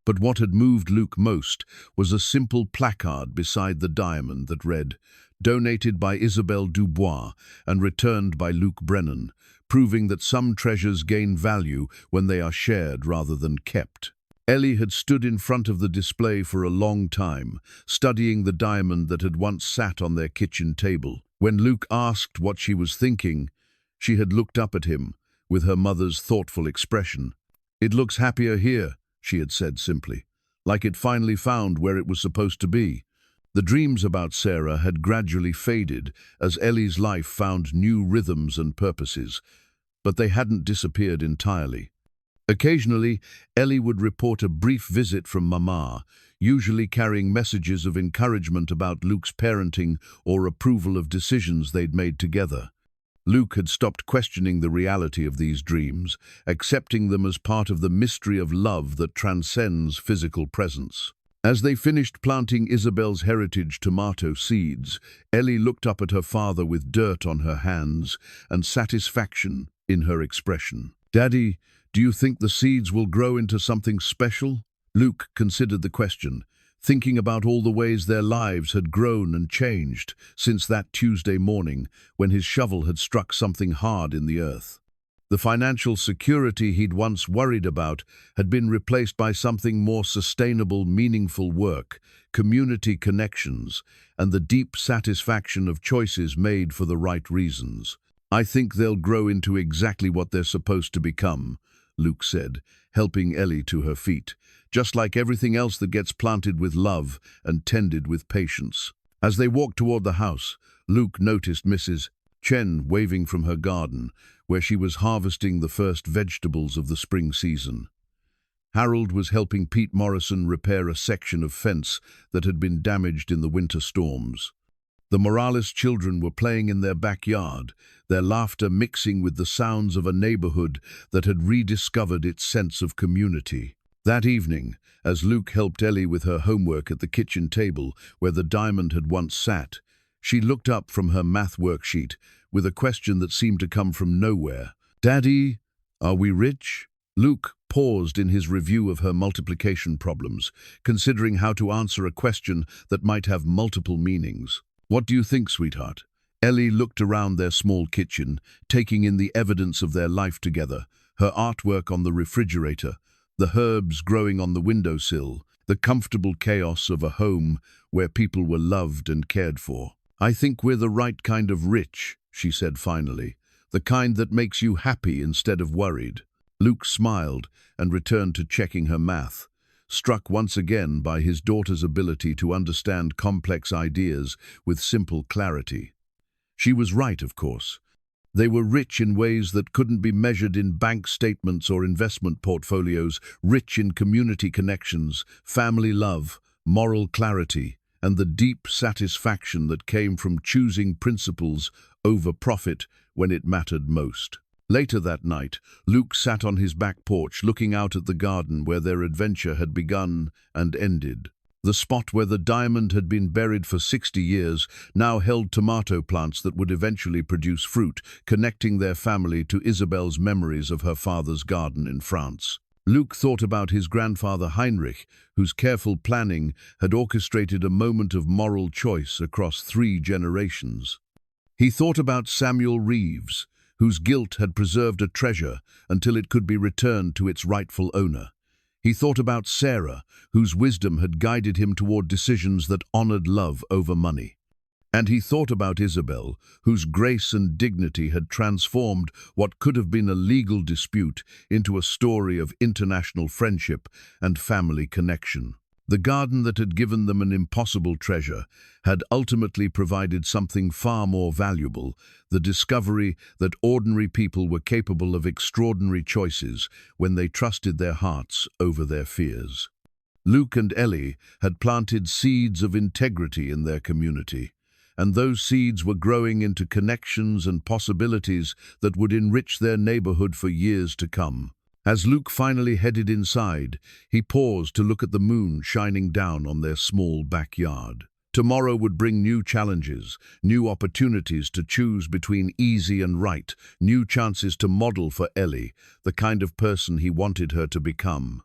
But what had moved Luke most was a simple placard beside the diamond that read, "Donated by Isabelle Dubois and returned by Luke Brennan," proving that some treasures gain value when they are shared rather than kept. Ellie had stood in front of the display for a long time, studying the diamond that had once sat on their kitchen table. When Luke asked what she was thinking, she had looked up at him with her mother's thoughtful expression. "It looks happier here," she had said simply, "like it finally found where it was supposed to be." The dreams about Sarah had gradually faded as Ellie's life found new rhythms and purposes, but they hadn't disappeared entirely. Occasionally, Ellie would report a brief visit from Mama, usually carrying messages of encouragement about Luke's parenting or approval of decisions they'd made together. Luke had stopped questioning the reality of these dreams, accepting them as part of the mystery of love that transcends physical presence. As they finished planting Isabel's heritage tomato seeds, Ellie looked up at her father with dirt on her hands and satisfaction in her expression. "Daddy, do you think the seeds will grow into something special?" Luke considered the question, thinking about all the ways their lives had grown and changed since that Tuesday morning when his shovel had struck something hard in the earth. The financial security he'd once worried about had been replaced by something more sustainable, meaningful work, community connections, and the deep satisfaction of choices made for the right reasons. "I think they'll grow into exactly what they're supposed to become," Luke said, helping Ellie to her feet, "just like everything else that gets planted with love and tended with patience." As they walked toward the house, Luke noticed Mrs. Chen waving from her garden, where she was harvesting the first vegetables of the spring season. Harold was helping Pete Morrison repair a section of fence that had been damaged in the winter storms. The Morales children were playing in their backyard, their laughter mixing with the sounds of a neighborhood that had rediscovered its sense of community. That evening, as Luke helped Ellie with her homework at the kitchen table where the diamond had once sat, she looked up from her math worksheet with a question that seemed to come from nowhere. "Daddy, are we rich?" Luke paused in his review of her multiplication problems, considering how to answer a question that might have multiple meanings. "What do you think, sweetheart?" Ellie looked around their small kitchen, taking in the evidence of their life together, her artwork on the refrigerator, the herbs growing on the windowsill, the comfortable chaos of a home where people were loved and cared for. "I think we're the right kind of rich," she said finally, "the kind that makes you happy instead of worried." Luke smiled and returned to checking her math, struck once again by his daughter's ability to understand complex ideas with simple clarity. She was right, of course. They were rich in ways that couldn't be measured in bank statements or investment portfolios, rich in community connections, family love, moral clarity, and the deep satisfaction that came from choosing principles over profit when it mattered most. Later that night, Luke sat on his back porch looking out at the garden where their adventure had begun and ended. The spot where the diamond had been buried for 60 years now held tomato plants that would eventually produce fruit, connecting their family to Isabelle's memories of her father's garden in France. Luke thought about his grandfather Heinrich, whose careful planning had orchestrated a moment of moral choice across 3 generations. He thought about Samuel Reeves, whose guilt had preserved a treasure until it could be returned to its rightful owner. He thought about Sarah, whose wisdom had guided him toward decisions that honored love over money. And he thought about Isabel, whose grace and dignity had transformed what could have been a legal dispute into a story of international friendship and family connection. The garden that had given them an impossible treasure had ultimately provided something far more valuable, the discovery that ordinary people were capable of extraordinary choices when they trusted their hearts over their fears. Luke and Ellie had planted seeds of integrity in their community, and those seeds were growing into connections and possibilities that would enrich their neighborhood for years to come. As Luke finally headed inside, he paused to look at the moon shining down on their small backyard. Tomorrow would bring new challenges, new opportunities to choose between easy and right, new chances to model for Ellie, the kind of person he wanted her to become.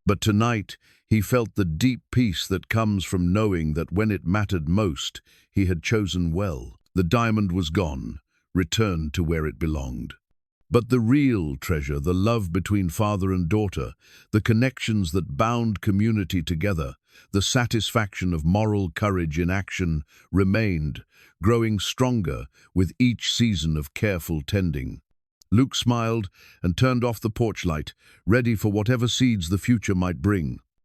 But tonight, he felt the deep peace that comes from knowing that when it mattered most, he had chosen well. The diamond was gone, returned to where it belonged. But the real treasure, the love between father and daughter, the connections that bound community together, the satisfaction of moral courage in action, remained, growing stronger with each season of careful tending. Luke smiled and turned off the porch light, ready for whatever seeds the future might bring.